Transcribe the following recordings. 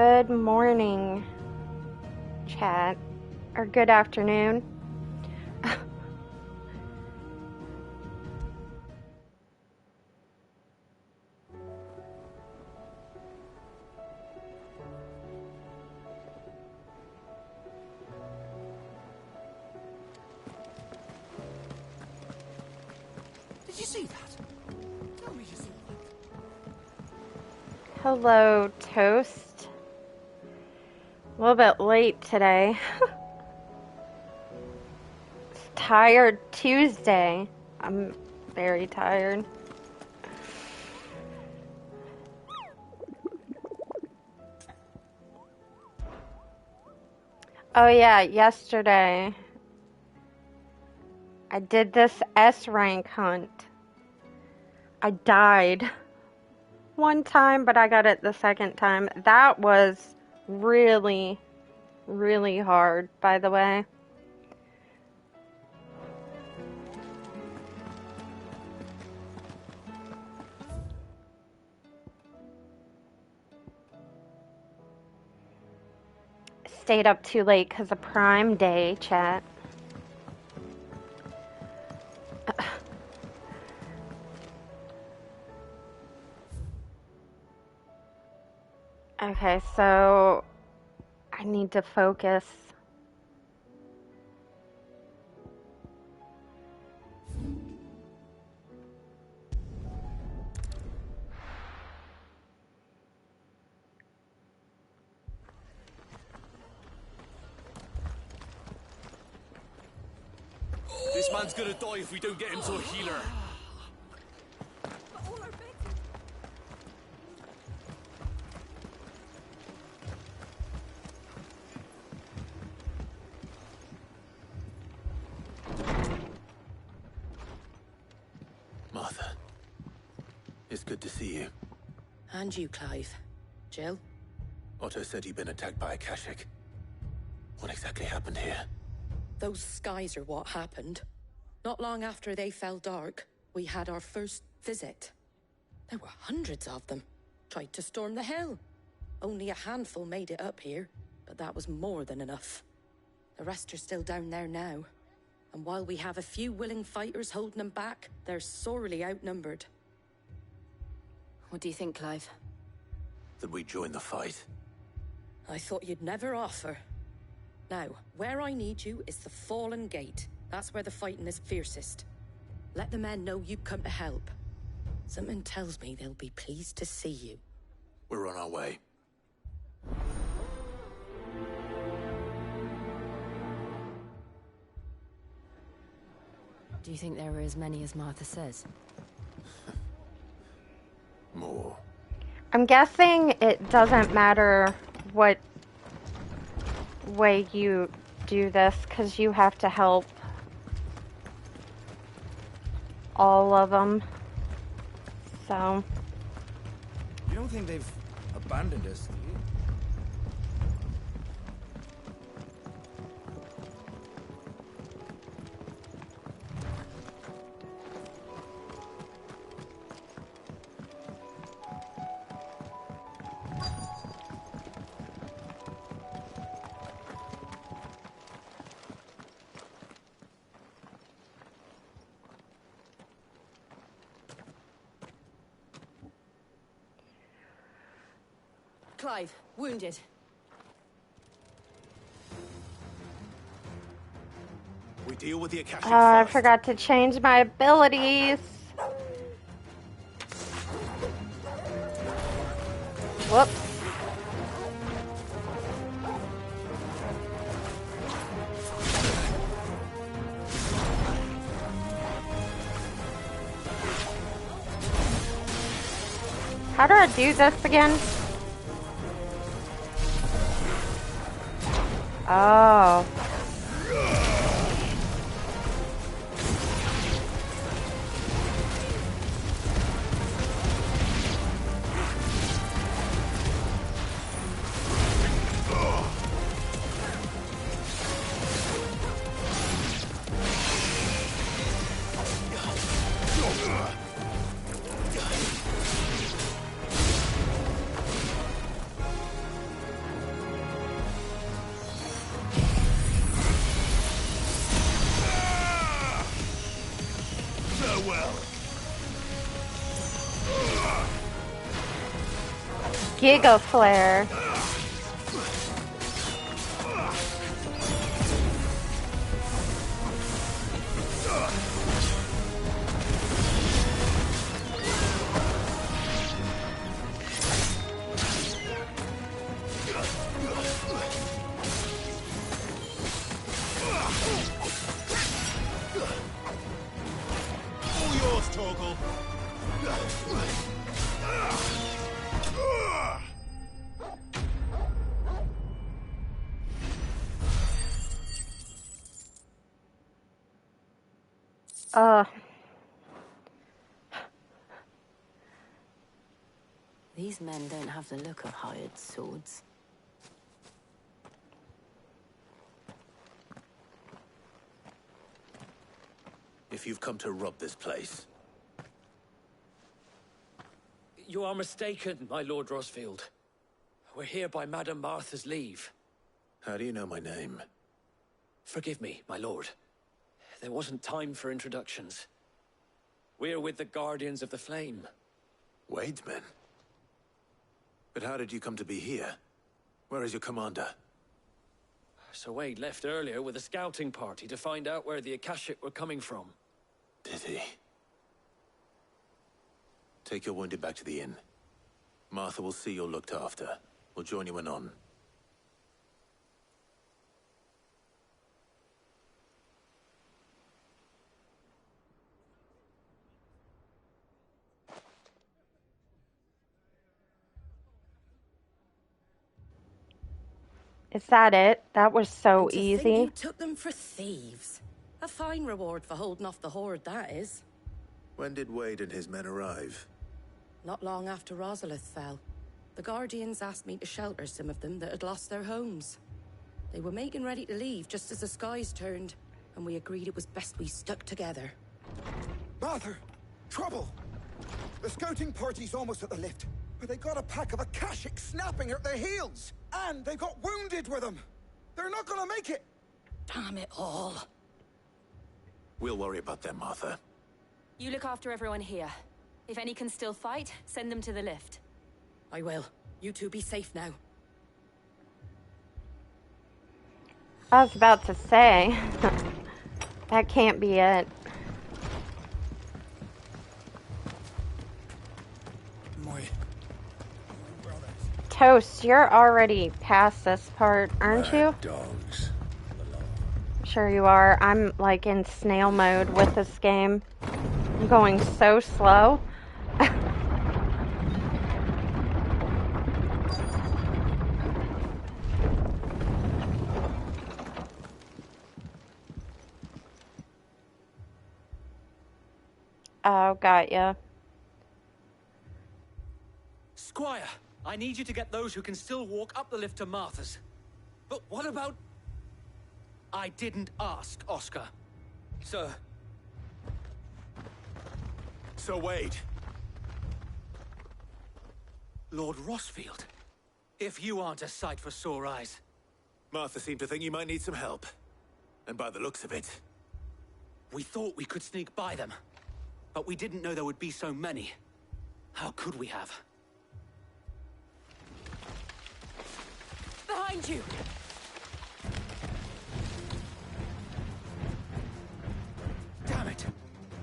Good morning, chat, or good afternoon. Did you see that? Tell me you saw that. Hello, Toast. A little bit late today. It's Tired Tuesday. I'm very tired. Oh yeah, yesterday I did this S rank hunt. I died one time, but I got it the second time. That was really, really hard, by the way. Stayed up too late because of Prime Day, chat. Okay, so I need to focus. This man's gonna die if we don't get him to a healer. Martha, it's good to see you. And you, Clive. Jill? Otto said he'd been attacked by a Kashik. What exactly happened here? Those skies are what happened. Not long after they fell dark, we had our first visit. There were hundreds of them. Tried to storm the hill. Only a handful made it up here, but that was more than enough. The rest are still down there now. And while we have a few willing fighters holding them back, they're sorely outnumbered. What do you think, Clive? That we join the fight? I thought you'd never offer. Now, where I need you is the Fallen Gate. That's where the fighting is fiercest. Let the men know you've come to help. Something tells me they'll be pleased to see you. We're on our way. Do you think there were as many as Martha says? More. I'm guessing it doesn't matter what way you do this, because you have to help all of them. So. You don't think they've abandoned us, do you? Clive, wounded. We deal with the Akashic I first. forgot to change my abilities. Whoops. How do I do this again? Oh. well. Giga Flare. All yours, Torgal. Uh, These men don't have the look of hired swords. If you've come to rob this place, You are mistaken, my Lord Rosfield. We're here by Madame Martha's leave. how do you know my name? Forgive me, my lord. There wasn't time for introductions. We're with the Guardians of the Flame. Wade's men? But how did you come to be here? Where is your commander? Sir Wade left earlier with a scouting party to find out where the Akashic were coming from. Did he? Take your wounded back to the inn. Martha will see you're looked after. We'll join you anon. is that it? That was so And to think easy. you took them for thieves. A fine reward for holding off the horde, that is. When did Wade and his men arrive? Not long after Rosalith fell, the Guardians asked me to shelter some of them that had lost their homes. They were making ready to leave just as the skies turned, and we agreed it was best we stuck together. Martha! Trouble! The scouting party's almost at the lift, but they got a pack of Akashic snapping at their heels! And they got wounded with them! They're not gonna make it! Damn it all. We'll worry about them, Martha. You look after everyone here. If any can still fight, send them to the lift. I will. You two be safe now. I was about to say, that can't be it. My brothers. Toast, you're already past this part, aren't you? Dogs. Sure you are. I'm like in snail mode with this game. I'm going so slow. Oh, got ya. Squire, I need you to get those who can still walk up the lift to Martha's. But what about... I didn't ask, Oscar. Sir. So Wade. Lord Rosfield. If you aren't a sight for sore eyes. Martha seemed to think you might need some help. And by the looks of it... We thought we could sneak by them. But we didn't know there would be so many. How could we have? Behind you! Damn it!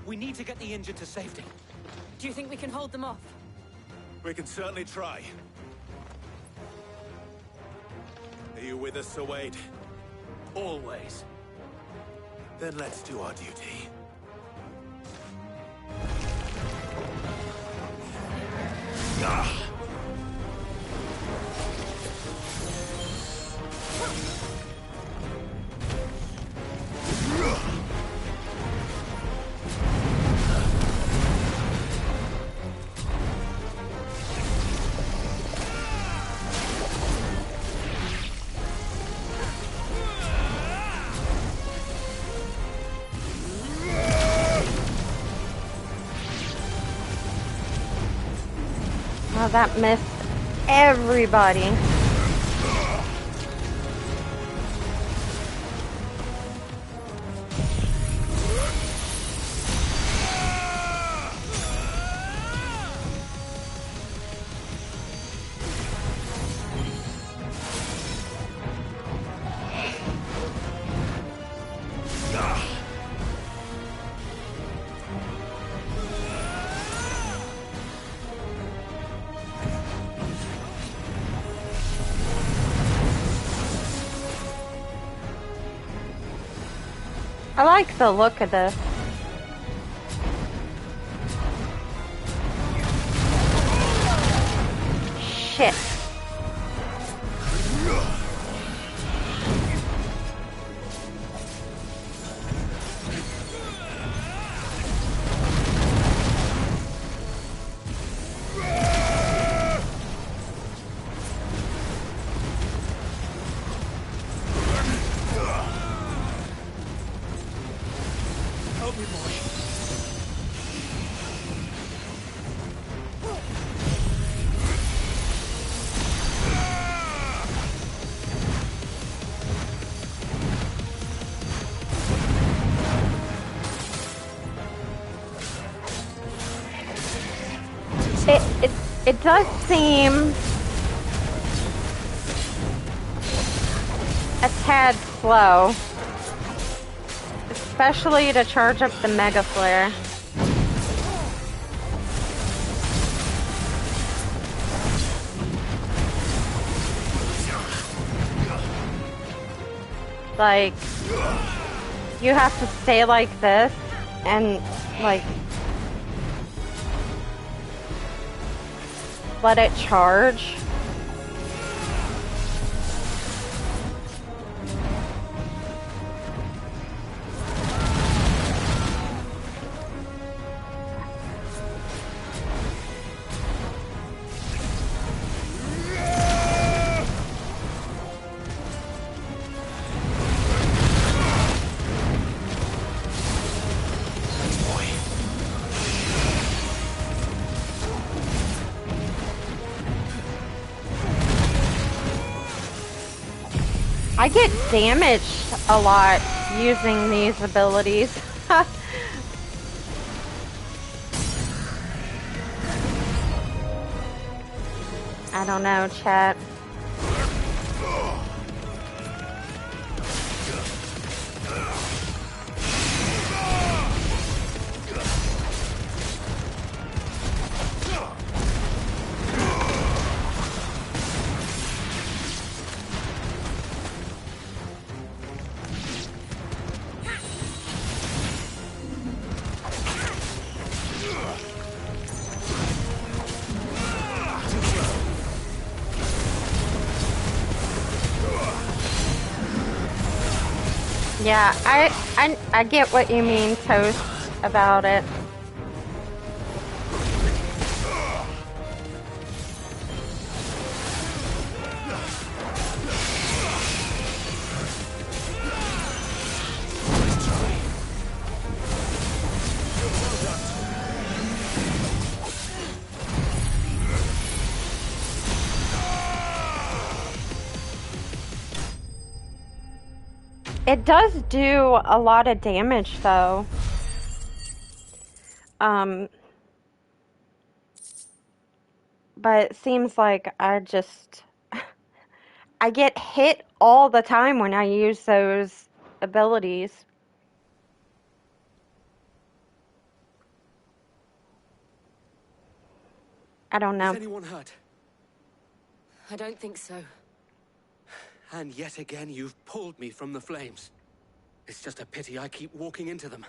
We need to get the injured to safety. Do you think we can hold them off? We can certainly try. Are you with us, Sir Wade? Always. Then let's do our duty. Oh, that missed everybody. I like the look of this. Shit. Help me, boy. It does seem a tad slow, especially to charge up the Mega Flare. Like, you have to stay like this and, like, let it charge. I get damaged a lot using these abilities. I don't know, chat. Yeah, I get what you mean, Toast, about it. It does do a lot of damage, though. But it seems like I get hit all the time when I use those abilities. I don't know. Is anyone hurt? I don't think so. And yet again, you've pulled me from the flames. It's just a pity I keep walking into them.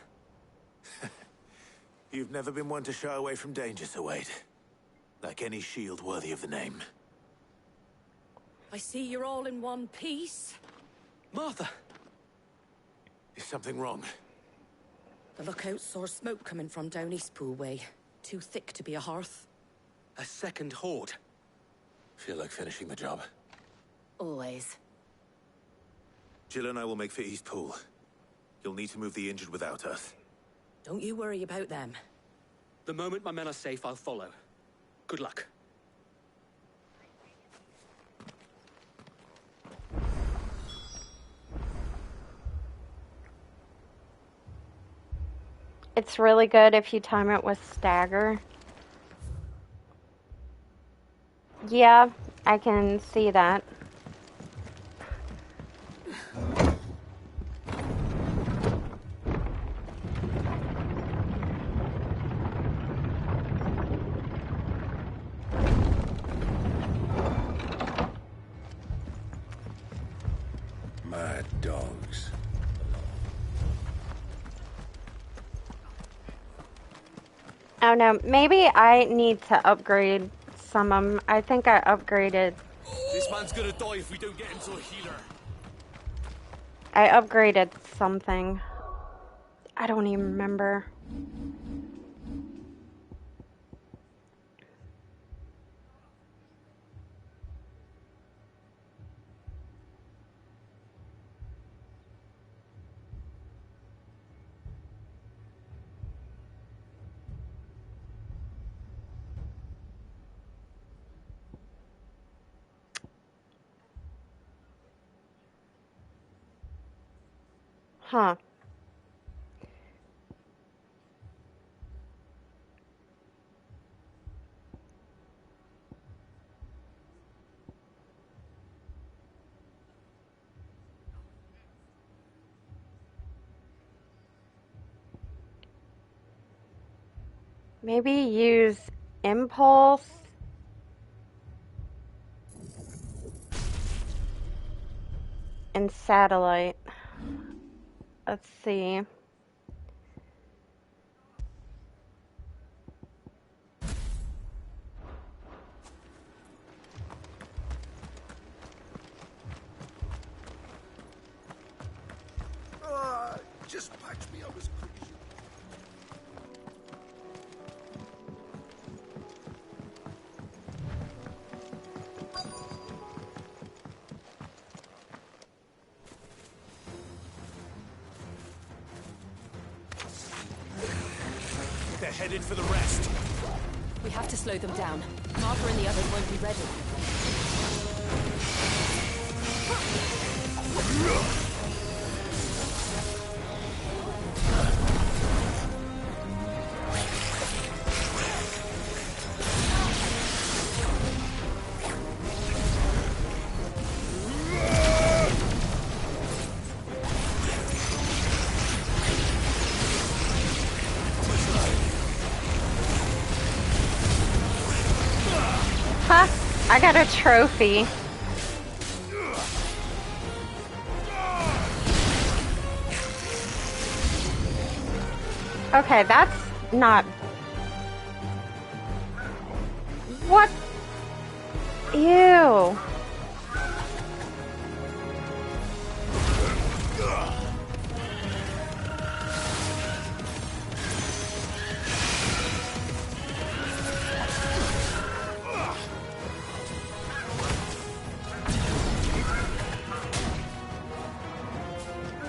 You've never been one to shy away from danger, Sir Wade. Like any shield worthy of the name. I see you're all in one piece. Martha! Is something wrong? The lookout saw smoke coming from down Eastpool way. Too thick to be a hearth. A second horde. Feel like finishing the job. Always. Jill and I will make for East Pool. You'll need to move the injured without us. Don't you worry about them. The moment my men are safe, I'll follow. Good luck. It's really good if you time it with stagger. Yeah, I can see that. Mad dogs. Oh no, maybe I need to upgrade some of them. I think I upgraded. This man's gonna die if we don't get him to a healer. I upgraded something. I don't even remember. Huh. Maybe use impulse and satellite. Let's see. Just patch me up as quick as you. They're headed for the rest. We have to slow them down. Martha and the others won't be ready. Huh? I got a trophy. Okay, that's not... What? Ew.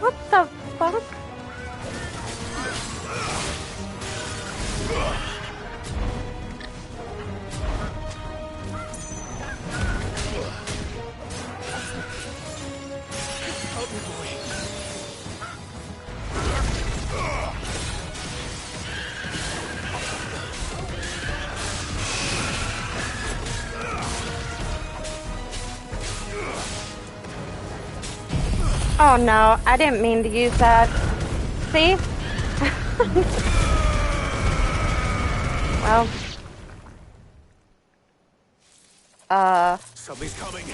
What the fuck? Oh no, I didn't mean to use that. See? Well. Something's coming.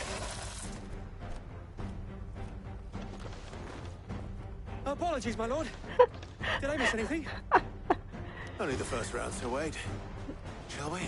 Apologies, my lord. Did I miss anything? Only the first round, so wait. Shall we?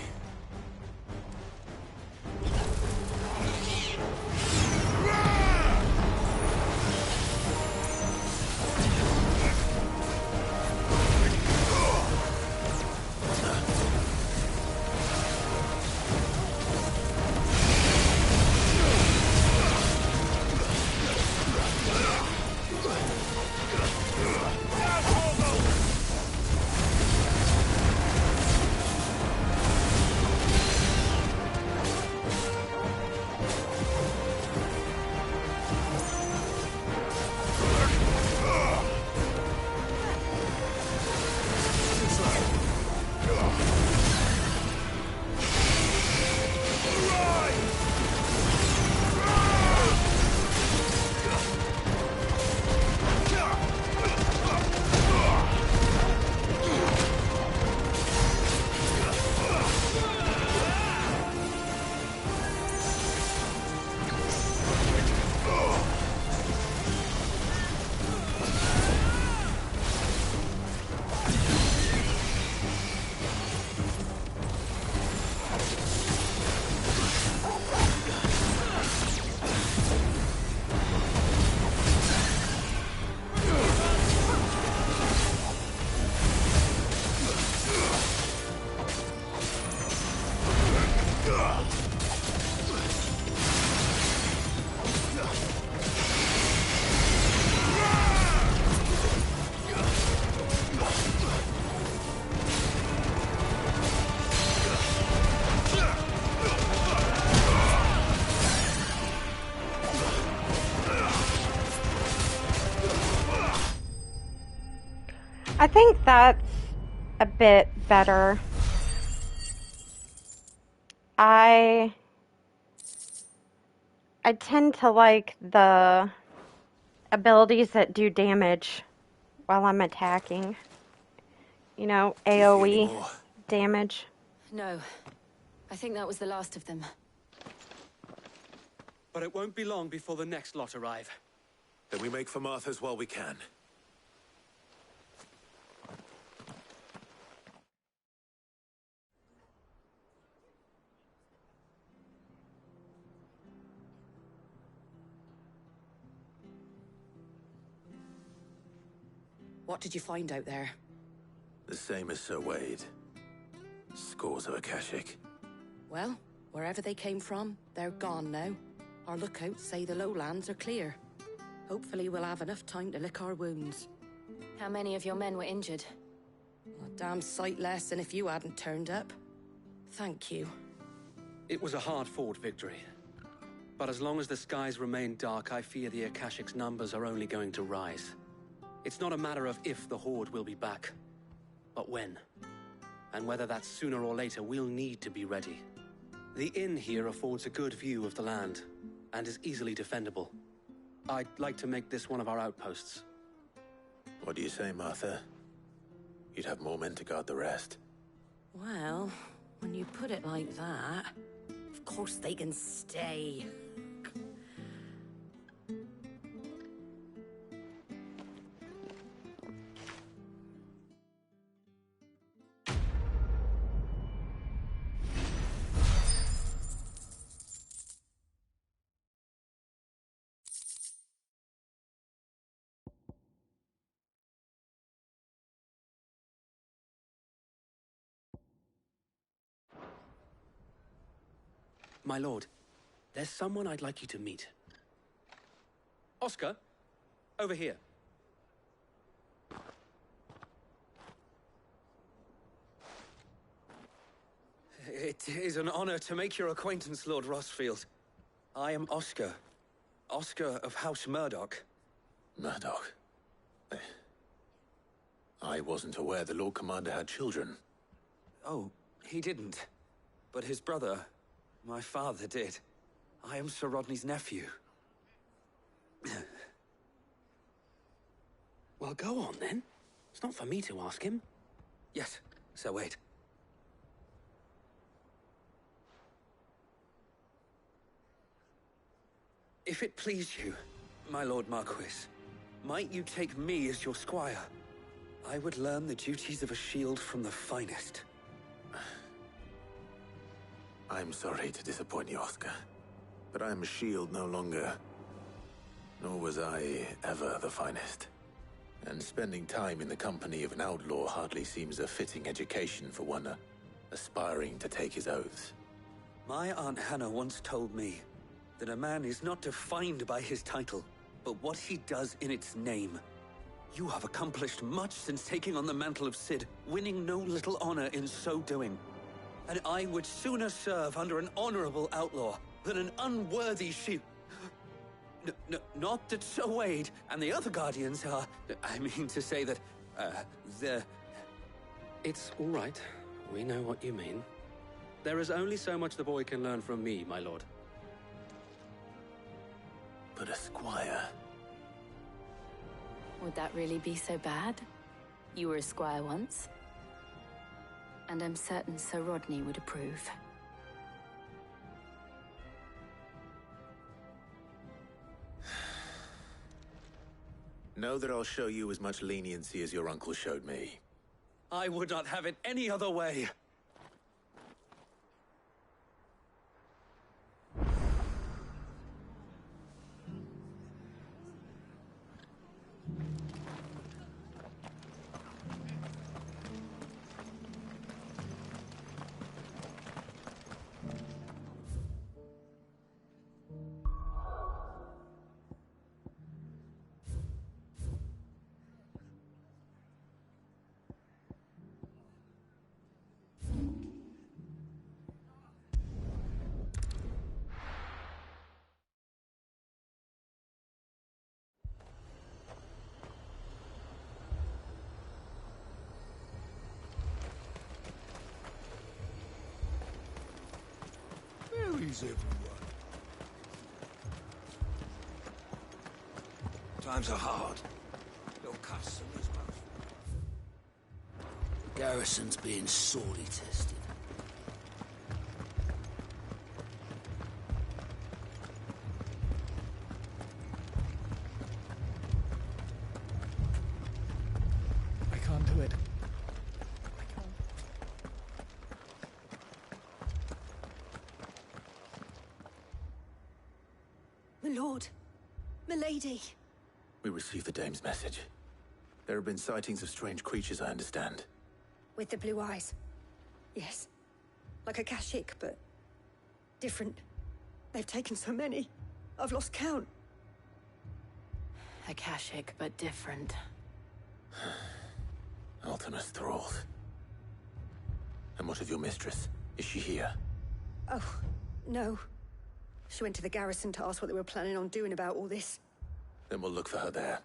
I think that's a bit better. I tend to like the abilities that do damage while I'm attacking. You know, Do you see any AoE more? damage. No. I think that was the last of them. But it won't be long before the next lot arrive. Then we make for Martha's while we can. What did you find out there? The same as Sir Wade. Scores of Akashic. Well, wherever they came from, they're gone now. Our lookouts say the lowlands are clear. Hopefully we'll have enough time to lick our wounds. How many of your men were injured? A damn sight less than if you hadn't turned up. Thank you. It was a hard-fought victory. But as long as the skies remain dark, I fear the Akashic's numbers are only going to rise. It's not a matter of if the Horde will be back, but when. And whether that's sooner or later, we'll need to be ready. The inn here affords a good view of the land, and is easily defendable. I'd like to make this one of our outposts. What do you say, Martha? You'd have more men to guard the rest. Well, when you put it like that, of course they can stay. My lord, there's someone I'd like you to meet. Oscar, over here. It is an honor to make your acquaintance, Lord Rossfield. I am Oscar. Oscar of House Murdoch. Murdoch. I wasn't aware the Lord Commander had children. Oh, he didn't. But his brother, my father, did. I am Sir Rodney's nephew. Well, go on then. It's not for me to ask him. Yes, Sir Wade. If it please you, my Lord Marquis, might you take me as your squire? I would learn the duties of a shield from the finest. I'm sorry to disappoint you, Oscar, but I'm a shield no longer. Nor was I ever the finest. And spending time in the company of an outlaw hardly seems a fitting education for one aspiring to take his oaths. My Aunt Hannah once told me that a man is not defined by his title, but what he does in its name. You have accomplished much since taking on the mantle of Cid, winning no little honor in so doing. And I would sooner serve under an honorable outlaw than an unworthy shield. Not that Sir Wade and the other Guardians are... I mean to say that, they're... It's all right. We know what you mean. There is only so much the boy can learn from me, my lord. But a squire... Would that really be so bad? You were a squire once. And I'm certain Sir Rodney would approve. Know that I'll show you as much leniency as your uncle showed me. I would not have it any other way. Please, everyone. Times are hard. Your custom is most. The garrison's being sorely tested. I can't do it. I can't. My lord. Milady. We received the dame's message. There have been sightings of strange creatures, I understand. With the blue eyes. Yes. Like a Kashik, but different. They've taken so many. I've lost count. Akashic, but different. Ultimus thralls. And what of your mistress? Is she here? Oh, no. She went to the garrison to ask what they were planning on doing about all this. Then we'll look for her there.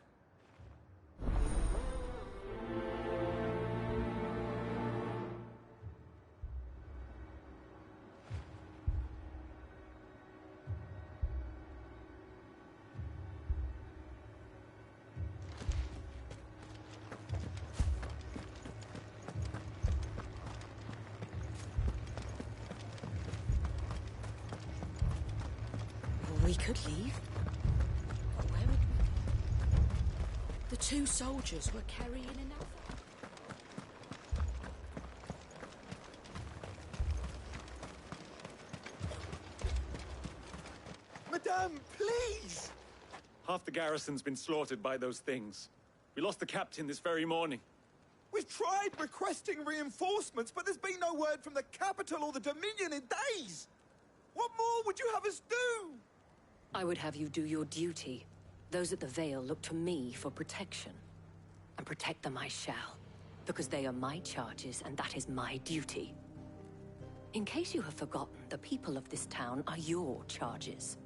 We could leave. But where would we go? The two soldiers were carrying another. Madame, please! Half the garrison's been slaughtered by those things. We lost the captain this very morning. We've tried requesting reinforcements, but there's been no word from the capital or the Dominion in days! What more would you have us do? I would have you do your duty. Those at the Vale look to me for protection. And protect them I shall. Because they are my charges, and that is my duty. In case you have forgotten, the people of this town are your charges.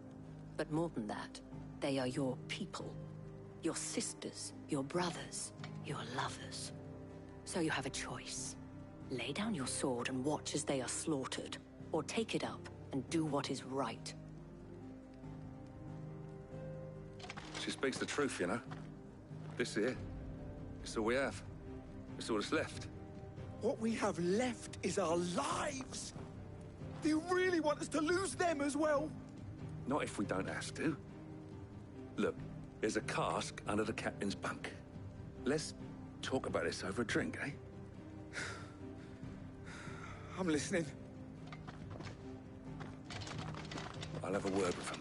But more than that, they are your people. Your sisters, your brothers, your lovers. So you have a choice. Lay down your sword and watch as they are slaughtered, or take it up and do what is right. She speaks the truth, you know. This here, it's all we have. It's all that's left. What we have left is our lives! Do you really want us to lose them as well? Not if we don't have to. Look, there's a cask under the captain's bunk. Let's talk about this over a drink, eh? I'm listening. I'll have a word with him.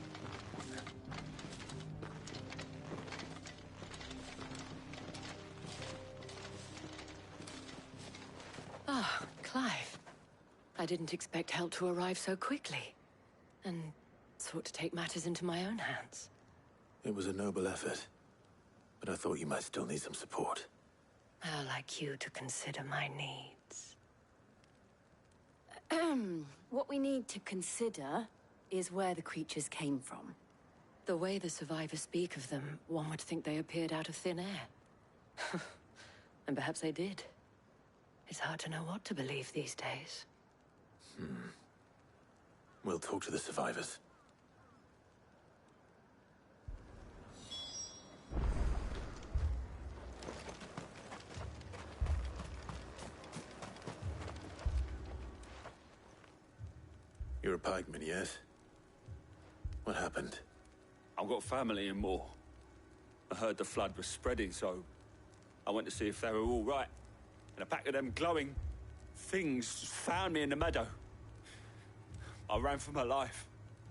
Ah, Clive. I didn't expect help to arrive so quickly. And sought to take matters into my own hands. It was a noble effort. But I thought you might still need some support. I'd like you to consider my needs. What we need to consider is where the creatures came from. The way the survivors speak of them, one would think they appeared out of thin air. And perhaps they did. It's hard to know what to believe these days. We'll talk to the survivors. You're a pikeman, yes? What happened? I've got family in Moor. I heard the flood was spreading, so I went to see if they were all right. And a pack of them glowing things found me in the meadow. I ran for my life.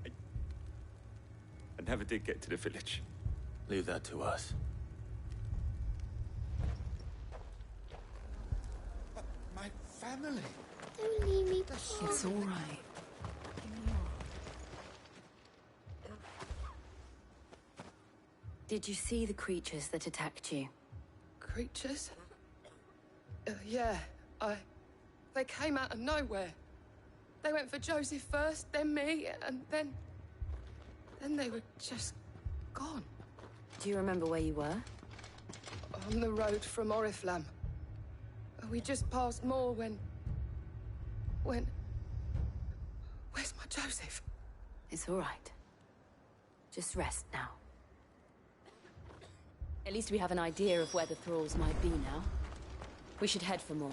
I never did get to the village. Leave that to us. But my family... Don't leave me. It's all right. Did you see the creatures that attacked you? Creatures? Yeah, they came out of nowhere. They went for Joseph first, then me, and then they were just gone. Do you remember where you were? On the road from Oriflamme. We just passed Moor when... Where's my Joseph? It's all right. Just rest now. At least we have an idea of where the thralls might be now. We should head for more.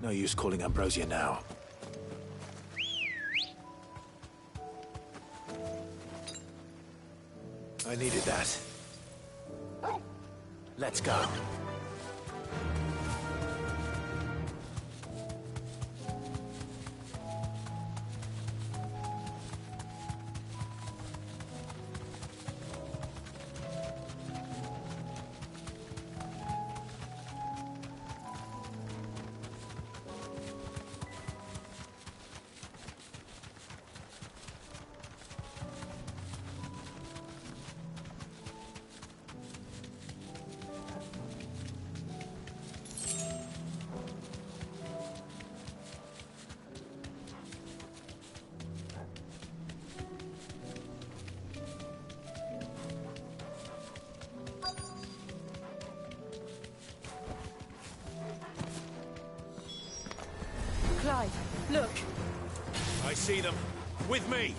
No use calling Ambrosia now. I needed that. Let's go. Clyde, look! I see them. With me!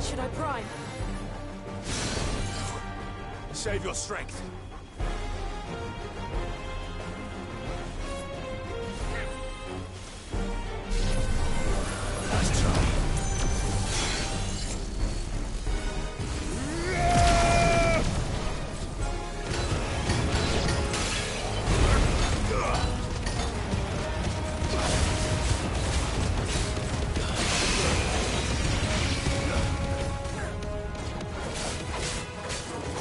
Should I prime? Save your strength. Nice try.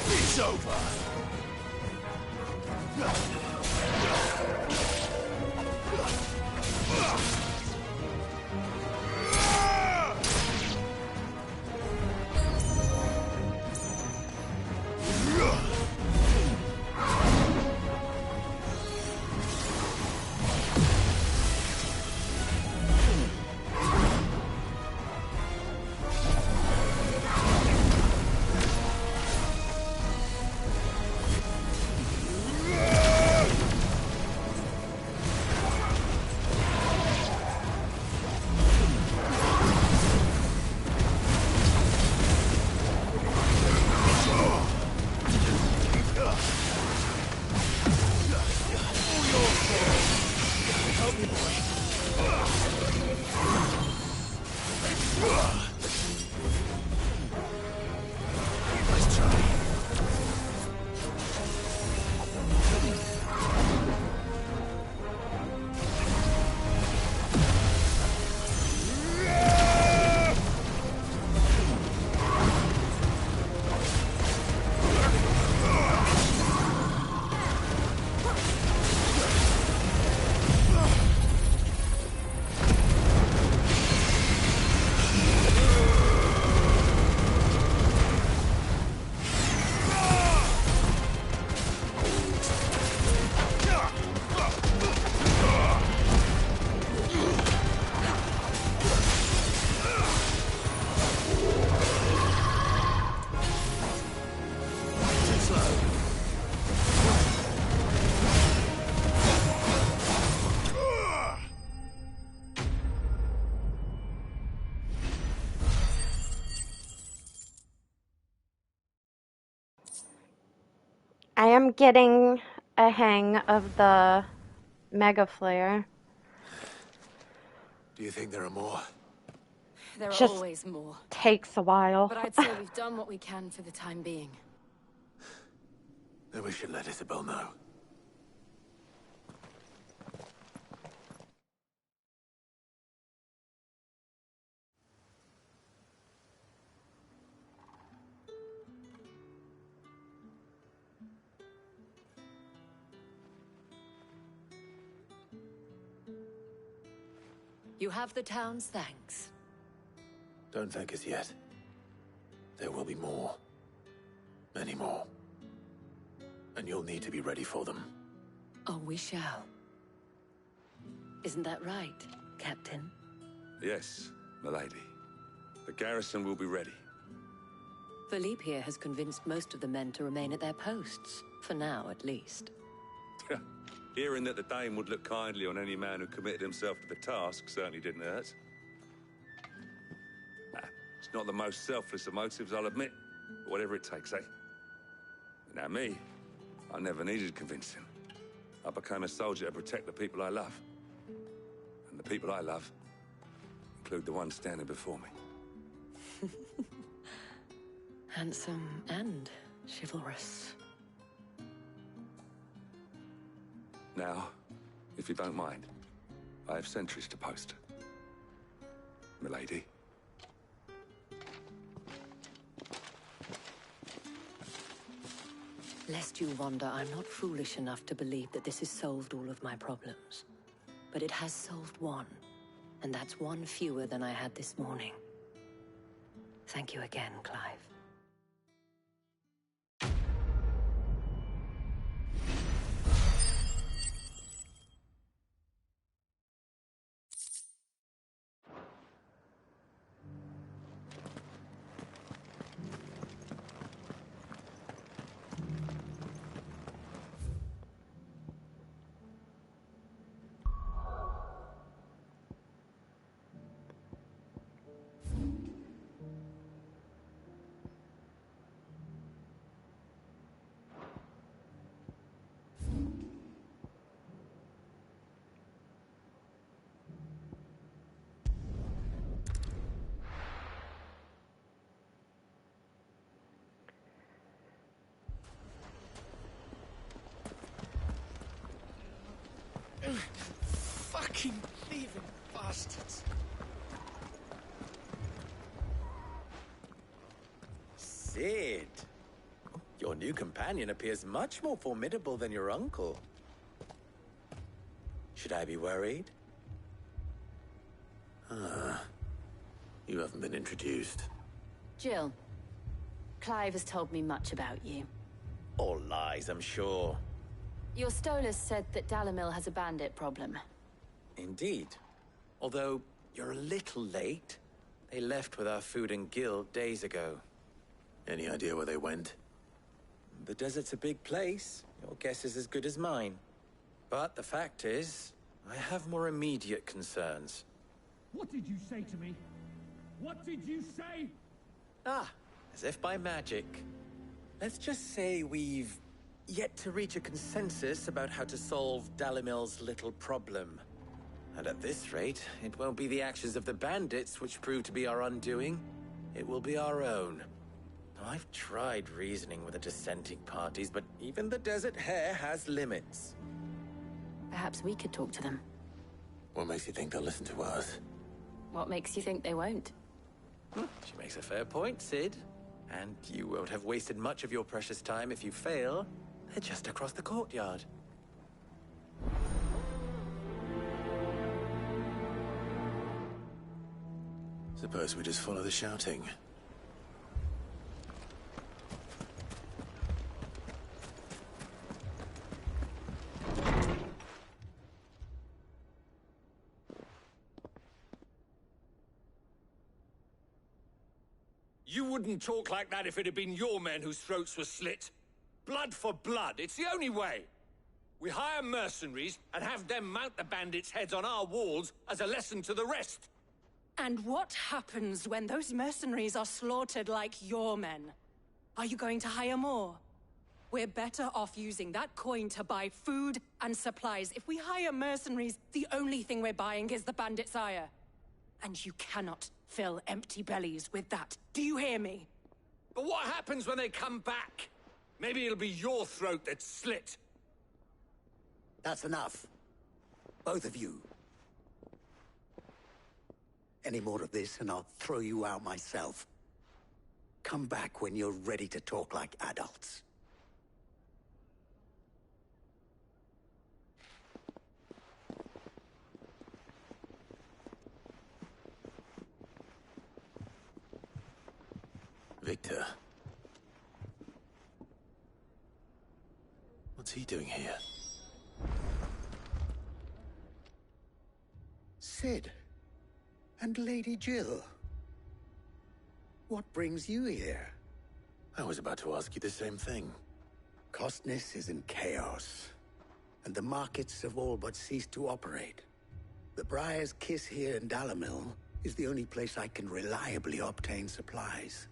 It's over. I am getting a hang of the Mega Flare. Do you think there are more? There are Just always more. takes a while. But I'd say we've done what we can for the time being. Then we should let Isabel know. You have the town's thanks. Don't thank us yet. There will be more. Many more. And you'll need to be ready for them. Oh, we shall. Isn't that right, Captain? Yes, milady. The garrison will be ready. Philippe here has convinced most of the men to remain at their posts. For now, at least. Hearing that the Dane would look kindly on any man who committed himself to the task certainly didn't hurt. It's not the most selfless of motives, I'll admit. But whatever it takes, eh? Now me, I never needed convincing. I became a soldier to protect the people I love. And the people I love include the ones standing before me. Handsome and chivalrous. Now, if you don't mind, I have sentries to post. Milady. Lest you wonder, I'm not foolish enough to believe that this has solved all of my problems. But it has solved one, and that's one fewer than I had this morning. Thank you again, Clive. Fucking thieving bastards. Sid. Your new companion appears much more formidable than your uncle. Should I be worried? You haven't been introduced. Jill, Clive has told me much about you. All lies, I'm sure. Your Stolas said that Dalimil has a bandit problem. Indeed. Although, you're a little late. They left with our food and guild days ago. Any idea where they went? The desert's a big place. Your guess is as good as mine. But the fact is, I have more immediate concerns. What did you say to me? What did you say? Ah, as if by magic. Let's just say we've yet to reach a consensus about how to solve Dalimil's little problem. And at this rate, it won't be the actions of the bandits which prove to be our undoing. It will be our own. Now, I've tried reasoning with the dissenting parties, but even the Desert Hare has limits. Perhaps we could talk to them. What makes you think they'll listen to us? What makes you think they won't? She makes a fair point, Sid. And you won't have wasted much of your precious time if you fail. They're just across the courtyard. Suppose we just follow the shouting. You wouldn't talk like that if it had been your men whose throats were slit. Blood for blood, it's the only way. We hire mercenaries and have them mount the bandits' heads on our walls as a lesson to the rest. And what happens when those mercenaries are slaughtered like your men? Are you going to hire more? We're better off using that coin to buy food and supplies. If we hire mercenaries, the only thing we're buying is the bandits' ire. And you cannot fill empty bellies with that. Do you hear me? But what happens when they come back? Maybe it'll be your throat that's slit. That's enough. Both of you. Any more of this and I'll throw you out myself. Come back when you're ready to talk like adults. Victor. What's he doing here? Sid. And Lady Jill. What brings you here? I was about to ask you the same thing. Costness is in chaos, and the markets have all but ceased to operate. The Briar's Kiss here in Dalimil is the only place I can reliably obtain supplies.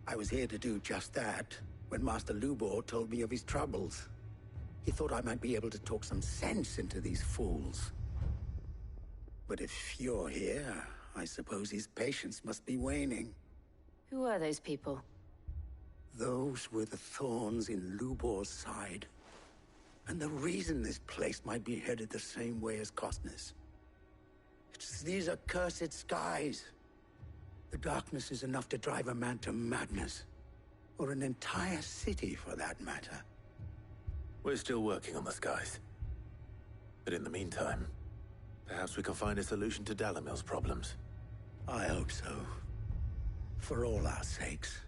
I was here to do just that when Master Lubor told me of his troubles. He thought I might be able to talk some sense into these fools. But if you're here, I suppose his patience must be waning. Who are those people? Those were the thorns in Lubor's side. And the reason this place might be headed the same way as Costness. It's these accursed skies. The darkness is enough to drive a man to madness. Or an entire city, for that matter. We're still working on the skies. But in the meantime, perhaps we can find a solution to Dalimil's problems. I hope so. For all our sakes.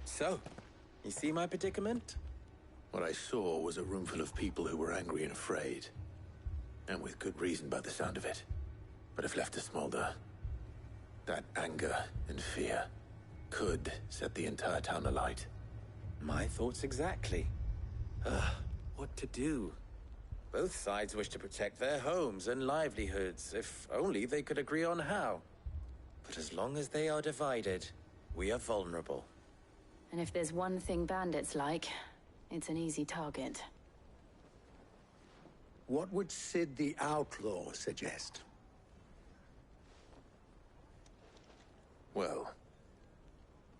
So, you see my predicament? What I saw was a room full of people who were angry and afraid. And with good reason by the sound of it. But if left to smolder, that anger and fear could set the entire town alight. My thoughts exactly. What to do? Both sides wish to protect their homes and livelihoods, if only they could agree on how. But as long as they are divided, we are vulnerable. And if there's one thing bandits like, it's an easy target. What would Sid the Outlaw suggest? Well,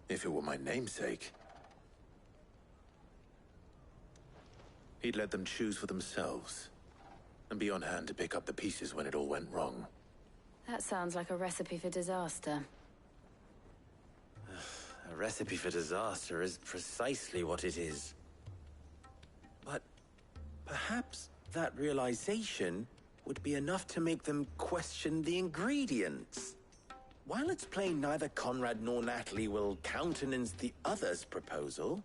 if it were my namesake, he'd let them choose for themselves, and be on hand to pick up the pieces when it all went wrong. That sounds like a recipe for disaster. A recipe for disaster is precisely what it is. But perhaps that realization would be enough to make them question the ingredients. While it's plain neither Conrad nor Natalie will countenance the other's proposal,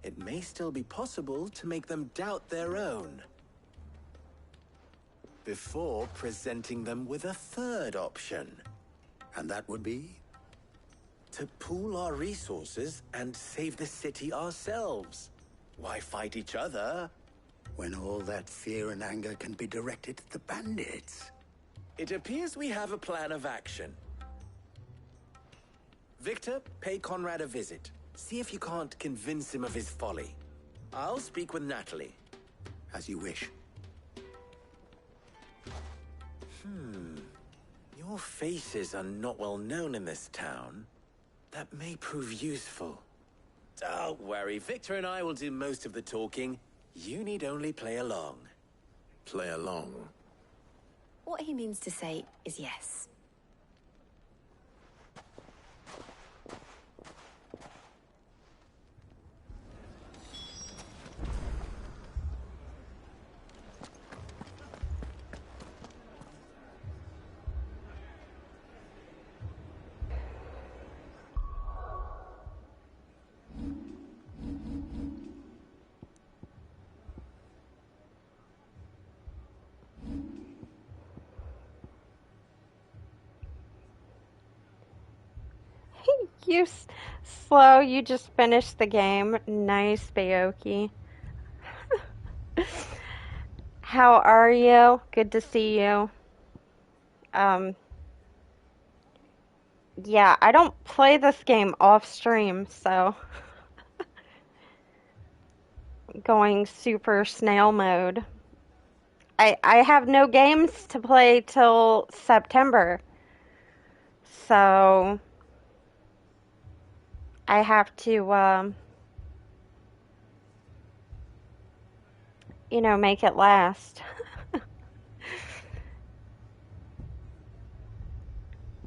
it may still be possible to make them doubt their own. Before presenting them with a third option. And that would be? To pool our resources and save the city ourselves. Why fight each other? When all that fear and anger can be directed at the bandits. It appears we have a plan of action. Victor, pay Conrad a visit. See if you can't convince him of his folly. I'll speak with Natalie. As you wish. Your faces are not well known in this town. That may prove useful. Don't worry, Victor and I will do most of the talking. You need only play along. Play along? What he means to say is yes. You slow, you just finished the game. Nice, Baoki. How are you? Good to see you. Yeah, I don't play this game off stream, so going super snail mode. I have no games to play till September. So I have to you know, make it last.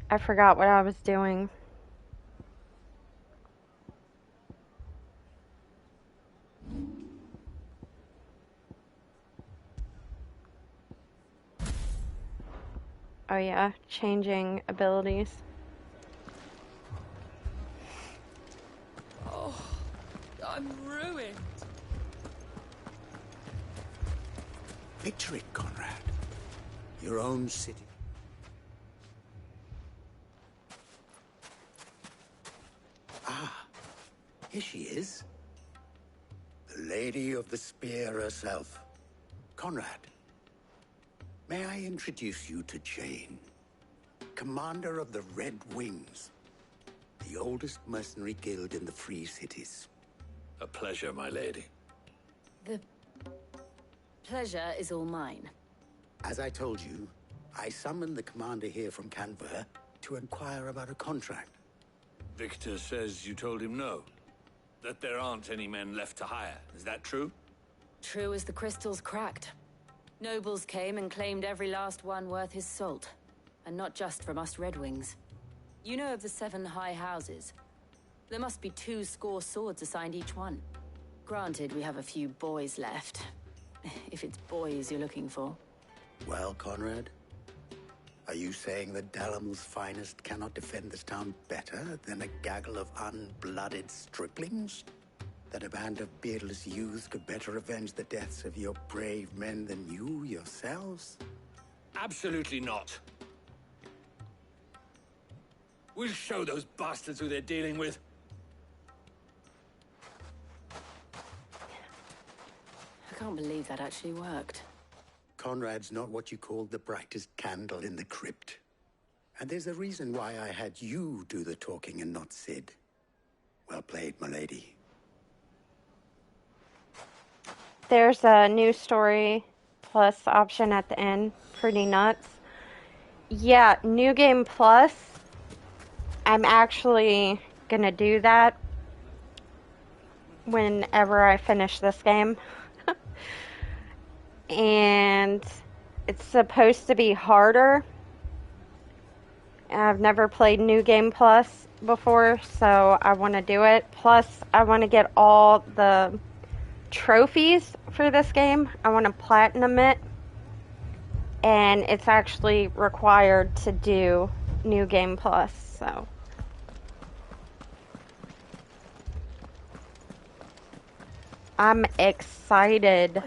I forgot what I was doing. Oh yeah, changing abilities. Oh, I'm ruined. Picture it, Conrad. Your own city. Ah, here she is. The Lady of the Spear herself. Conrad, may I introduce you to Jane, commander of the Red Wings, the oldest mercenary guild in the Free Cities. A pleasure, my lady. The pleasure is all mine. As I told you, I summoned the commander here from Canver to inquire about a contract. Victor says you told him no. That there aren't any men left to hire. Is that true? True as the crystals cracked. Nobles came and claimed every last one worth his salt. And not just from us Red Wings. You know of the 7 high houses. There must be 2 swords assigned each one. Granted, we have a few boys left. If it's boys you're looking for. Well, Conrad, are you saying that Dalamil's finest cannot defend this town better than a gaggle of unblooded striplings? That a band of beardless youths could better avenge the deaths of your brave men than you yourselves? Absolutely not. We'll show those bastards who they're dealing with. I can't believe that actually worked. Conrad's not what you called the brightest candle in the crypt. And there's a reason why I had you do the talking and not Sid. Well played, my lady. There's a new story plus option at the end. Pretty nuts. Yeah, New Game Plus. I'm actually gonna do that whenever I finish this game. And it's supposed to be harder. I've never played New Game Plus before, so I want to do it. Plus, I want to get all the trophies for this game. I want to platinum it. And it's actually required to do New Game Plus, so. I'm excited.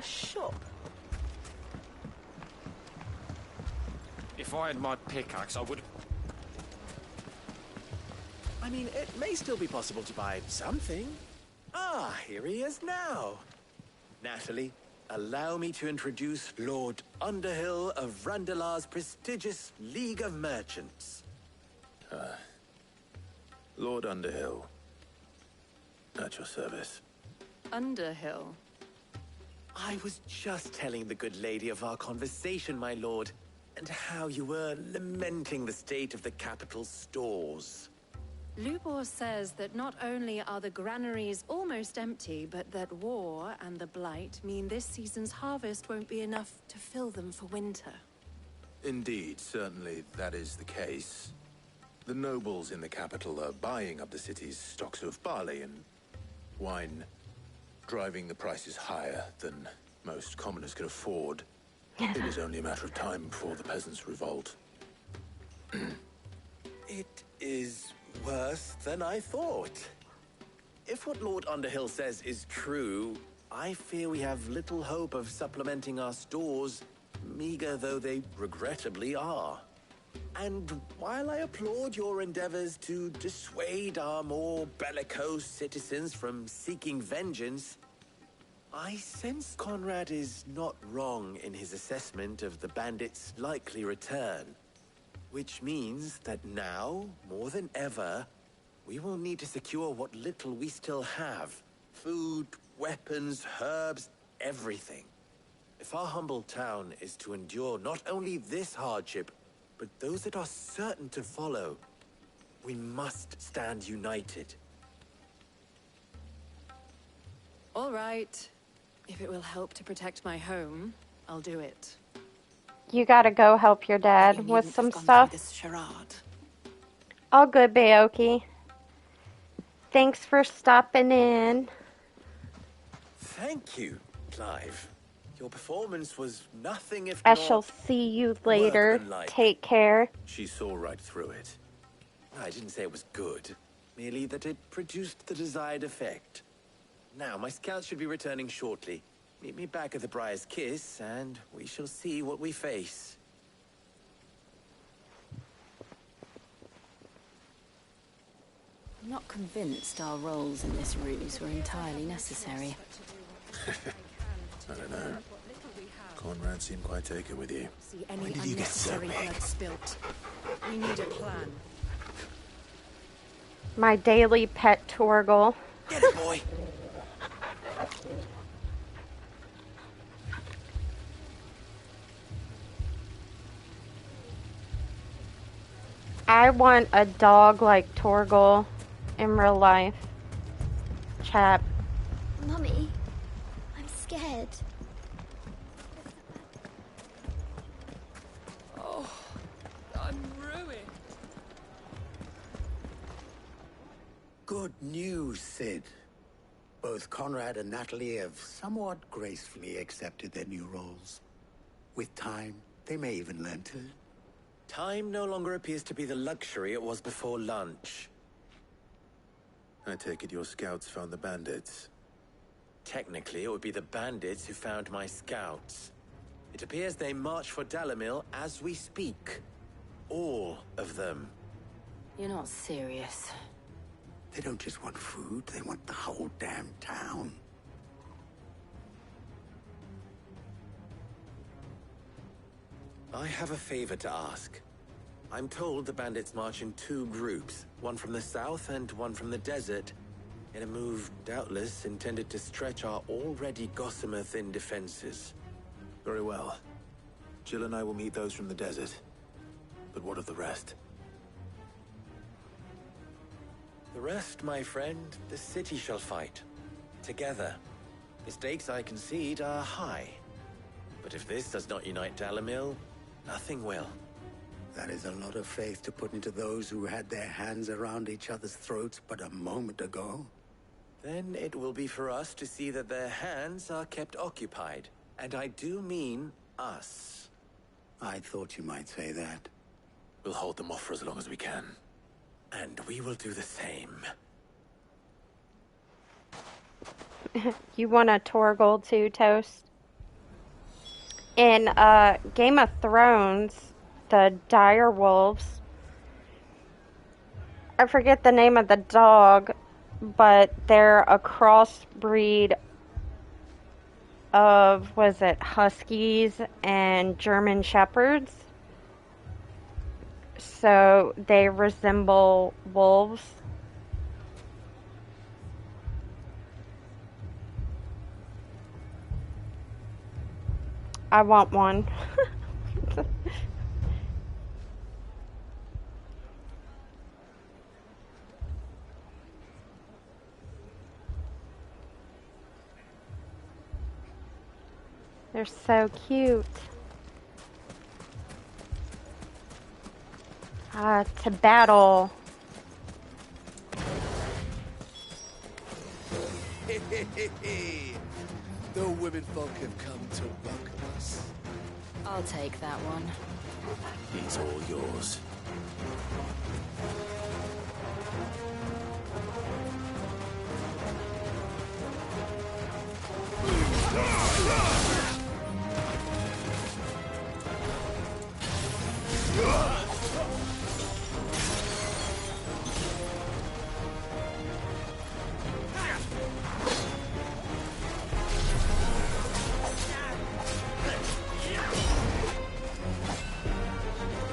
If I had my pickaxe, I would... I mean, it may still be possible to buy something. Ah, here he is now. Natalie, allow me to introduce Lord Underhill of Randalar's prestigious League of Merchants. Lord Underhill. At your service. Underhill? I was just telling the good lady of our conversation, my lord, and how you were lamenting the state of the capital's stores. Lubor says that not only are the granaries almost empty, but that war and the Blight mean this season's harvest won't be enough to fill them for winter. Indeed, certainly that is the case. The nobles in the capital are buying up the city's stocks of barley and wine, driving the prices higher than most commoners can afford. It is only a matter of time before the peasants revolt. It is worse than I thought. If what Lord Underhill says is true, I fear we have little hope of supplementing our stores, meager though they regrettably are. And while I applaud your endeavors to dissuade our more bellicose citizens from seeking vengeance, I sense Conrad is not wrong in his assessment of the bandits' likely return. Which means that now, more than ever, we will need to secure what little we still have. Food, weapons, herbs, everything. If our humble town is to endure not only this hardship, but those that are certain to follow, we must stand united. All right. If it will help to protect my home, I'll do it. You gotta go help your dad with some stuff. This charade. All good, Baoki. Thanks for stopping in. Thank you, Clive. Your performance was nothing if I not shall see you later. workmanlike. Take care. She saw right through it. I didn't say it was good, merely that it produced the desired effect. Now, my scouts should be returning shortly. Meet me back at the Briar's Kiss, and we shall see what we face. I'm not convinced our roles in this ruse were entirely necessary. I don't know. Conrad seemed quite taken with you. See any When did you get so unnecessary big? blood spilt. We need a plan. My daily pet Torgal. Get it, boy! I want a dog like Torgal in real life. Chap. Mummy, I'm scared. Oh, I'm ruined. Good news, Sid. Both Conrad and Natalie have somewhat gracefully accepted their new roles. With time, they may even learn to... Time no longer appears to be the luxury it was before lunch. I take it your scouts found the bandits. Technically, it would be the bandits who found my scouts. It appears they march for Dalimil as we speak. All of them. You're not serious. They don't just want food, they want the whole damn town. I have a favor to ask. I'm told the bandits march in two groups, one from the south and one from the desert, in a move doubtless intended to stretch our already gossamer-thin defenses. Very well. Jill and I will meet those from the desert. But what of the rest? The rest, my friend, the city shall fight. Together. The stakes, I concede, are high. But if this does not unite Dalimil, nothing will. That is a lot of faith to put into those who had their hands around each other's throats but a moment ago. Then it will be for us to see that their hands are kept occupied. And I do mean us. I thought you might say that. We'll hold them off for as long as we can. And we will do the same. You want a Torgal too, Toast? In Game of Thrones, the dire wolves, I forget the name of the dog, but they're a crossbreed of, was it Huskies and German Shepherds? So they resemble wolves. I want one. They're so cute. To battle. The women folk have come to welcome us. I'll take that one. He's all yours.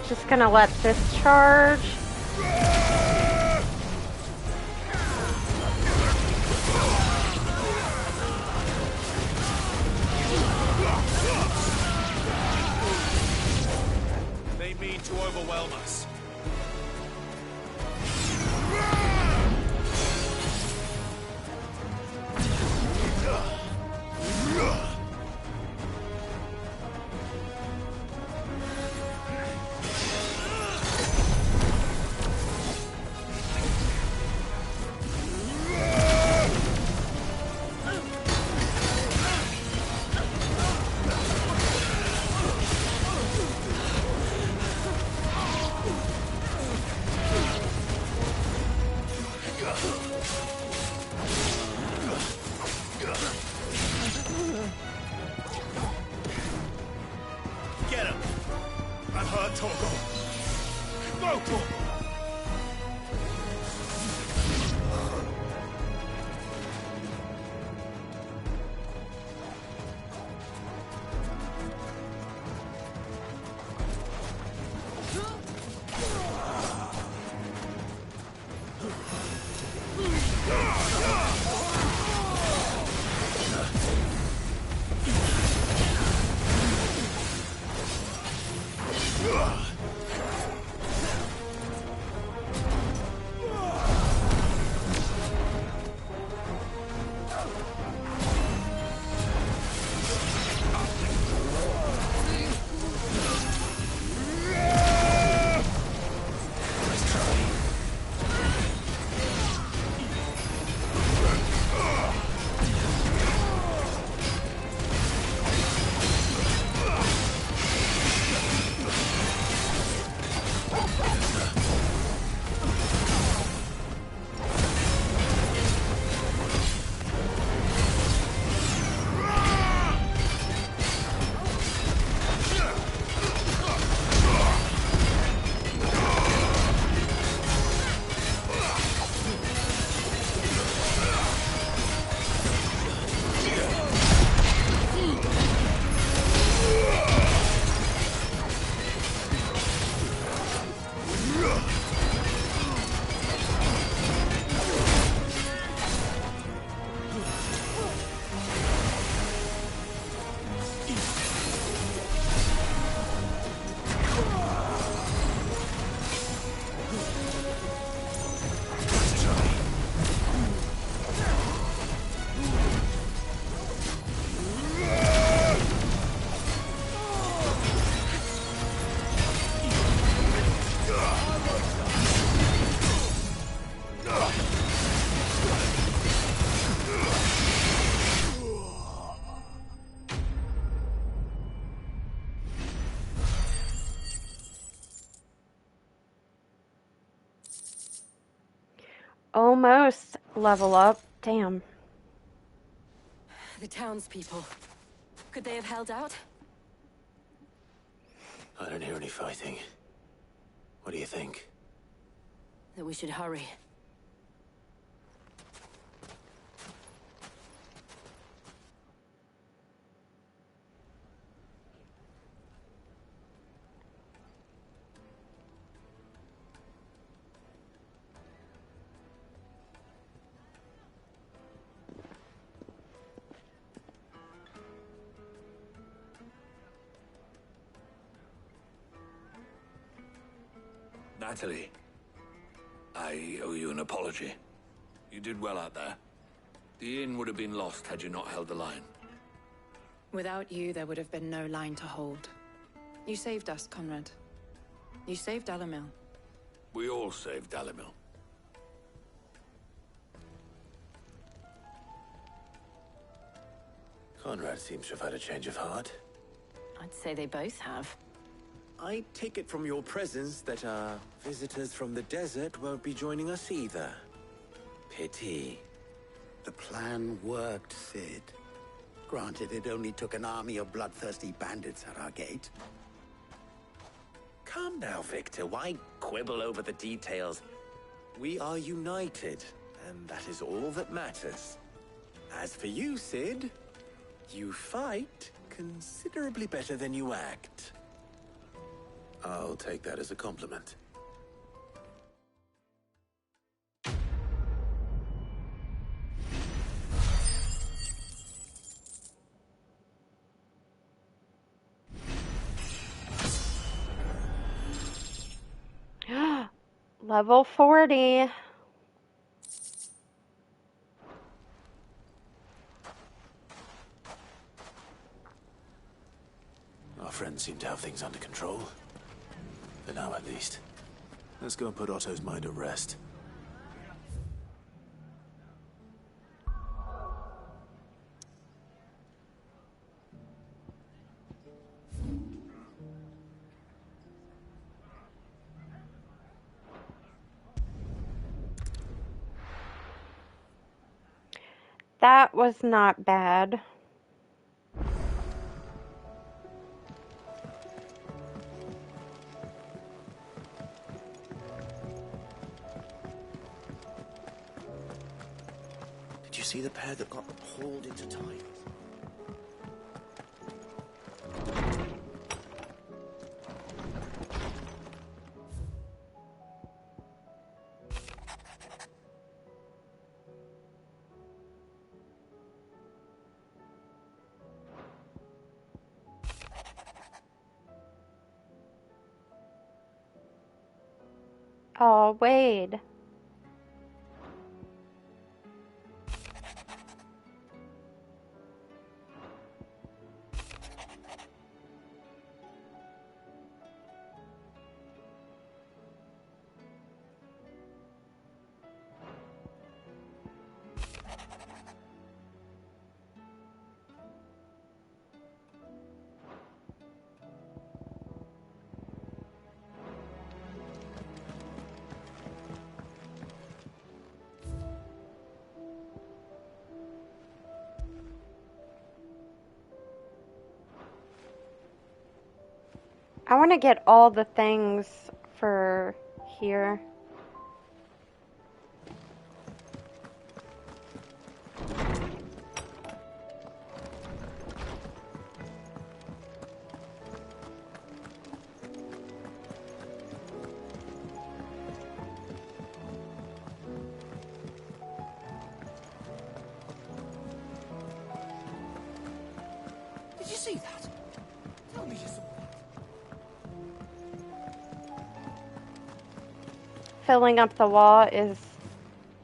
Just gonna let this charge. They mean to overwhelm us. Almost level up. Damn. The townspeople. Could they have held out? I don't hear any fighting. What do you think? That we should hurry. Natalie, I owe you an apology. You did well out there. The inn would have been lost had you not held the line. Without you, there would have been no line to hold. You saved us, Conrad. You saved Dalimil. We all saved Dalimil. Conrad seems to have had a change of heart. I'd say they both have. I take it from your presence that our visitors from the desert won't be joining us either. Pity. The plan worked, Sid. Granted, it only took an army of bloodthirsty bandits at our gate. Calm now, Victor. Why quibble over the details? We are united, and that is all that matters. As for you, Sid, you fight considerably better than you act. I'll take that as a compliment. Level 40. Our friends seem to have things under control. For now, at least. Let's go and put Otto's mind at rest. That was not bad. see the pair that got hauled into time? Oh, Wade. I want to get all the things for here. Did you see that? Tell me you saw that. Filling up the wall is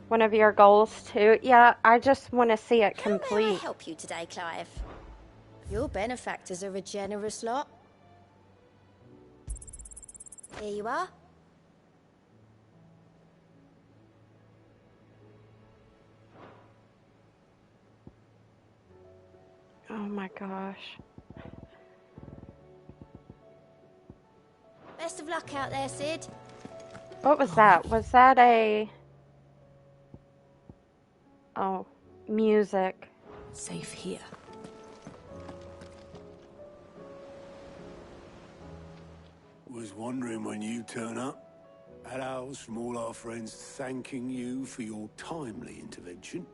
one of your goals too. Yeah, I just want to see it How may I complete. help you today, Clive? Your benefactors are a generous lot. Here you are. Oh my gosh. Best of luck out there, Sid. What was that? Was that a... Oh, music. Safe here. Was wondering when you turn up. Hellos from all our friends thanking you for your timely intervention.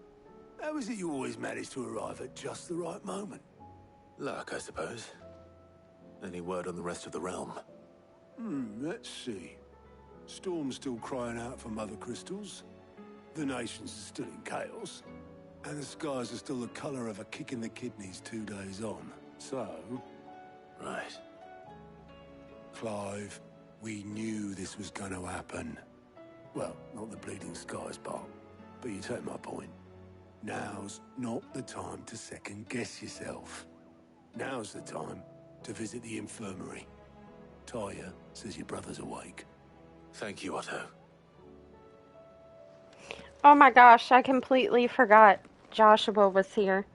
How is it you always manage to arrive at just the right moment? Luck, I suppose. Any word on the rest of the realm? Let's see. Storm's still crying out for mother crystals. The nations are still in chaos. And the skies are still the colour of a kick in the kidneys 2 days on. So... Right. Clive, we knew this was going to happen. Well, not the bleeding skies part, but you take my point. Now's not the time to second-guess yourself. Now's the time to visit the infirmary. Talia says your brother's awake. Thank you, Otto. Oh my gosh, I completely forgot Joshua was here.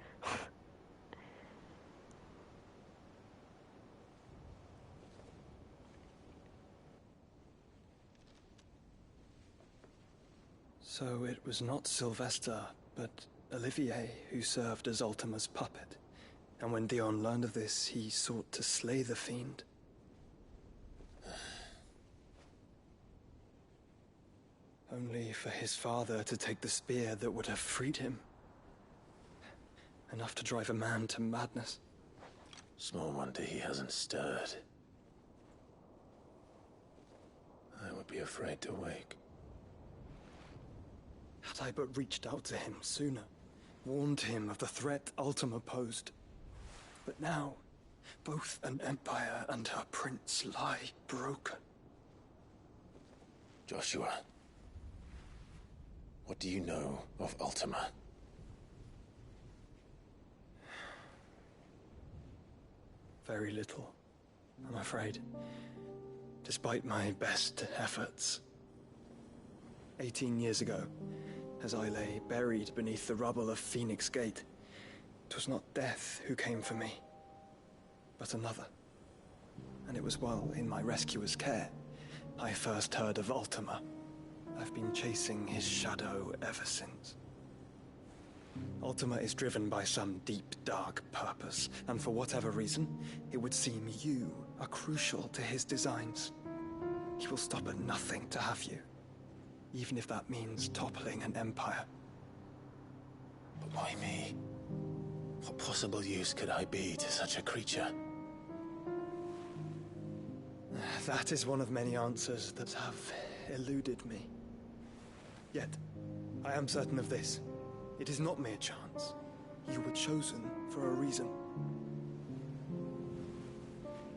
So it was not Sylvester, but Olivier who served as Ultima's puppet. And when Dion learned of this, he sought to slay the fiend. Only for his father to take the spear that would have freed him. Enough to drive a man to madness. Small wonder he hasn't stirred. I would be afraid to wake. Had I but reached out to him sooner, warned him of the threat Ultima posed. But now, both an empire and her prince lie broken. Joshua, what do you know of Ultima? Very little, I'm afraid. Despite my best efforts. 18 years ago, as I lay buried beneath the rubble of Phoenix Gate, 'twas not death who came for me, but another. And it was while in my rescuer's care, I first heard of Ultima. I've been chasing his shadow ever since. Ultima is driven by some deep, dark purpose, and for whatever reason, it would seem you are crucial to his designs. He will stop at nothing to have you, even if that means toppling an empire. But why me? What possible use could I be to such a creature? That is one of many answers that have eluded me. Yet, I am certain of this. It is not mere chance. You were chosen for a reason.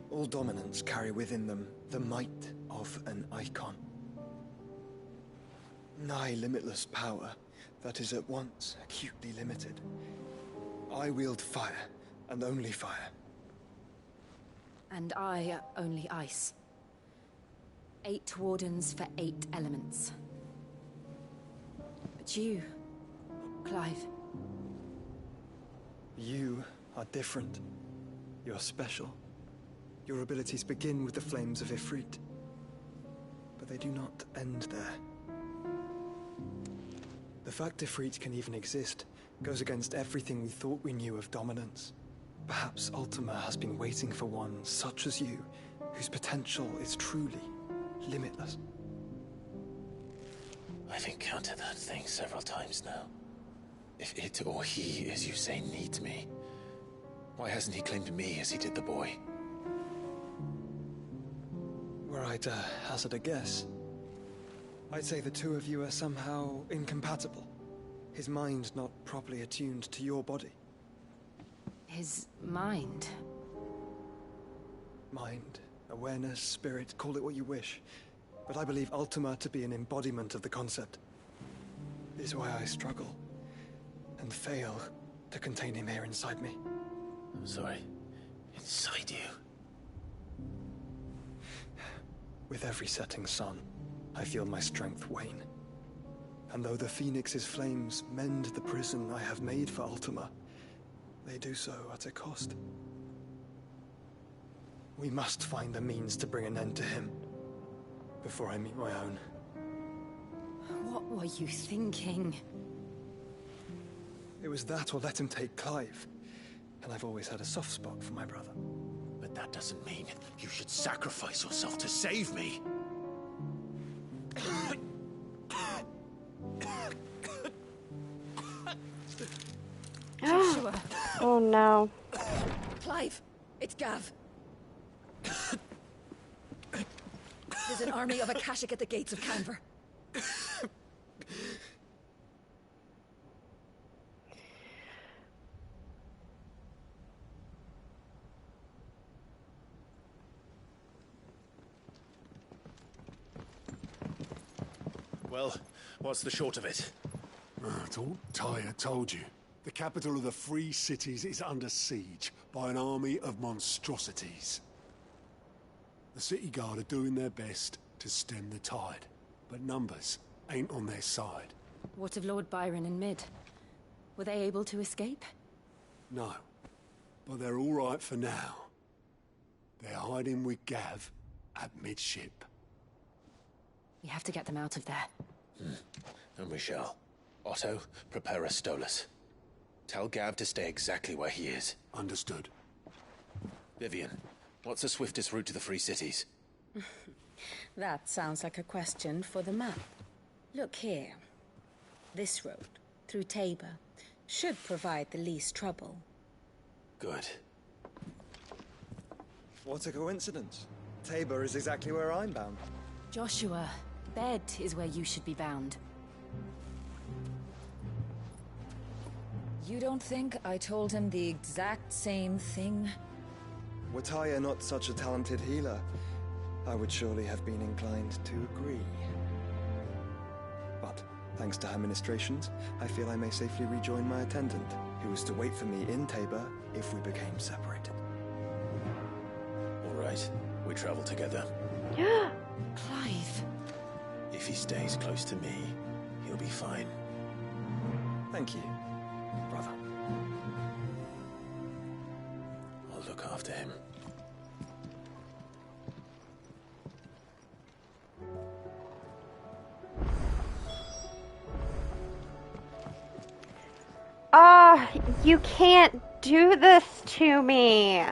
All dominants carry within them the might of an icon. Nigh limitless power that is at once acutely limited. I wield fire, and only fire. And I only ice. 8 wardens for 8 elements. But you, Clive. You are different. You're special. Your abilities begin with the flames of Ifrit. But they do not end there. The fact Ifrit can even exist goes against everything we thought we knew of dominance. Perhaps Ultima has been waiting for one such as you, whose potential is truly limitless. I've encountered that thing several times now. If it or he, as you say, needs me, why hasn't he claimed me as he did the boy? Were I to hazard a guess, I'd say the two of you are somehow incompatible. His mind not properly attuned to your body. His mind? Mind, awareness, spirit, call it what you wish. But I believe Ultima to be an embodiment of the concept. This is why I struggle and fail to contain him here inside me. I'm sorry. Inside you? With every setting sun, I feel my strength wane. And though the Phoenix's flames mend the prison I have made for Ultima, they do so at a cost. We must find a means to bring an end to him before I meet my own. What were you thinking? It was that or let him take Clive. And I've always had a soft spot for my brother. But that doesn't mean you should sacrifice yourself to save me. Joshua. Oh no. Clive, it's Gav. There's an army of Akashic at the gates of Canver. Well, what's the short of it? I thought Tyre told you. The capital of the Free Cities is under siege by an army of monstrosities. The city guard are doing their best to stem the tide, but numbers ain't on their side. What of Lord Byron and Mid? Were they able to escape? No, but they're all right for now. They're hiding with Gav at midship. We have to get them out of there. And we shall. Otto, prepare a Stolas. Tell Gav to stay exactly where he is. Understood. Vivian, what's the swiftest route to the Free Cities? That sounds like a question for the map. Look here. This road, through Tabor, should provide the least trouble. Good. What a coincidence. Tabor is exactly where I'm bound. Joshua, bed is where you should be bound. You don't think I told him the exact same thing? Were Tyre not such a talented healer, I would surely have been inclined to agree. But, thanks to her ministrations, I feel I may safely rejoin my attendant, who was to wait for me in Tabor if we became separated. All right, we travel together. Clive. If he stays close to me, he'll be fine. Thank you, brother. I'll look after him. You can't do this to me.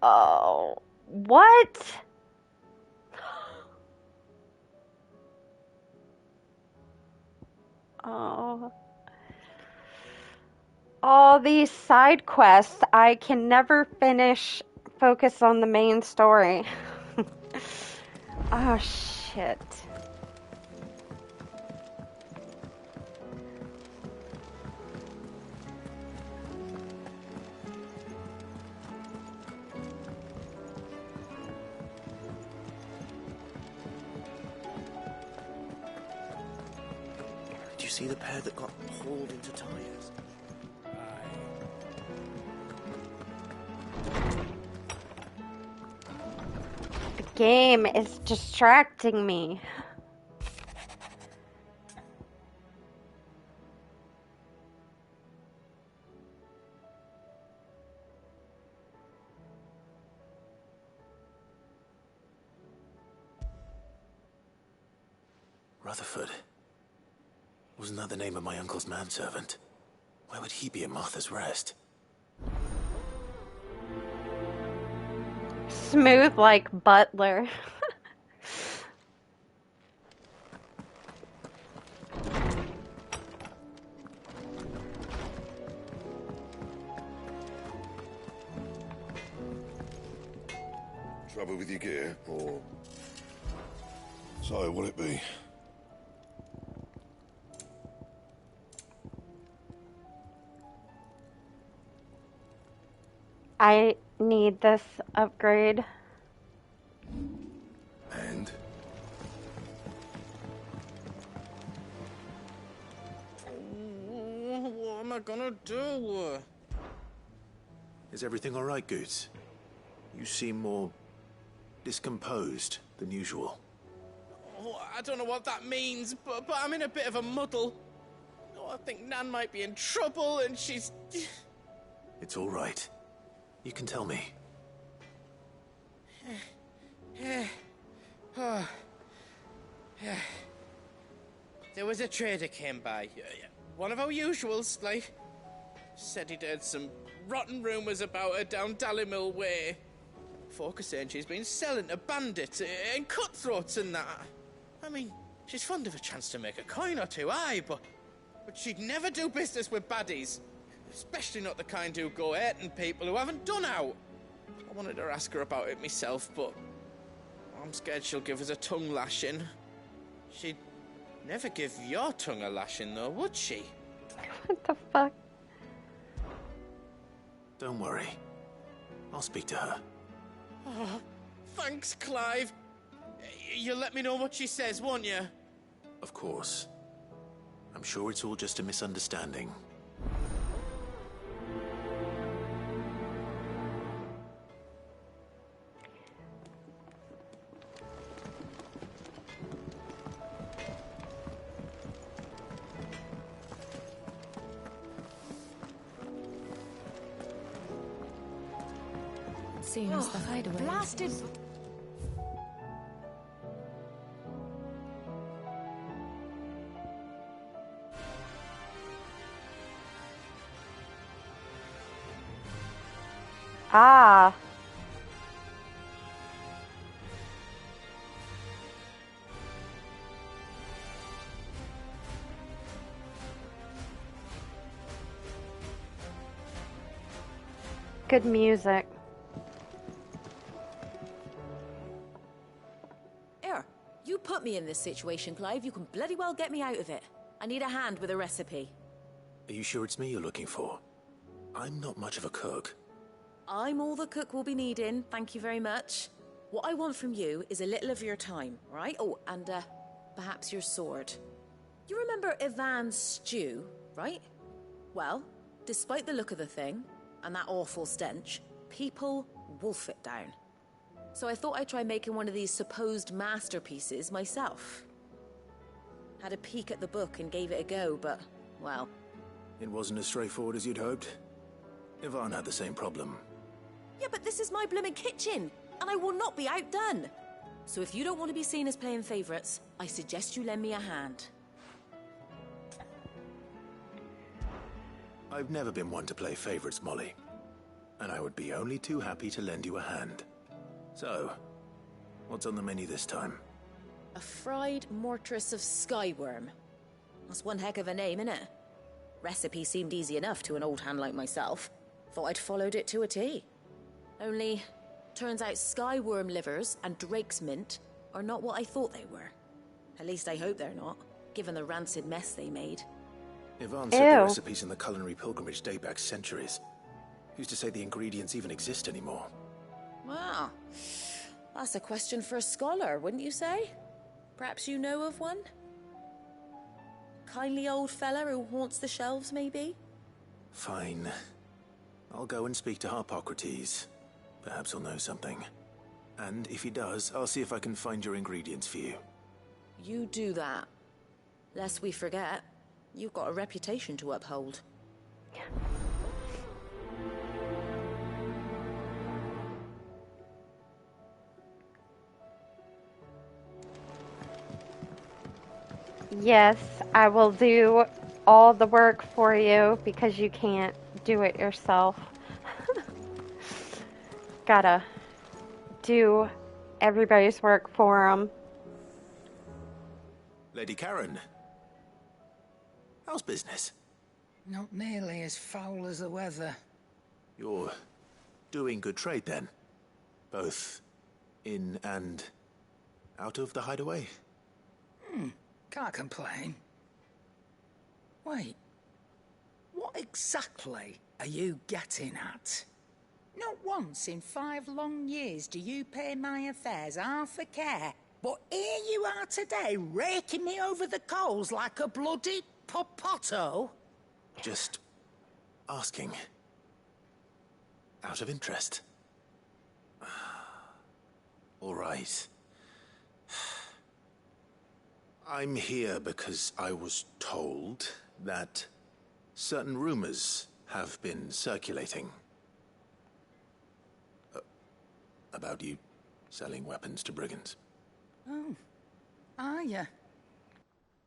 Oh, what? Oh. All these side quests, I can never focus on the main story. Oh, shit. Do you see the pair that got hauled into tires? The game is distracting me. Rutherford. Wasn't that the name of my uncle's manservant? Why would he be at Martha's Rest? Smooth like Butler. Trouble with your gear, or... So, will it be? I need this upgrade. And? What am I gonna do? Is everything all right, Goots? You seem more discomposed than usual. Oh, I don't know what that means, but I'm in a bit of a muddle. Oh, I think Nan might be in trouble, and she's... It's all right. You can tell me. Oh. There was a trader came by. One of our usuals, like. Said he'd heard some rotten rumours about her down Dalimil Way. Folk are saying she's been selling to bandits and cutthroats and that. I mean, she's fond of a chance to make a coin or two, aye, but she'd never do business with baddies. Especially not the kind who go hurting people who haven't done out. I wanted to ask her about it myself, but I'm scared she'll give us a tongue lashing. She'd never give your tongue a lashing, though, would she? What the fuck? Don't worry. I'll speak to her. Oh, thanks, Clive. You'll let me know what she says, won't you? Of course. I'm sure it's all just a misunderstanding. Seems the hideaway. Blasted. Ah. Good music. Here, you put me in this situation, Clive. You can bloody well get me out of it. I need a hand with a recipe. Are you sure it's me you're looking for? I'm not much of a cook. I'm all the cook will be needing, thank you very much. What I want from you is a little of your time, right? Oh, and perhaps your sword. You remember Ivan's stew, right? Well, despite the look of the thing, and that awful stench, people wolf it down. So I thought I'd try making one of these supposed masterpieces myself. Had a peek at the book and gave it a go, but, well... It wasn't as straightforward as you'd hoped. Ivan had the same problem. Yeah, but this is my blooming kitchen, and I will not be outdone. So if you don't want to be seen as playing favourites, I suggest you lend me a hand. I've never been one to play favorites, Molly. And I would be only too happy to lend you a hand. So, what's on the menu this time? A fried mortress of skyworm. That's one heck of a name, innit? Recipe seemed easy enough to an old hand like myself. Thought I'd followed it to a T. Only, turns out skyworm livers and drake's mint are not what I thought they were. At least I hope they're not, given the rancid mess they made. Yvonne said the recipes in the culinary pilgrimage date back centuries. Who's to say the ingredients even exist anymore? Well, that's a question for a scholar, wouldn't you say? Perhaps you know of one? Kindly old fella who haunts the shelves, maybe? Fine. I'll go and speak to Harpocrates. Perhaps he'll know something. And if he does, I'll see if I can find your ingredients for you. You do that. Lest we forget, you've got a reputation to uphold. Yes, I will do all the work for you because you can't do it yourself. Gotta do everybody's work for them. Lady Karen, how's business? Not nearly as foul as the weather. You're doing good trade then? Both in and out of the hideaway? Can't complain. Wait, what exactly are you getting at? Not once in 5 long years do you pay my affairs half a care, but here you are today, raking me over the coals like a bloody popoto? Just asking. Out of interest. All right. I'm here because I was told that certain rumors have been circulating. About you selling weapons to brigands. Oh, are you?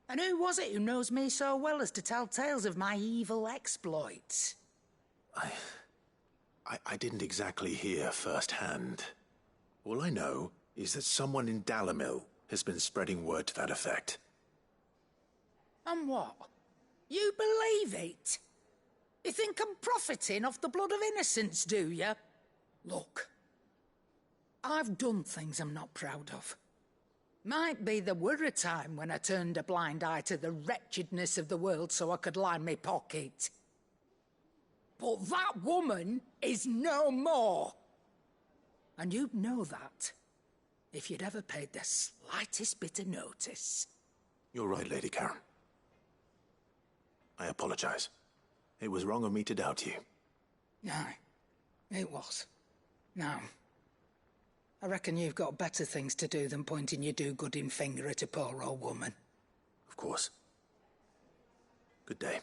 And who was it who knows me so well as to tell tales of my evil exploits? I didn't exactly hear firsthand. All I know is that someone in Dalimil has been spreading word to that effect. And what? You believe it? You think I'm profiting off the blood of innocents, do you? Look, I've done things I'm not proud of. Might be there were a time when I turned a blind eye to the wretchedness of the world so I could line my pocket. But that woman is no more. And you'd know that if you'd ever paid the slightest bit of notice. You're right, Lady Karen. I apologize. It was wrong of me to doubt you. Aye, it was. Now, I reckon you've got better things to do than pointing your do-gooding finger at a poor old woman. Of course. Good day.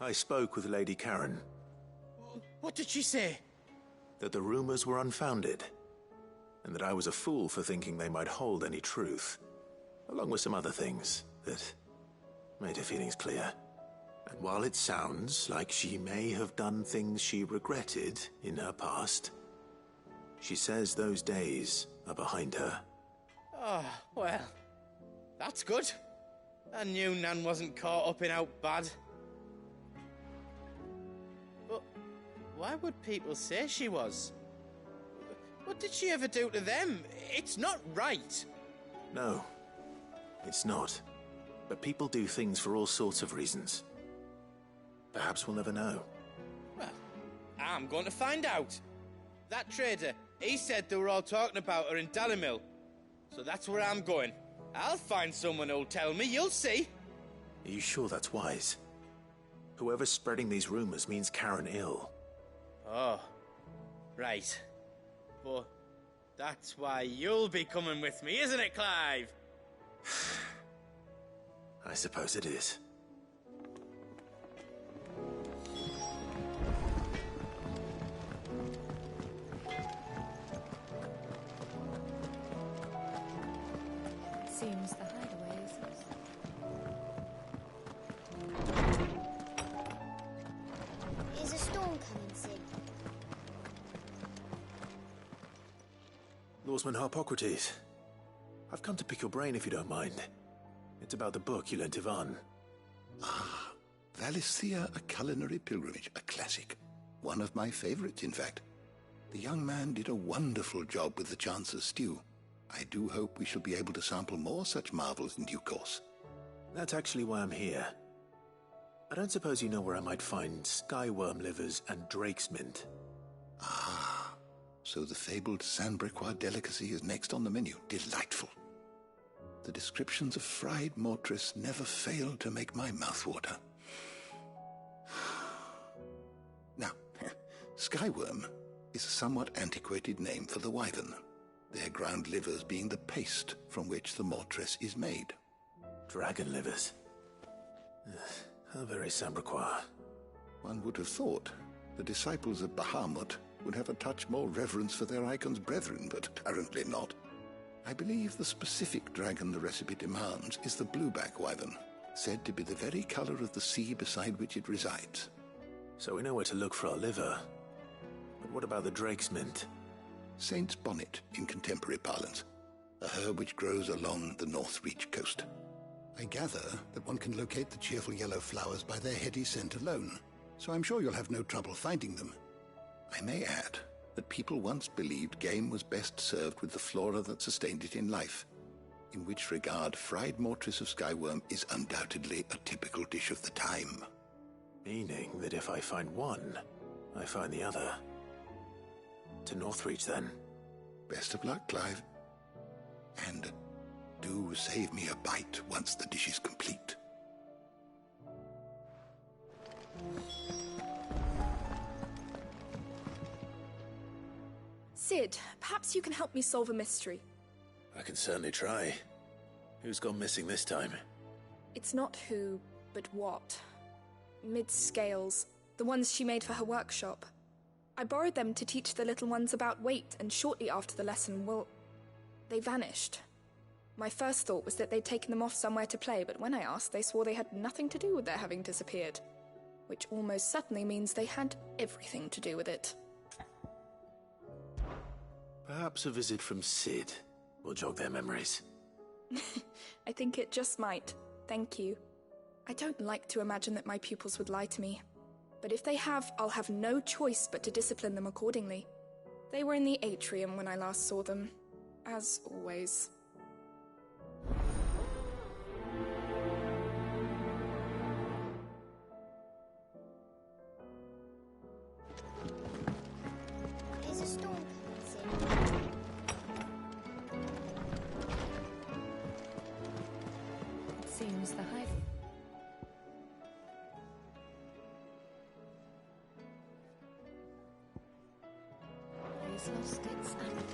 I spoke with Lady Karen. What did she say? That the rumors were unfounded, and that I was a fool for thinking they might hold any truth, along with some other things that made her feelings clear. And while it sounds like she may have done things she regretted in her past, she says those days are behind her. Oh, well, that's good. I knew Nan wasn't caught up in out bad. But why would people say she was? What did she ever do to them? It's not right. No, it's not. But people do things for all sorts of reasons. Perhaps we'll never know. Well, I'm going to find out. That trader, he said they were all talking about her in Dalimil. So that's where I'm going. I'll find someone who'll tell me, you'll see. Are you sure that's wise? Whoever's spreading these rumors means Karen ill. Oh, right. But that's why you'll be coming with me, isn't it, Clive? I suppose it is. Seems the hideaway is... Is a storm coming soon? Lawsman Harpocrates. I've come to pick your brain if you don't mind. It's about the book you lent Ivan. Ah, Valisthea, A Culinary Pilgrimage, a classic. One of my favorites, in fact. The young man did a wonderful job with the Chance's stew. I do hope we shall be able to sample more such marvels in due course. That's actually why I'm here. I don't suppose you know where I might find skyworm livers and drake's mint. Ah, so the fabled Sandbrequois delicacy is next on the menu. Delightful. The descriptions of fried mortress never fail to make my mouth water. Now, skyworm is a somewhat antiquated name for the wyvern, their ground livers being the paste from which the mortress is made. Dragon livers. How very Sandbrequois. One would have thought the disciples of Bahamut would have a touch more reverence for their icon's brethren, but apparently not. I believe the specific dragon the recipe demands is the blueback wyvern, said to be the very color of the sea beside which it resides. So we know where to look for our liver. But what about the drake's mint? Saint's bonnet in contemporary parlance, a herb which grows along the North Reach coast. I gather that one can locate the cheerful yellow flowers by their heady scent alone, so I'm sure you'll have no trouble finding them. I may add that people once believed game was best served with the flora that sustained it in life, in which regard fried mortress of skyworm is undoubtedly a typical dish of the time. Meaning that if I find one, I find the other. To Northreach, then. Best of luck, Clive. And do save me a bite once the dish is complete. Sid, perhaps you can help me solve a mystery. I can certainly try. Who's gone missing this time? It's not who, but what. Mid's scales, the ones she made for her workshop. I borrowed them to teach the little ones about weight, and shortly after the lesson, well, they vanished. My first thought was that they'd taken them off somewhere to play, but when I asked, they swore they had nothing to do with their having disappeared. Which almost certainly means they had everything to do with it. Perhaps a visit from Sid will jog their memories. I think it just might. Thank you. I don't like to imagine that my pupils would lie to me. But if they have, I'll have no choice but to discipline them accordingly. They were in the atrium when I last saw them. As always. There's a storm coming, Sid. It seems the hive. Has lost its appetite.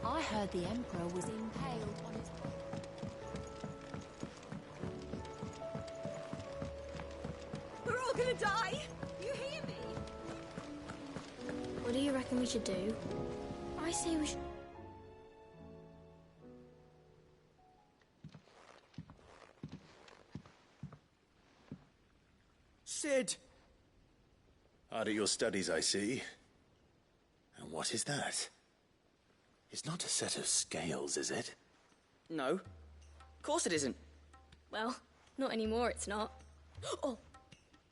I heard the Emperor was impaled on his... We're all gonna die! You hear me? What do you reckon we should do? I say we should... Sid! Hard at your studies, I see. And what is that? It's not a set of scales, is it? No. Of course it isn't. Well, not anymore, it's not. Oh!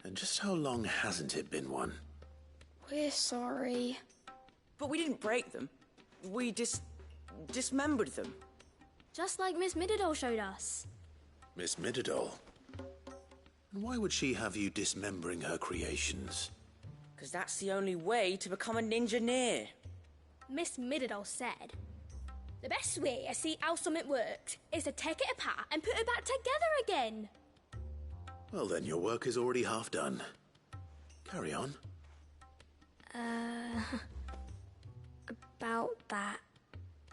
And just how long hasn't it been one? We're sorry. But we didn't break them. We dismembered them. Just like Miss Mididol showed us. Miss Mididol? And why would she have you dismembering her creations? Because that's the only way to become a ninja-neer. Miss Mididol said, the best way to see how something works is to take it apart and put it back together again. Well then, your work is already half done. Carry on. About that.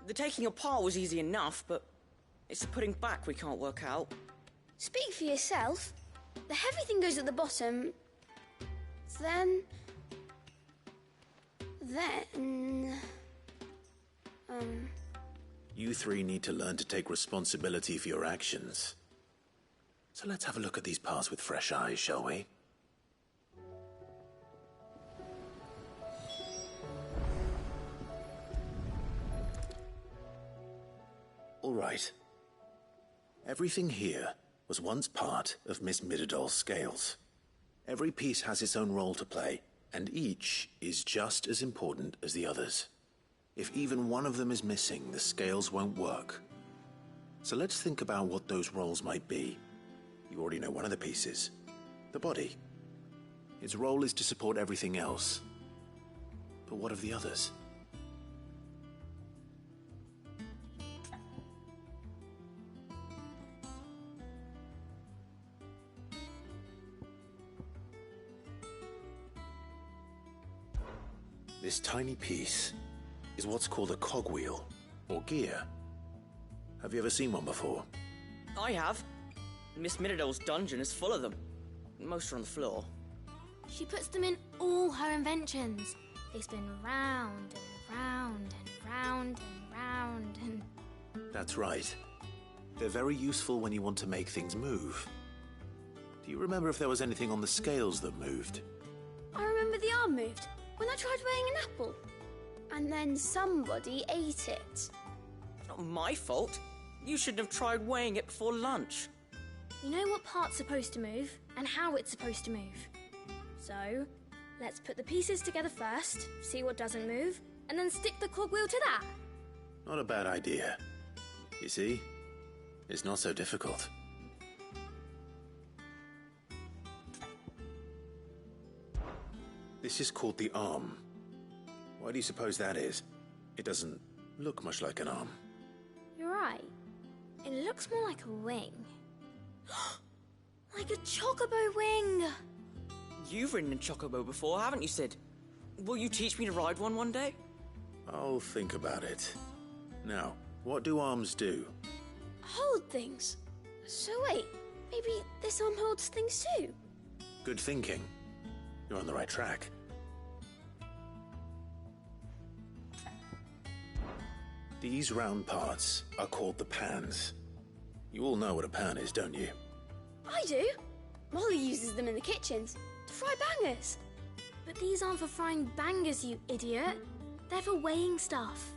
The taking apart was easy enough, but it's the putting back we can't work out. Speak for yourself. The heavy thing goes at the bottom. Then... You three need to learn to take responsibility for your actions. So let's have a look at these parts with fresh eyes, shall we? All right. Everything here was once part of Miss Midadol's scales. Every piece has its own role to play, and each is just as important as the others. If even one of them is missing, the scales won't work. So let's think about what those roles might be. You already know one of the pieces, the body. Its role is to support everything else. But what of the others? This tiny piece is what's called a cogwheel, or gear. Have you ever seen one before? I have. Miss Midadol's dungeon is full of them. Most are on the floor. She puts them in all her inventions. They spin round and round and round and round and... That's right. They're very useful when you want to make things move. Do you remember if there was anything on the scales that moved? I remember the arm moved when I tried weighing an apple. And then somebody ate it. Not my fault. You should have tried weighing it before lunch. You know what part's supposed to move and how it's supposed to move. So, let's put the pieces together first, see what doesn't move, and then stick the cogwheel to that. Not a bad idea. You see? It's not so difficult. This is called the arm. Why do you suppose that is? It doesn't look much like an arm. You're right. It looks more like a wing. Like a chocobo wing! You've ridden a chocobo before, haven't you, Sid? Will you teach me to ride one day? I'll think about it. Now, what do arms do? Hold things. So wait, maybe this arm holds things too? Good thinking. You're on the right track. These round parts are called the pans. You all know what a pan is, don't you? I do. Molly uses them in the kitchens to fry bangers. But these aren't for frying bangers, you idiot. They're for weighing stuff.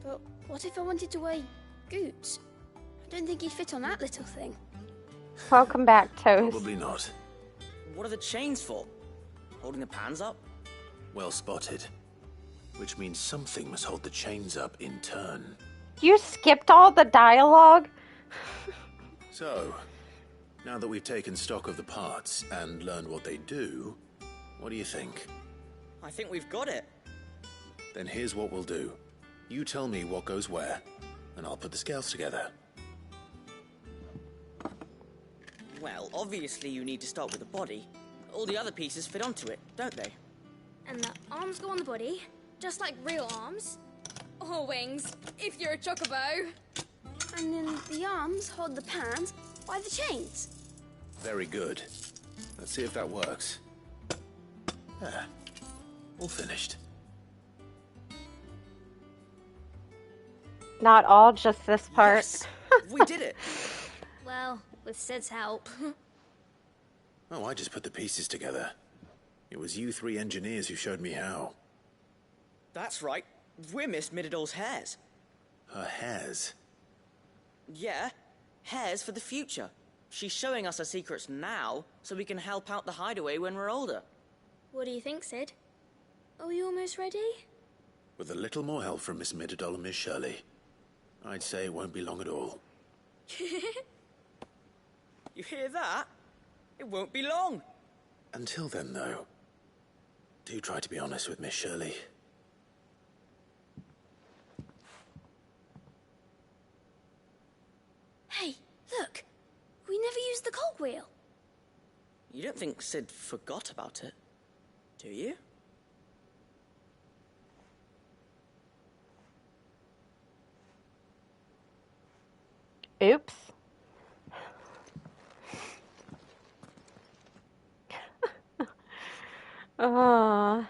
But what if I wanted to weigh Goots? I don't think he'd fit on that little thing. Welcome back, Toast. Probably not. What are the chains for? Holding the pans up? Well spotted. Which means something must hold the chains up in turn. You skipped all the dialogue? So, now that we've taken stock of the parts and learned what they do, what do you think? I think we've got it. Then here's what we'll do. You tell me what goes where, and I'll put the scales together. Well, obviously you need to start with the body. All the other pieces fit onto it, don't they? And the arms go on the body, just like real arms. Or wings, if you're a chocobo. And then the arms hold the pans by the chains. Very good. Let's see if that works. There. All finished. Not all, just this part. Yes, we did it. Well, with Sid's help. Oh, I just put the pieces together. It was you three engineers who showed me how. That's right. We're Miss Midadol's hairs. Her hairs? Yeah, hairs for the future. She's showing us her secrets now, so we can help out the hideaway when we're older. What do you think, Sid? Are we almost ready? With a little more help from Miss Midadol and Miss Shirley, I'd say it won't be long at all. You hear that? It won't be long. Until then, though, do try to be honest with Miss Shirley. Hey, look! We never used the cogwheel. You don't think Sid forgot about it, do you? Oops. Oh.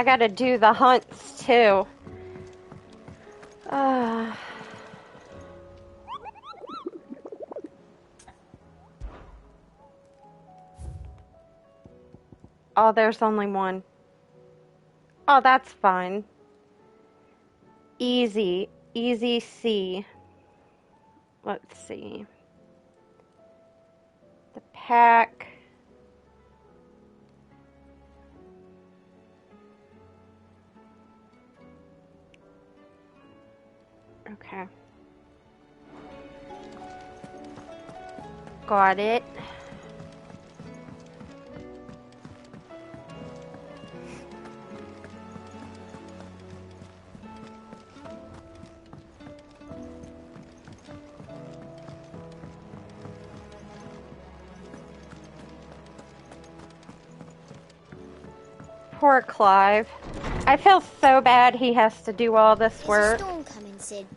I gotta do the hunts too. Oh, there's only one. Oh, that's fine. Easy. Easy C. Let's see. The pack. Okay. Got it. Poor Clive. I feel so bad he has to do all this work. There's a storm coming, Sid.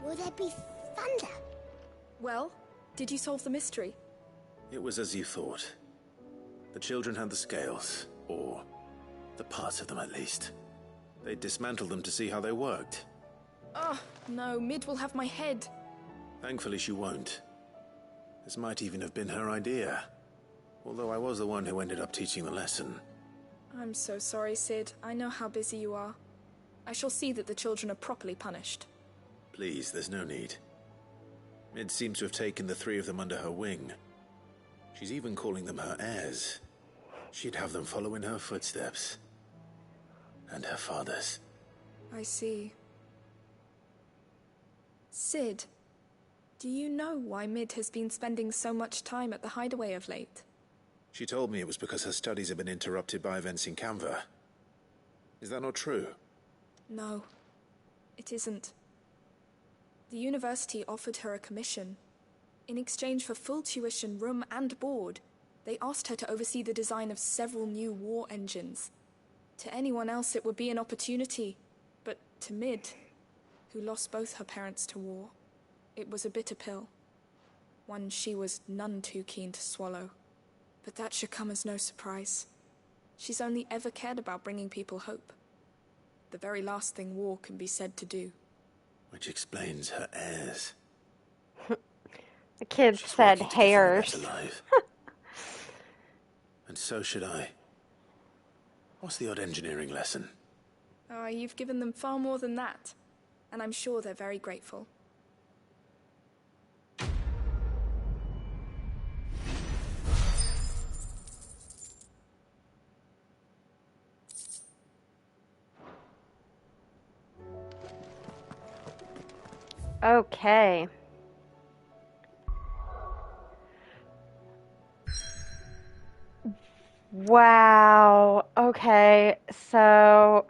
Will there be thunder? Well, did you solve the mystery? It was as you thought. The children had the scales, or the parts of them at least. They dismantled them to see how they worked. Oh, no, Mid will have my head. Thankfully she won't. This might even have been her idea. Although I was the one who ended up teaching the lesson. I'm so sorry, Sid. I know how busy you are. I shall see that the children are properly punished. Please, there's no need. Mid seems to have taken the three of them under her wing. She's even calling them her heirs. She'd have them follow in her footsteps. And her father's. I see. Sid, do you know why Mid has been spending so much time at the hideaway of late? She told me it was because her studies have been interrupted by events in Canva. Is that not true? No, it isn't. The university offered her a commission. In exchange for full tuition, room and board, they asked her to oversee the design of several new war engines. To anyone else it would be an opportunity, but to Mid, who lost both her parents to war, it was a bitter pill. One she was none too keen to swallow. But that should come as no surprise. She's only ever cared about bringing people hope. The very last thing war can be said to do. Which explains her heirs. The kid said hairs. Alive. And so should I. What's the odd engineering lesson? Oh, you've given them far more than that. And I'm sure they're very grateful. Okay. Wow. Okay, so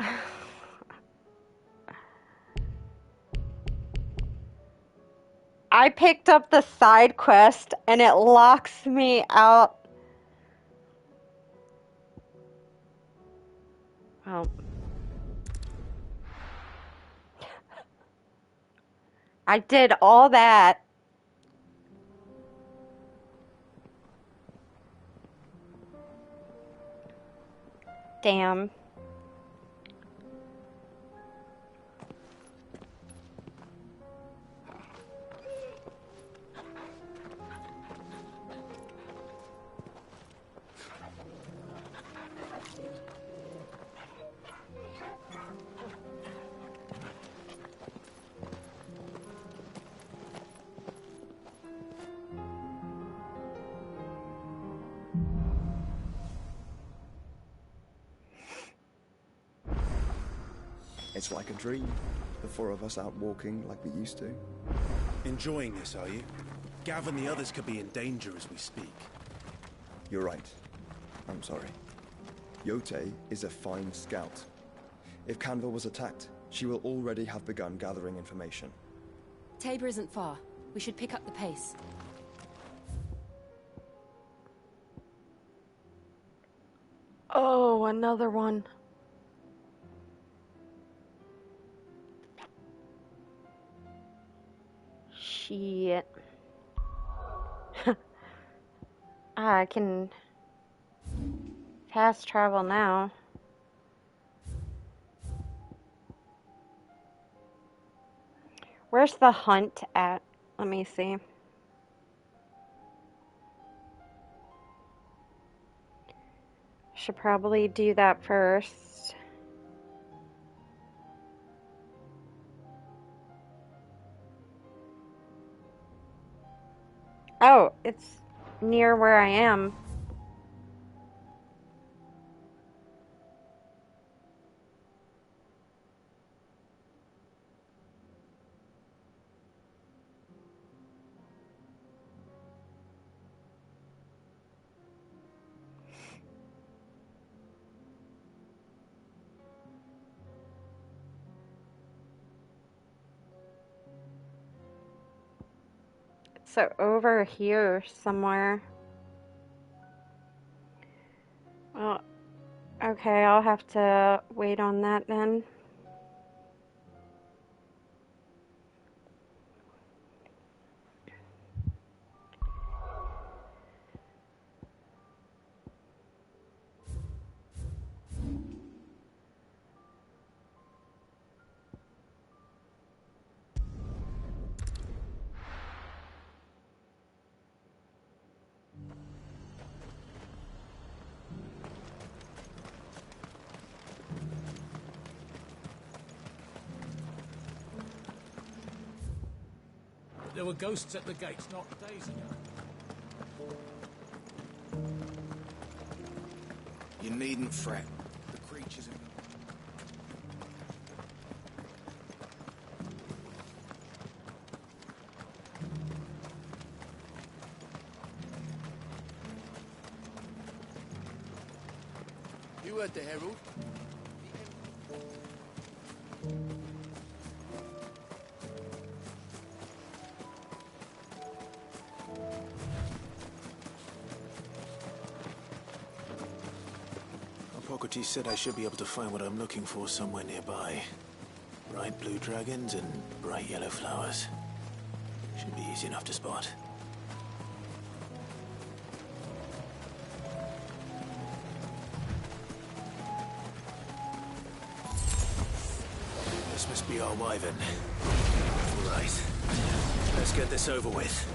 I picked up the side quest and it locks me out. Oh. I did all that. Damn. It's like a dream. The four of us out walking like we used to. Enjoying this, are you? Gav and the others could be in danger as we speak. You're right. I'm sorry. Yote is a fine scout. If Canva was attacked, she will already have begun gathering information. Tabor isn't far. We should pick up the pace. Oh, another one. Shit. I can fast travel now. Where's the hunt at? Let me see. Should probably do that first. Oh, it's near where I am. So over here somewhere. Well, okay, I'll have to wait on that then. There were ghosts at the gates not days ago. You needn't fret. The creatures are... You heard the herald. Hippocrates said I should be able to find what I'm looking for somewhere nearby. Bright blue dragons and bright yellow flowers. Should be easy enough to spot. This must be our wyvern. Right. Let's get this over with.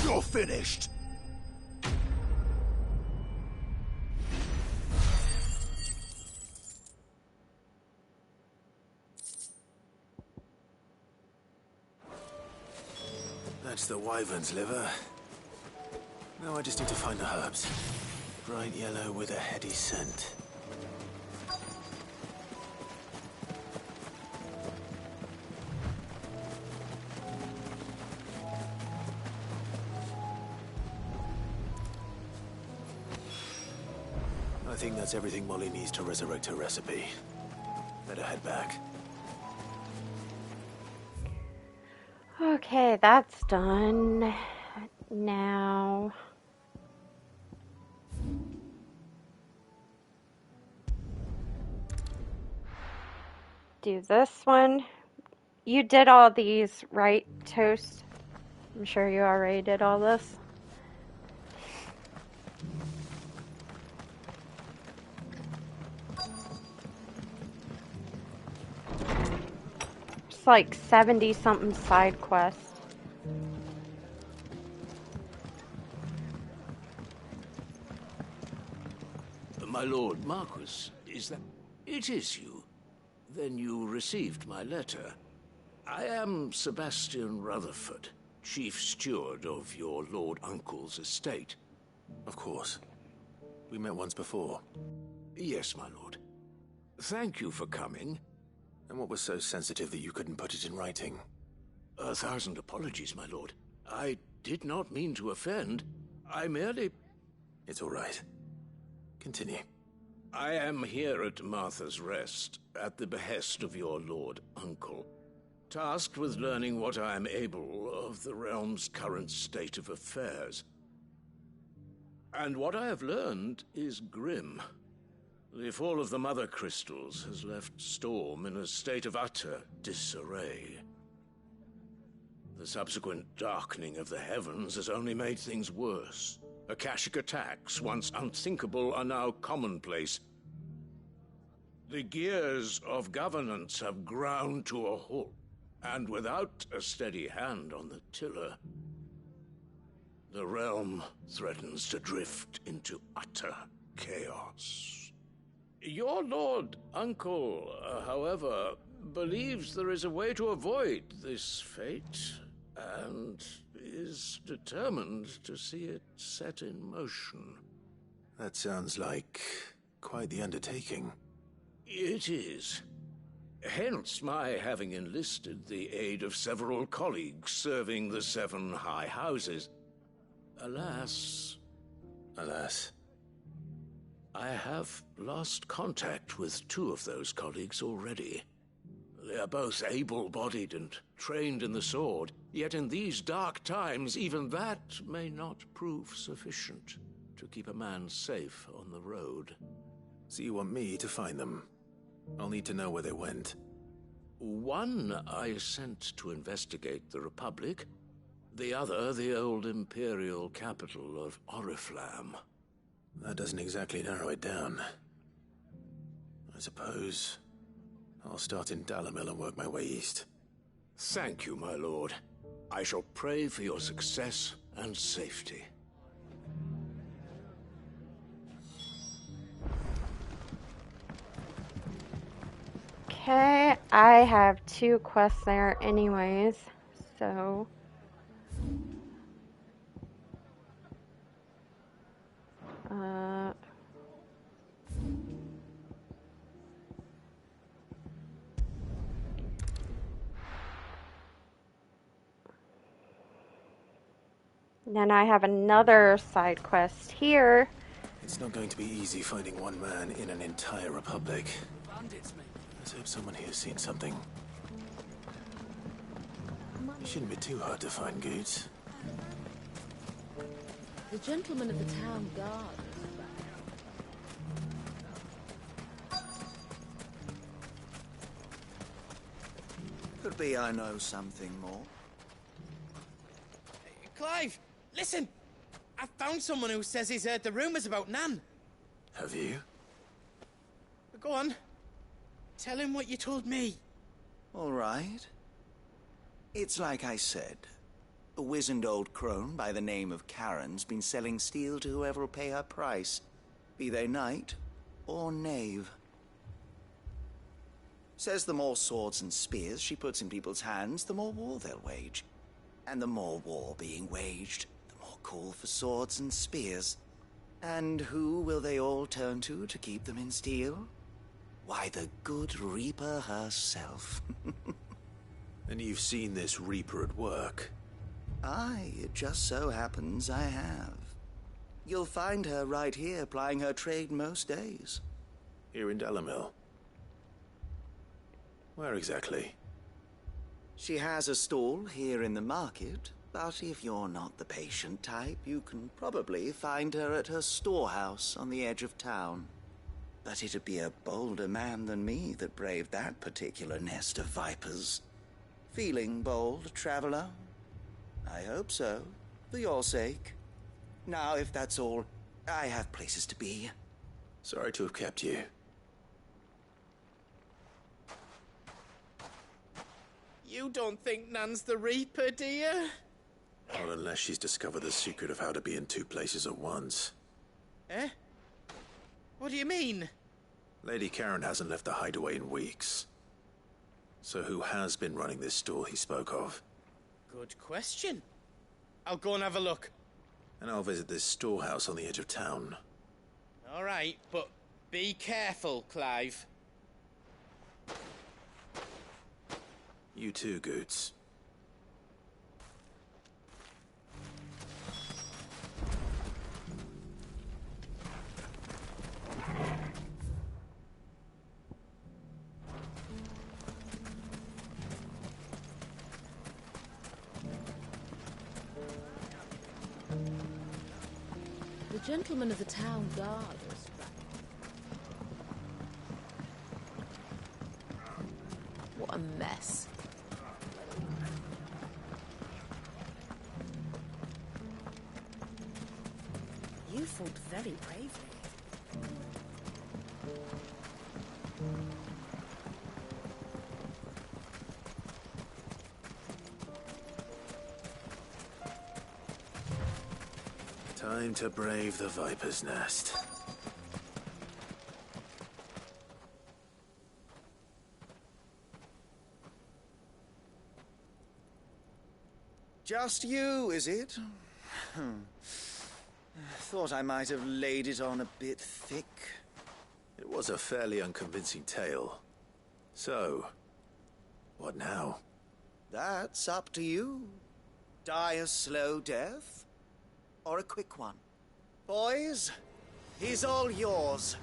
You're finished. That's the wyvern's liver. Now I just need to find the herbs. Bright yellow with a heady scent. I think that's everything Molly needs to resurrect her recipe. Better head back. Okay, that's done. Now... do this one. You did all these, right, Toast? I'm sure you already did all this. It's like 70-something side quests. My lord Marquis, is that... It is you. Then you received my letter. I am Sebastian Rutherford, Chief Steward of your Lord Uncle's estate. Of course. We met once before. Yes, my lord. Thank you for coming. And what was so sensitive that you couldn't put it in writing? 1,000 apologies, my lord. I did not mean to offend. I merely... It's all right. Continue. I am here at Martha's Rest, at the behest of your Lord Uncle, tasked with learning what I am able of the realm's current state of affairs. And what I have learned is grim. The fall of the Mother Crystals has left Storm in a state of utter disarray. The subsequent darkening of the heavens has only made things worse. Akashic attacks, once unthinkable, are now commonplace. The gears of governance have ground to a halt, and without a steady hand on the tiller, the realm threatens to drift into utter chaos. Your Lord Uncle, however, believes there is a way to avoid this fate, and is determined to see it set in motion. That sounds like quite the undertaking. It is. Hence my having enlisted the aid of several colleagues serving the 7 high houses. Alas... Alas? I have lost contact with 2 of those colleagues already. They are both able-bodied and trained in the sword, yet in these dark times even that may not prove sufficient to keep a man safe on the road. So you want me to find them? I'll need to know where they went. One I sent to investigate the Republic, the other the old Imperial capital of Oriflamme. That doesn't exactly narrow it down. I suppose I'll start in Dalimil and work my way east. Thank you, my lord. I shall pray for your success and safety. Okay, I have 2 quests there anyways, so... Then I have another side quest here. It's not going to be easy finding one man in an entire republic. Let's hope someone here's seen something. It shouldn't be too hard to find goods. The gentleman of the town guard. Could be I know something more. Clive, listen! I found someone who says he's heard the rumours about Nan. Have you? Go on. Tell him what you told me. All right. It's like I said. A wizened old crone by the name of Karen's been selling steel to whoever will pay her price, be they knight or knave. Says the more swords and spears she puts in people's hands, the more war they'll wage. And the more war being waged, the more call for swords and spears. And who will they all turn to keep them in steel? Why, the good Reaper herself. And you've seen this Reaper at work? Aye, it just so happens I have. You'll find her right here plying her trade most days. Here in Dalimil? Where exactly? She has a stall here in the market, but if you're not the patient type, you can probably find her at her storehouse on the edge of town. But it'd be a bolder man than me that braved that particular nest of vipers. Feeling bold, traveler? I hope so, for your sake. Now, if that's all, I have places to be. Sorry to have kept you. You don't think Nan's the Reaper, do you? Not unless she's discovered the secret of how to be in 2 places at once. Eh? What do you mean? Lady Karen hasn't left the hideaway in weeks. So who has been running this store he spoke of? Good question. I'll go and have a look. And I'll visit this storehouse on the edge of town. All right, but be careful, Clive. You too, Goots. The gentleman of the town guard is What a mess. You fought very bravely. Time to brave the Viper's Nest. Just you, is it? Thought I might have laid it on a bit thick. It was a fairly unconvincing tale. So, what now? That's up to you. Die a slow death, or a quick one. Boys, he's all yours.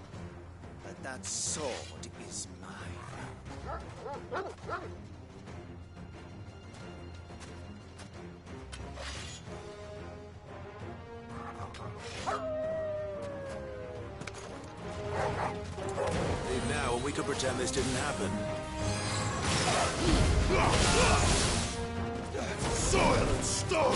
But that sword is mine. Leave now and we could pretend this didn't happen. Soil and stone!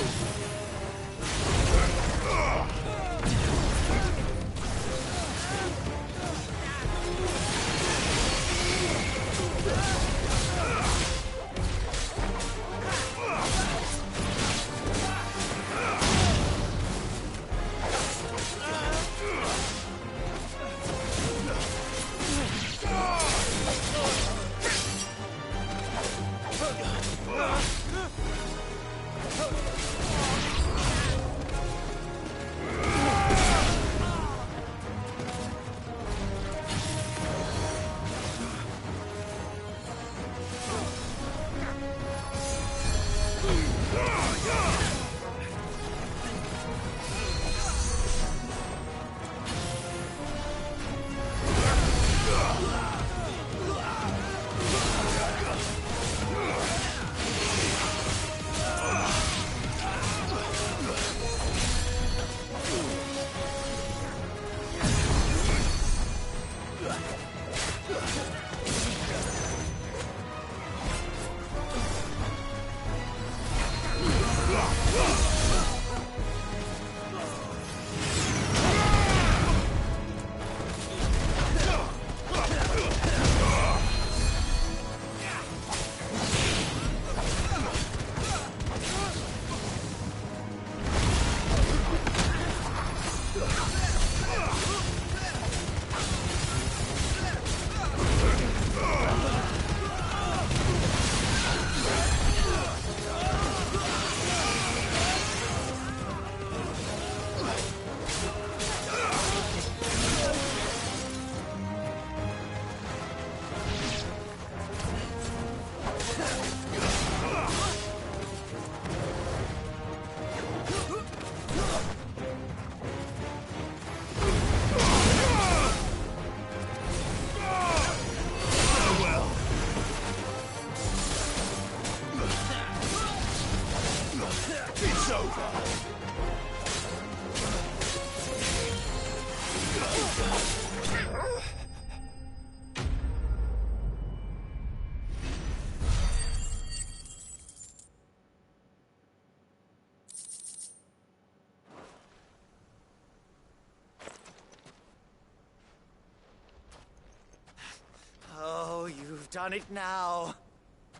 Oh, you've done it now.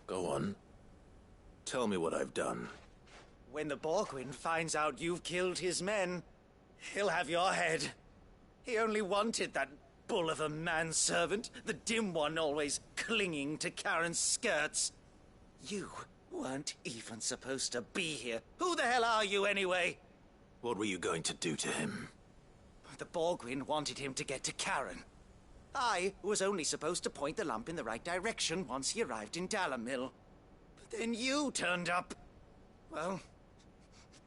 Go on. Tell me what I've done. When the Borgwyn finds out you've killed his men, he'll have your head. He only wanted that bull of a manservant, the dim one always clinging to Karen's skirts. You weren't even supposed to be here. Who the hell are you, anyway? What were you going to do to him? The Borgwyn wanted him to get to Karen. I was only supposed to point the lamp in the right direction once he arrived in Dalamil. But then you turned up. Well,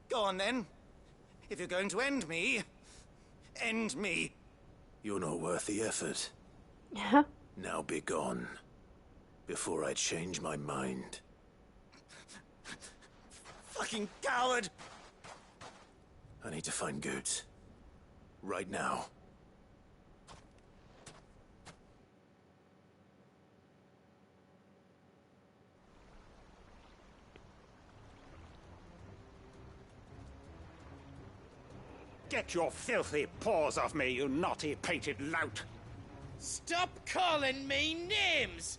go on then. If you're going to end me, end me. You're not worth the effort. Yeah. Now be gone, before I change my mind. Fucking coward! I need to find Goots. Right now. Get your filthy paws off me, you naughty-pated lout! Stop calling me names!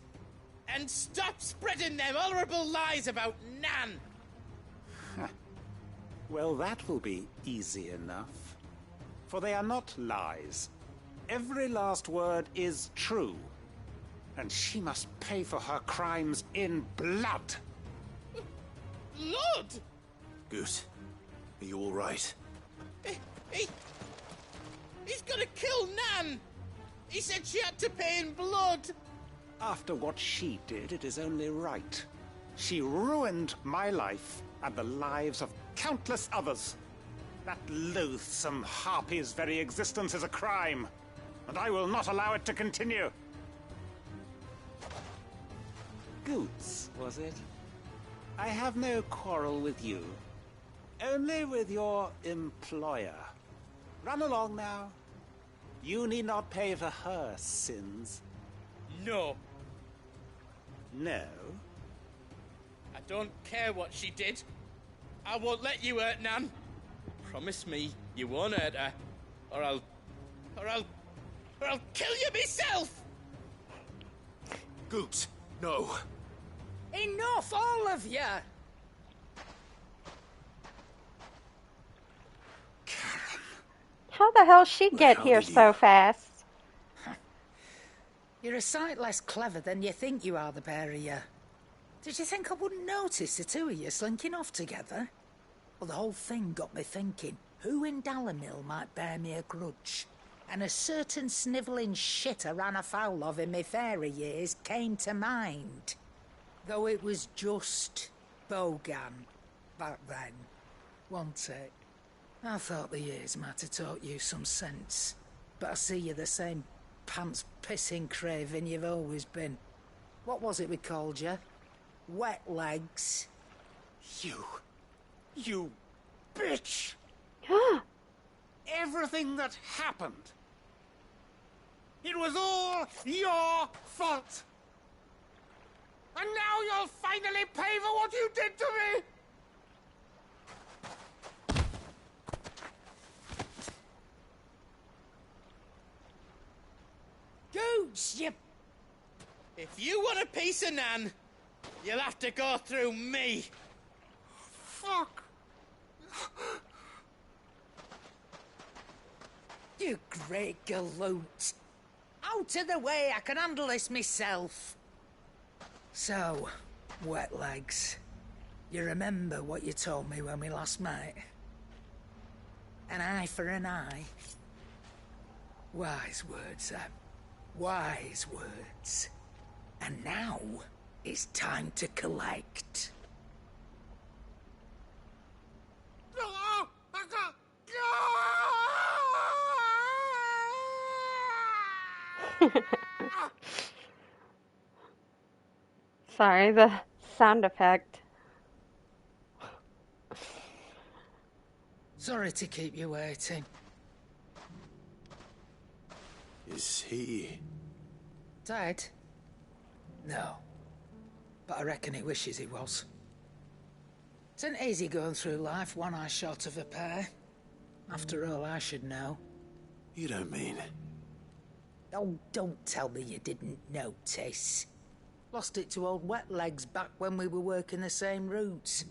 And stop spreading them horrible lies about Nan! Well, that will be easy enough. For they are not lies. Every last word is true. And she must pay for her crimes in blood. Blood? Goot, are you all right? He's gonna kill Nan! He said she had to pay in blood! After what she did, it is only right. She ruined my life and the lives of countless others. That loathsome harpy's very existence is a crime, and I will not allow it to continue. Goots, was it? I have no quarrel with you. Only with your employer. Run along now. You need not pay for her sins. No. No? I don't care what she did. I won't let you hurt Nan. Promise me you won't hurt her, or I'll kill you myself! Goot, no. Enough, all of you! How the hell she get here so fast? You're a sight less clever than you think you are, the pair of you. Did you think I wouldn't notice the two of you slinking off together? Well, the whole thing got me thinking, who in Dalamil might bear me a grudge? And a certain snivelling shit I ran afoul of in my fairy years came to mind. Though it was just Bogan back then, wasn't it? I thought the years might have taught you some sense, but I see you're the same pants-pissing craven you've always been. What was it we called you? Wet legs. You bitch! Everything that happened, it was all your fault! And now you'll finally pay for what you did to me! Goots, you... If you want a piece of Nan, you'll have to go through me. Fuck! You great galoot. Out of the way, I can handle this myself. So, wet legs, you remember what you told me when we last met? An eye for an eye. Wise words, Sam. Wise words. And now, it's time to collect. Sorry, the sound effect. Sorry to keep you waiting. Is he... Dead? No. But I reckon he wishes he was. It isn't easy going through life one eye short of a pair. After all, I should know. You don't mean... Oh, don't tell me you didn't notice. Lost it to old Wet Legs back when we were working the same routes.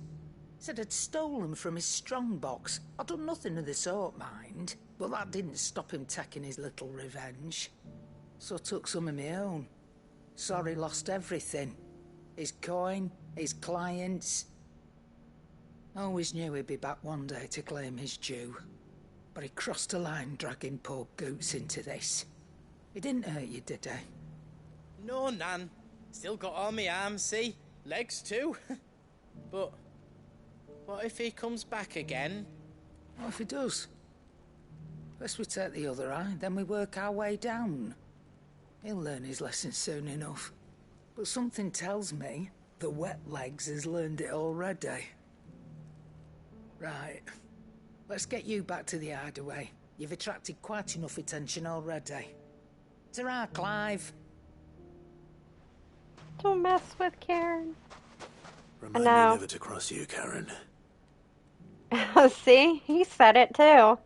Said I'd stolen from his strongbox. I'd done nothing of the sort, mind. But that didn't stop him taking his little revenge. so took some of my own. Sorry lost everything. His coin, his clients. Always knew he'd be back one day to claim his due. But he crossed a line dragging poor Goots into this. He didn't hurt you, did he? No, Nan. Still got all my arms, see? Legs too. But what if he comes back again? What if he does? First we take the other eye, then we work our way down. He'll learn his lesson soon enough. But something tells me the wet legs has learned it already. Right. Let's get you back to the hideaway. You've attracted quite enough attention already. Ta-ra, Clive. Don't mess with Karen. Remind me never to cross you, Karen. See? He said it too.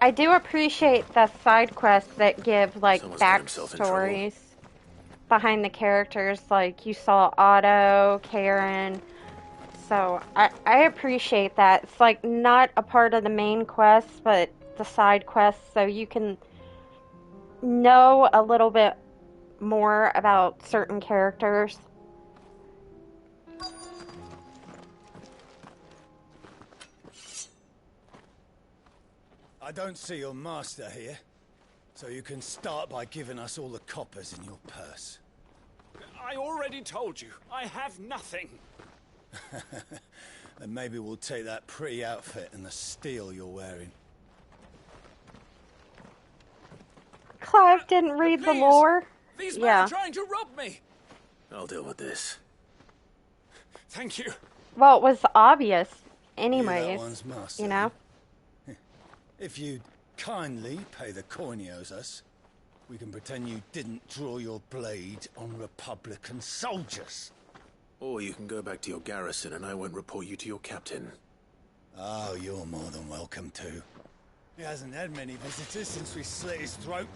I do appreciate the side quests that give, like, backstories behind the characters. Like, you saw Otto, Karen. So, I appreciate that. It's, like, not a part of the main quest, but the side quests, so you can know a little bit more about certain characters. I don't see your master here, so you can start by giving us all the coppers in your purse. I already told you, I have nothing. Then maybe we'll take that pretty outfit and the steel you're wearing. Clive didn't read the lore. These men are trying to rob me. I'll deal with this. Thank you. Well, it was obvious anyways, one's master, you know? If you'd kindly pay the coin he owes us, we can pretend you didn't draw your blade on Republican soldiers. Or you can go back to your garrison and I won't report you to your captain. Oh, you're more than welcome to. He hasn't had many visitors since we slit his throat.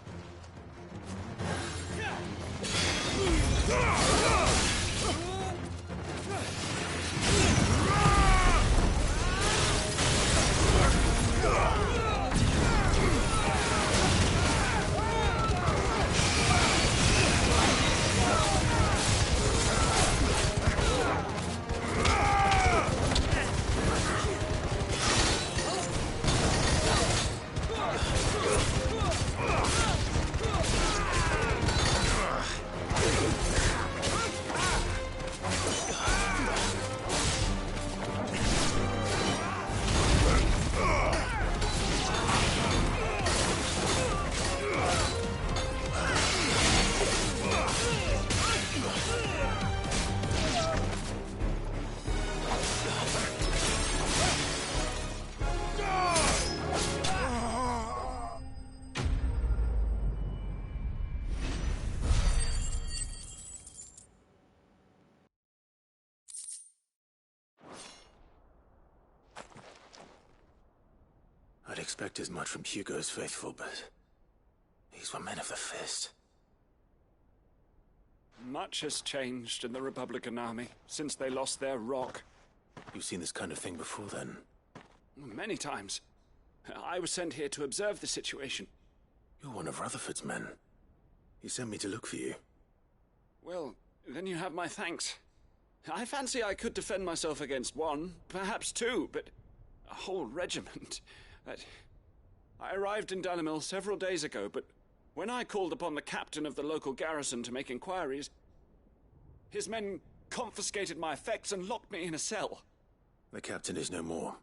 I'd expect as much from Hugo's faithful, but these were men of the fist. Much has changed in the Republican army since they lost their rock. You've seen this kind of thing before, then? Many times. I was sent here to observe the situation. You're one of Rutherford's men. He sent me to look for you. Well, then you have my thanks. I fancy I could defend myself against one, perhaps two, but a whole regiment. I arrived in Dalimil several days ago, but when I called upon the captain of the local garrison to make inquiries, his men confiscated my effects and locked me in a cell. The captain is no more,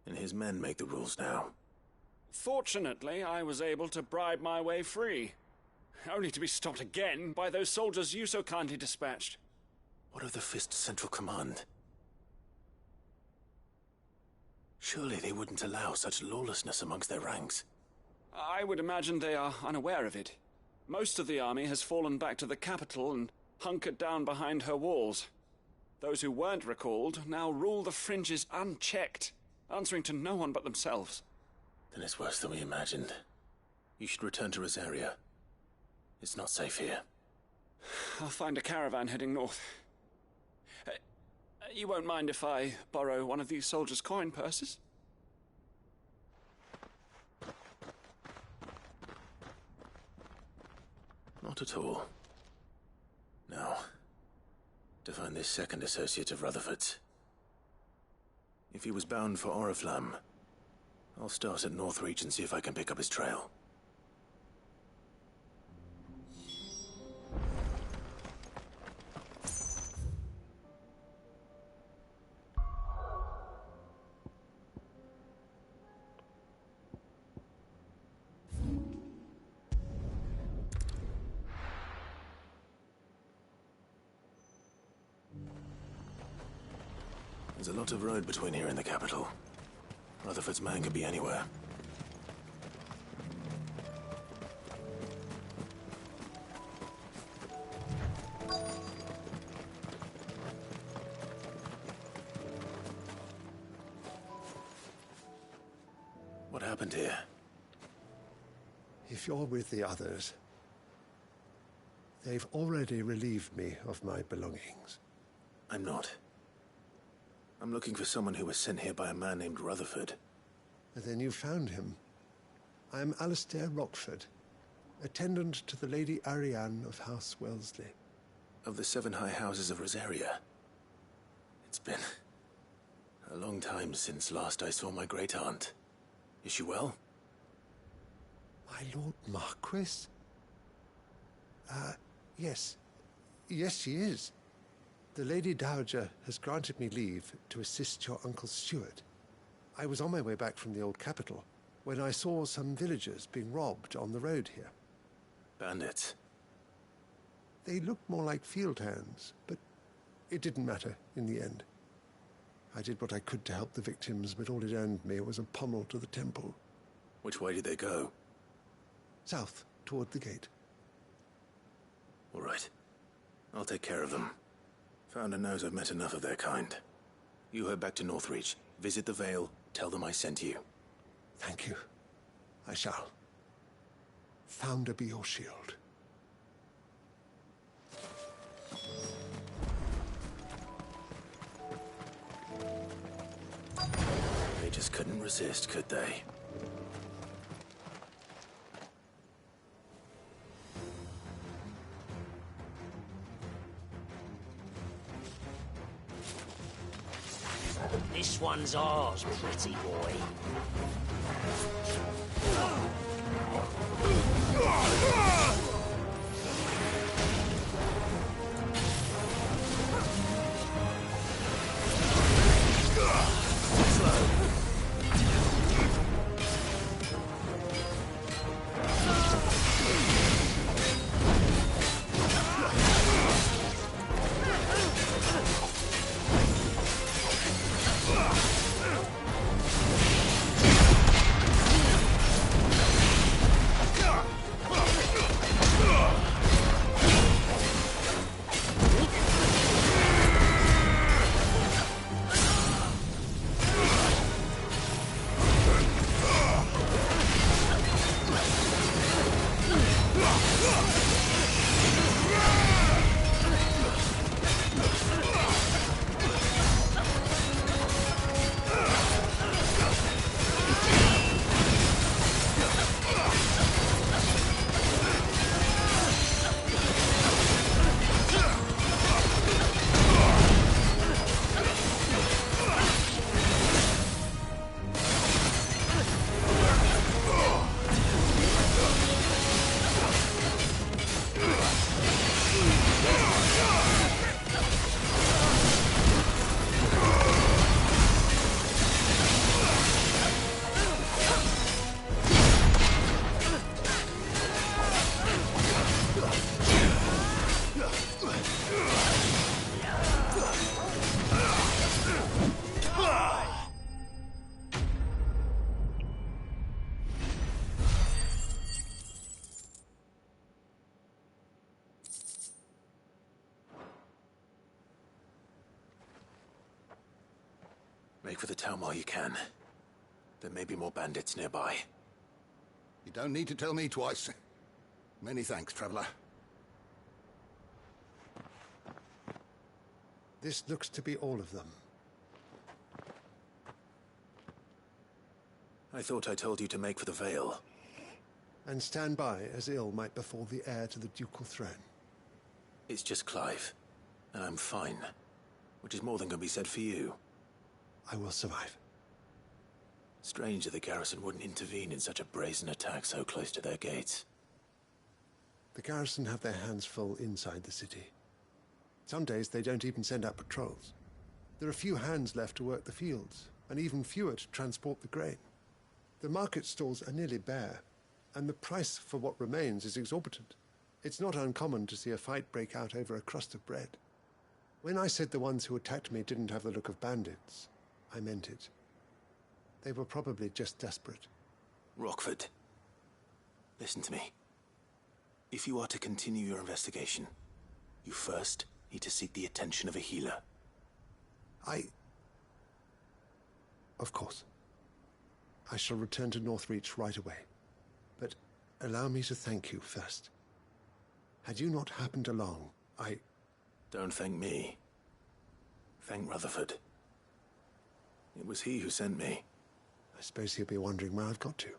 and his men make the rules now. Fortunately, I was able to bribe my way free, only to be stopped again by those soldiers you so kindly dispatched. What of the Fist's Central Command? Surely they wouldn't allow such lawlessness amongst their ranks. I would imagine they are unaware of it. Most of the army has fallen back to the capital and hunkered down behind her walls. Those who weren't recalled now rule the fringes unchecked. answering to no one but themselves. Then it's worse than we imagined. You should return to Rosaria. It's not safe here. I'll find a caravan heading north. You won't mind if I borrow one of these soldiers' coin purses? Not at all. Now, to find this second associate of Rutherford's. If he was bound for Oriflamme, I'll start at Northreach and see if I can pick up his trail. There's a lot of road between here and the capital. Rutherford's man could be anywhere. What happened here? If you're with the others, they've already relieved me of my belongings. I'm not. I'm looking for someone who was sent here by a man named Rutherford. Then you found him. I am Alistair Rockford, attendant to the Lady Ariane of House Wellesley. Of the 7 high houses of Rosaria. It's been a long time since last I saw my great-aunt. Is she well? My Lord Marquis? Yes. Yes, she is. The Lady Dowager has granted me leave to assist your Uncle Stuart. I was on my way back from the old capital when I saw some villagers being robbed on the road here. Bandits? They looked more like field hands, but it didn't matter in the end. I did what I could to help the victims, but all it earned me was a pommel to the temple. Which way did they go? South, toward the gate. All right. I'll take care of them. Founder knows I've met enough of their kind. You head back to Northreach, visit the Vale, tell them I sent you. Thank you. I shall. Founder be your shield. They just couldn't resist, could they? This one's ours, pretty boy. Make for the town while you can. There may be more bandits nearby. You don't need to tell me twice. Many thanks, traveler. This looks to be all of them. I thought I told you to make for the Vale. And stand by as ill might befall the heir to the ducal throne. It's just Clive, and I'm fine. Which is more than can be said for you. I will survive. Strange that the garrison wouldn't intervene in such a brazen attack so close to their gates. The garrison have their hands full inside the city. Some days they don't even send out patrols. There are few hands left to work the fields, and even fewer to transport the grain. The market stalls are nearly bare, and the price for what remains is exorbitant. It's not uncommon to see a fight break out over a crust of bread. When I said the ones who attacked me didn't have the look of bandits, I meant it. They were probably just desperate. Rockford, listen to me. If you are to continue your investigation, you first need to seek the attention of a healer. Of course. I shall return to Northreach right away. But allow me to thank you first. Had you not happened along, Don't thank me. Thank Rutherford. It was he who sent me. I suppose he'll be wondering where I've got to.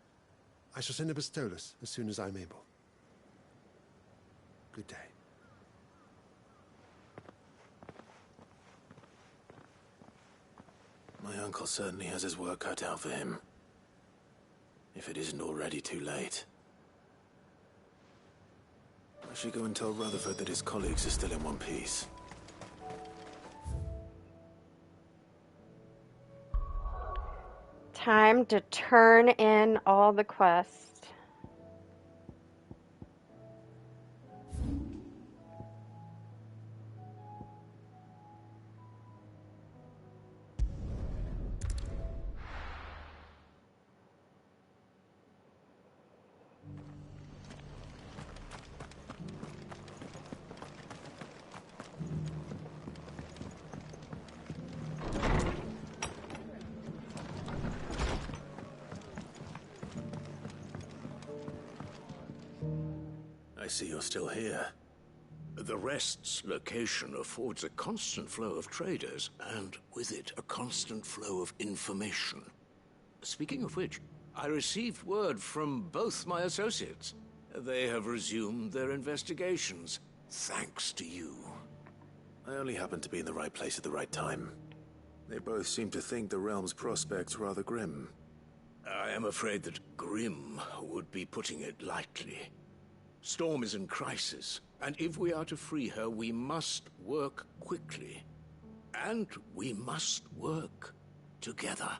I shall send a Pistolus as soon as I'm able. Good day. My uncle certainly has his work cut out for him. If it isn't already too late. I should go and tell Rutherford that his colleagues are still in one piece. Time to turn in all the quests. I see you're still here. The Rest's location affords a constant flow of traders, and with it, a constant flow of information. Speaking of which, I received word from both my associates. They have resumed their investigations, thanks to you. I only happened to be in the right place at the right time. They both seem to think the realm's prospects rather grim. I am afraid that grim would be putting it lightly. Storm is in crisis, and if we are to free her, we must work quickly. And we must work together.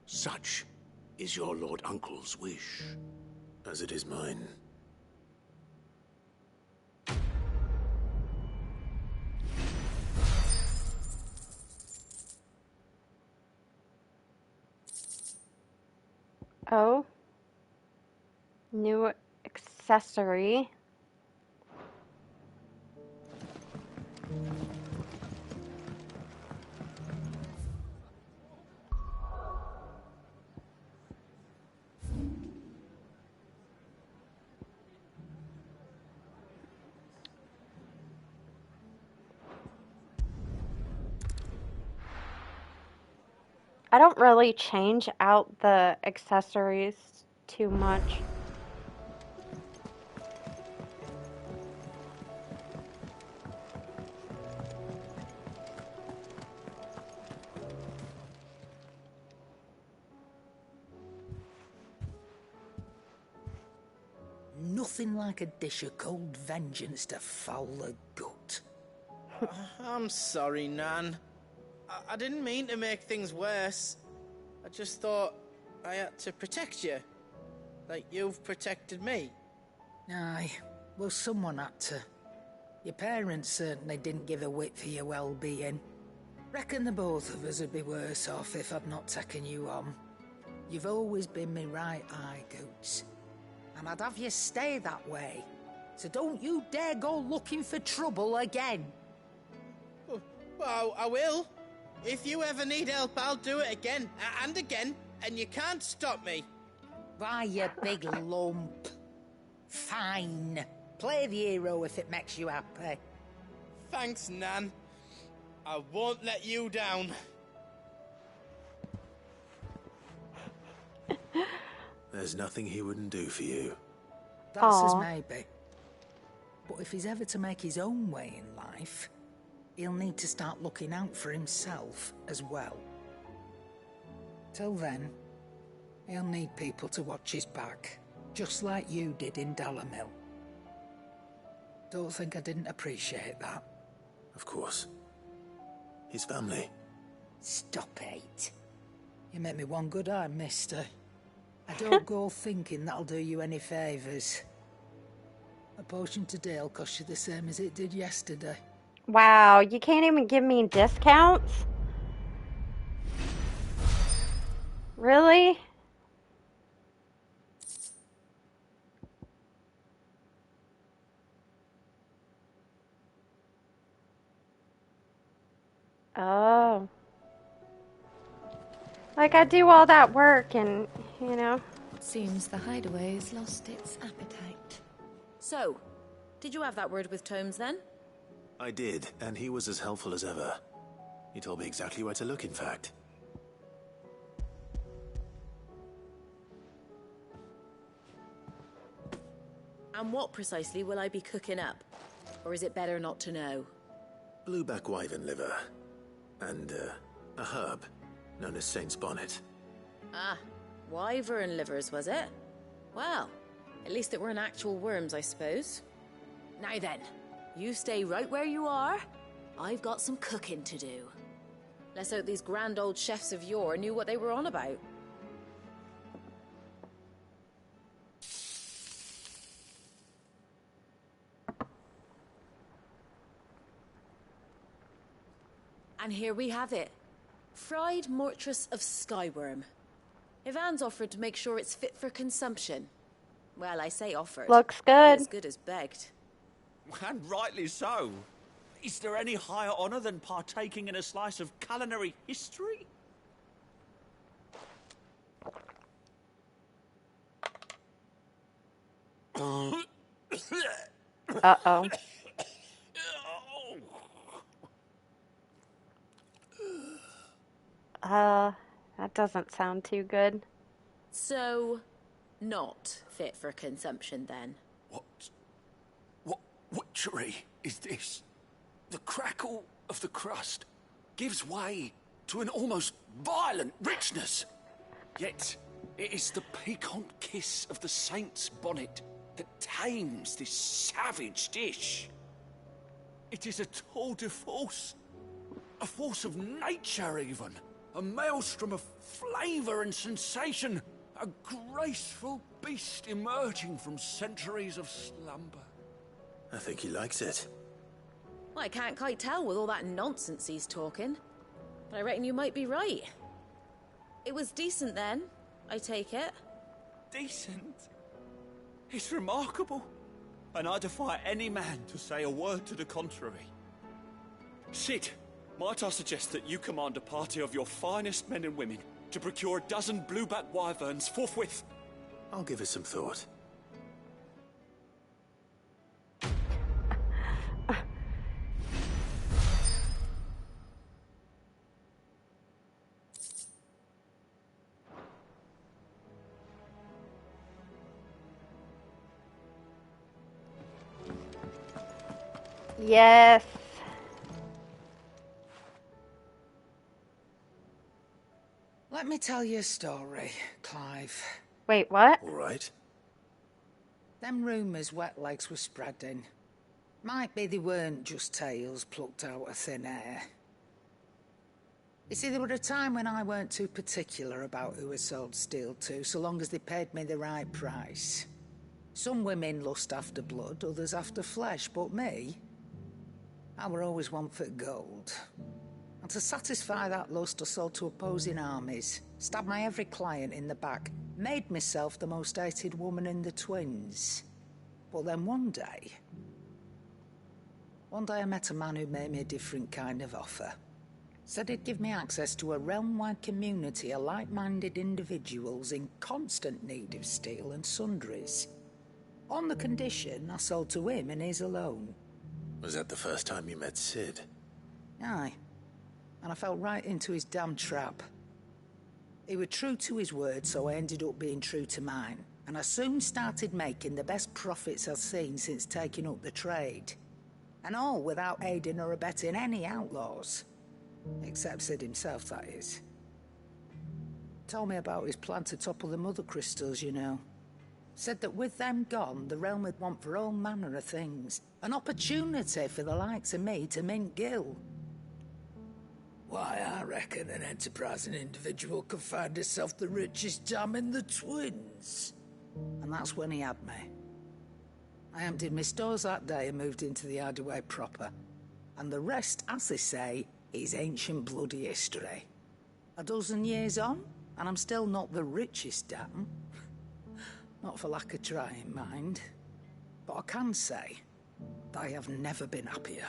Such is your Lord Uncle's wish. As it is mine. Oh. New accessory. I don't really change out the accessories too much. Nothing like a dish of cold vengeance to foul the gut. I'm sorry, Nan. I didn't mean to make things worse. I just thought I had to protect you. Like you've protected me. Aye, well, someone had to. Your parents certainly didn't give a whit for your well-being. Reckon the both of us would be worse off if I'd not taken you on. You've always been me right eye, Goots. And I'd have you stay that way. So don't you dare go looking for trouble again. Well, I will. If you ever need help, I'll do it again and again, and you can't stop me. Why, you big lump. Fine. Play the hero if it makes you happy. Thanks, Nan. I won't let you down. There's nothing he wouldn't do for you. That's as maybe. But if he's ever to make his own way in life, he'll need to start looking out for himself as well. Till then, he'll need people to watch his back, just like you did in Dalamil. Don't think I didn't appreciate that. Of course. His family. Stop it. You make me one good eye, mister. I don't go thinking that'll do you any favours. A potion today'll cost you the same as it did yesterday. Wow, you can't even give me discounts? Really? Oh. Like, I do all that work and, you know. Seems the hideaway has lost its appetite. So, did you have that word with Tomes then? I did, and he was as helpful as ever. He told me exactly where to look, in fact. And what precisely will I be cooking up? Or is it better not to know? Blueback wyvern liver. And, a herb known as Saint's Bonnet. Ah, wyvern livers, was it? Well, at least it weren't actual worms, I suppose. Now then, you stay right where you are. I've got some cooking to do. Let's hope these grand old chefs of yore knew what they were on about. And here we have it. Fried mortress of skyworm. Ivan's offered to make sure it's fit for consumption. Well, I say offered. Looks good. As good as begged. And rightly so. Is there any higher honor than partaking in a slice of culinary history? Uh-oh. That doesn't sound too good. So, not fit for consumption then? What witchery is this? The crackle of the crust gives way to an almost violent richness. Yet, it is the piquant kiss of the saint's bonnet that tames this savage dish. It is a tour de force. A force of nature, even. A maelstrom of flavour and sensation. A graceful beast emerging from centuries of slumber. I think he likes it. Well, I can't quite tell with all that nonsense he's talking. But I reckon you might be right. It was decent then, I take it. Decent? It's remarkable. And I defy any man to say a word to the contrary. Sid, might I suggest that you command a party of your finest men and women to procure a dozen blueback wyverns forthwith? I'll give it some thought. Yes. Let me tell you a story, Clive. Wait, what? All right. Them rumours Wetlegs were spreading. Might be they weren't just tales plucked out of thin air. You see, there were a time when I weren't too particular about who I sold steel to, so long as they paid me the right price. Some women lust after blood, others after flesh, but me, I were always one for gold. And to satisfy that lust, I sold to opposing armies, stabbed my every client in the back, made myself the most hated woman in the twins. But then one day I met a man who made me a different kind of offer. Said it'd give me access to a realm-wide community of like-minded individuals in constant need of steel and sundries. On the condition I sold to him and his alone. Was that the first time you met Sid? Aye. And I fell right into his damn trap. He was true to his word, so I ended up being true to mine. And I soon started making the best profits I've seen since taking up the trade. And all without aiding or abetting any outlaws. Except Sid himself, that is. Told me about his plan to topple the mother crystals, you know. Said that with them gone, the realm would want for all manner of things. An opportunity for the likes of me to mint gil. Why, I reckon an enterprising individual could find herself the richest dam in the Twins. And that's when he had me. I emptied my stores that day and moved into the hideaway proper. And the rest, as they say, is ancient bloody history. A dozen years on, and I'm still not the richest dam. Not for lack of trying, mind. But I can say, I have never been happier.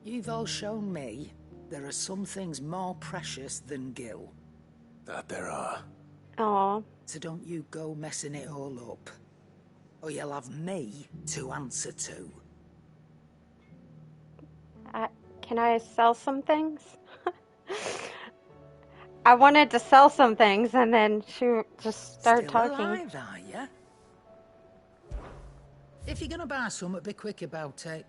You've all shown me there are some things more precious than gil. That there are. Aw. So don't you go messing it all up. Or you'll have me to answer to. Can I sell some things? I wanted to sell some things and then she just started Still talking. alive, are ya? If you're gonna buy some, be quick about it.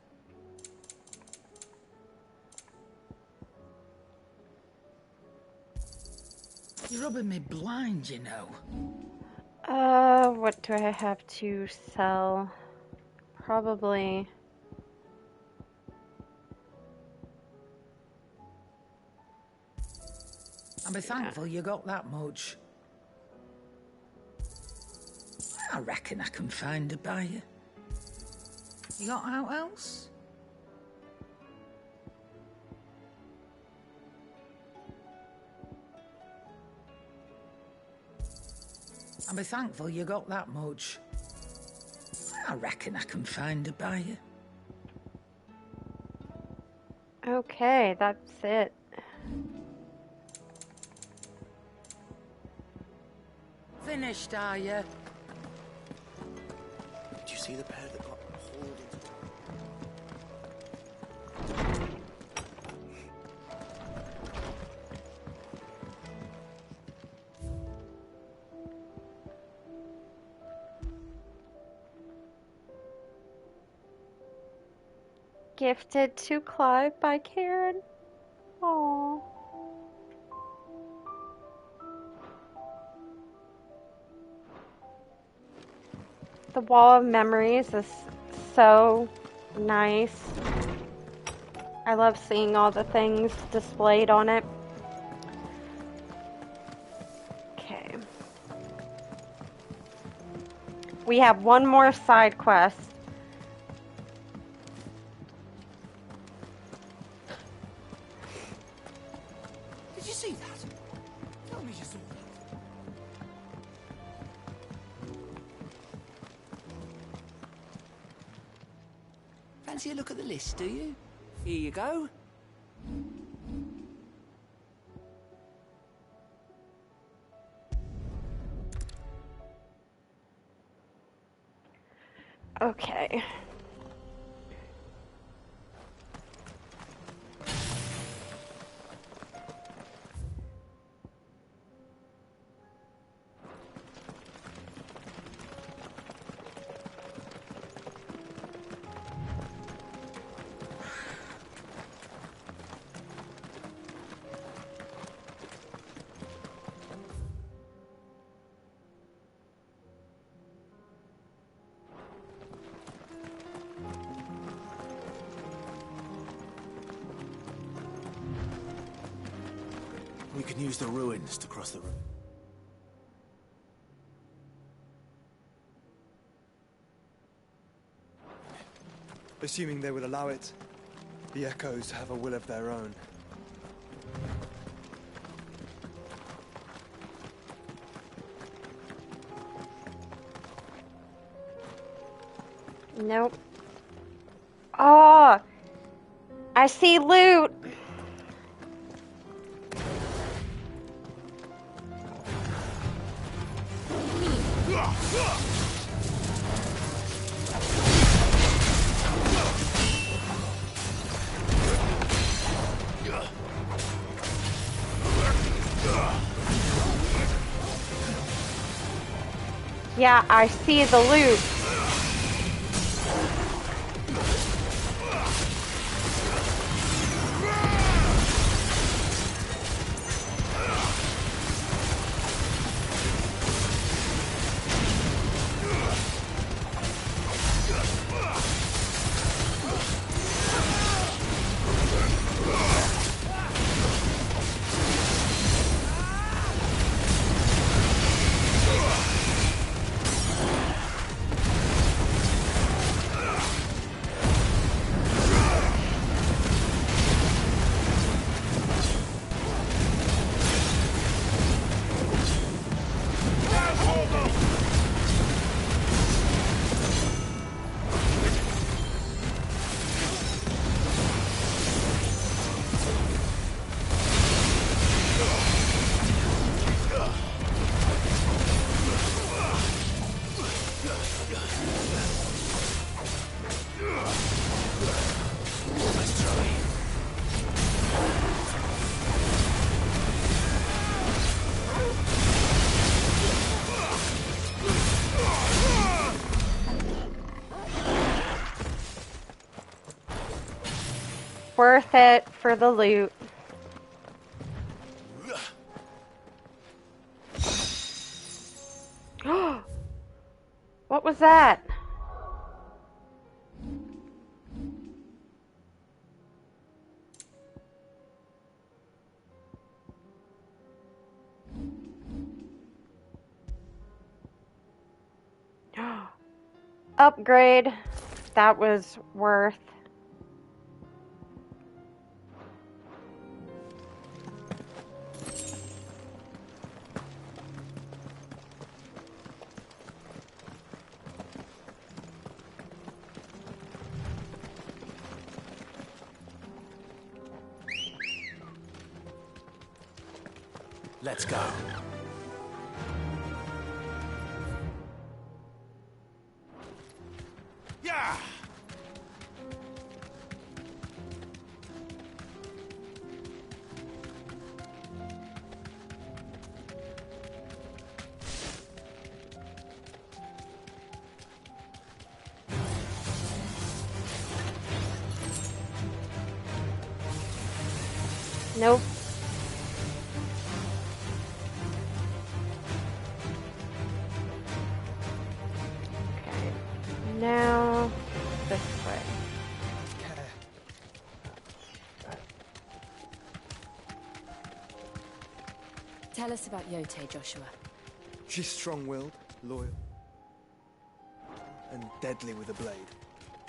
You're rubbing me blind, you know. What do I have to sell? Probably. I'll be thankful you got that much. I reckon I can find a buyer. You got out else? I'll be thankful you got that much. I reckon I can find a buyer. Okay, that's it. Finished, are you? Did you see the pair that got hauled into... Gifted to Clive by Karen. Aww. The Wall of Memories is so nice. I love seeing all the things displayed on it. Okay. We have one more side quest. Did you see that? Tell me you saw that. Fancy a look at the list, do you? Here you go. Okay. We can use the ruins to cross the river. Assuming they would allow it, the Echoes have a will of their own. Nope. Oh, I see loot. Yeah, I see the loot. Worth it for the loot. What was that? Upgrade. That was worth. Let's go. Yeah! Nope. Okay. Now, this way. Tell us about Yote, Joshua. She's strong-willed, loyal, and deadly with a blade.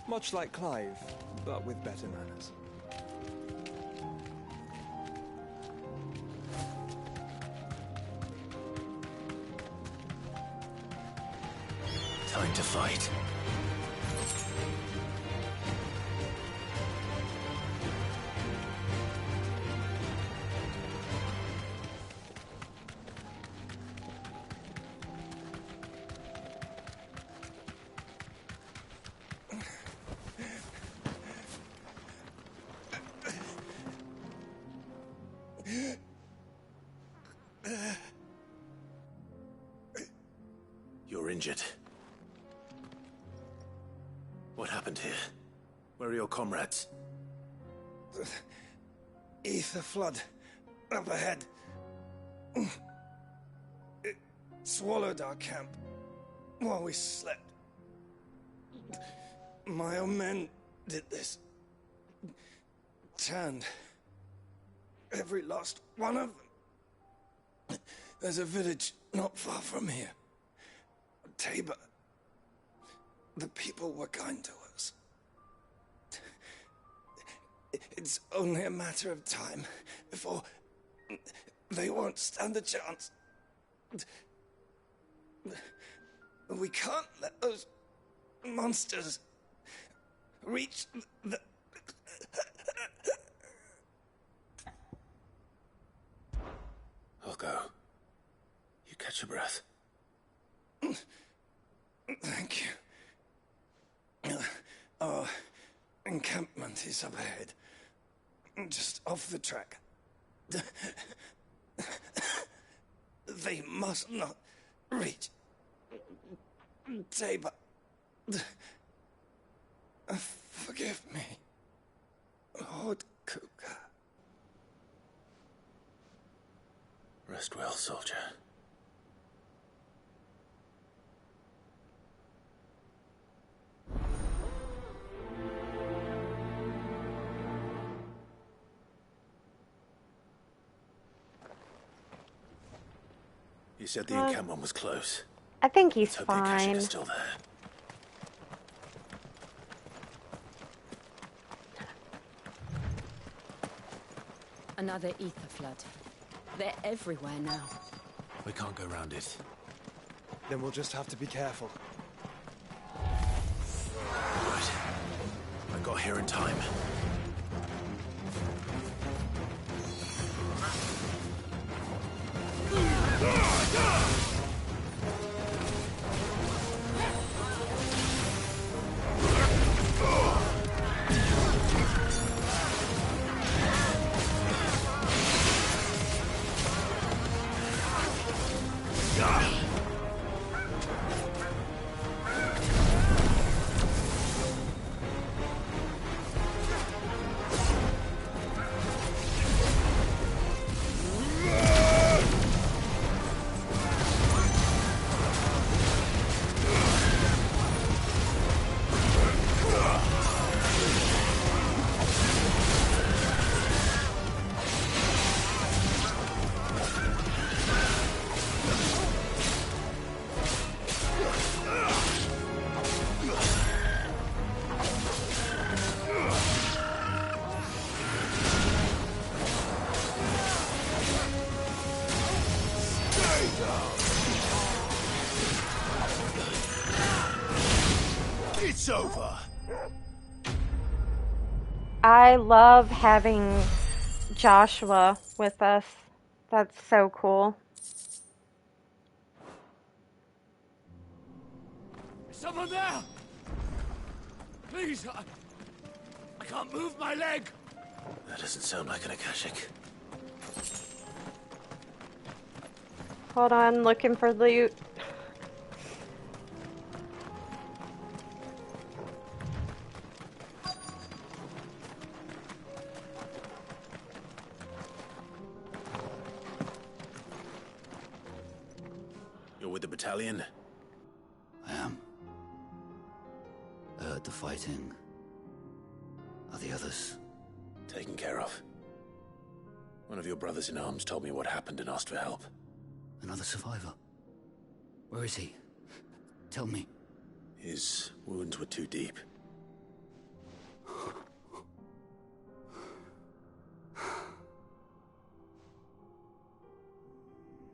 Much like Clive, but with better manners. Time to fight. You're injured. What happened here? Where are your comrades? Ether flood. Up ahead. It swallowed our camp while we slept. My own men did this. Turned every last one of them. There's a village not far from here. Tabor. The people were kind to us. It's only a matter of time before they won't stand a chance. We can't let those monsters reach the... I'll go. You catch your breath. Thank you. Our encampment is up ahead. Just off the track. They must not reach. Tabor. Forgive me, Lord Kupka. Rest well, soldier. You said the encampment was close. I think he's Let's hope the Akashic fine. is still there. Another ether flood. They're everywhere now. We can't go round it. Then we'll just have to be careful. Right. I got here in time. It's over. I love having Joshua with us. That's so cool. Is someone there? Please, I can't move my leg. That doesn't sound like an Akashic. Hold on, looking for loot. You're with the battalion? I am. I heard the fighting. Are the others? Taken care of. One of your brothers in arms told me what happened and asked for help. Another survivor? Where is he? Tell me. His wounds were too deep.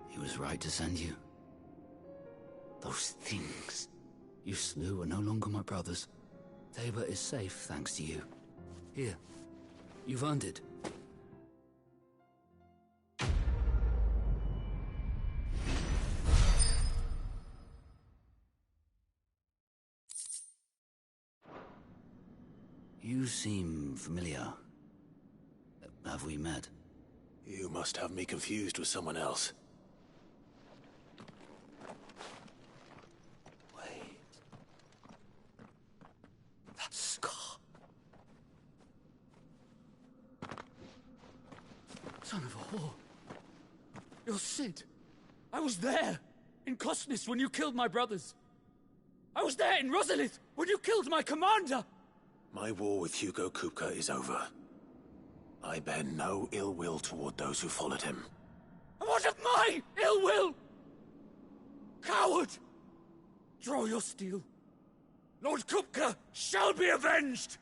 He was right to send you. Those things you slew are no longer my brothers. Tabor is safe thanks to you. Here, you've earned it. You seem familiar. Have we met? You must have me confused with someone else. That scar. Son of a whore. You're Sid. I was there in Kosnis when you killed my brothers. I was there in Rosalith when you killed my commander. My war with Hugo Kupka is over. I bear no ill will toward those who followed him. And what of my ill will? Coward! Draw your steel. Lord Kupka shall be avenged!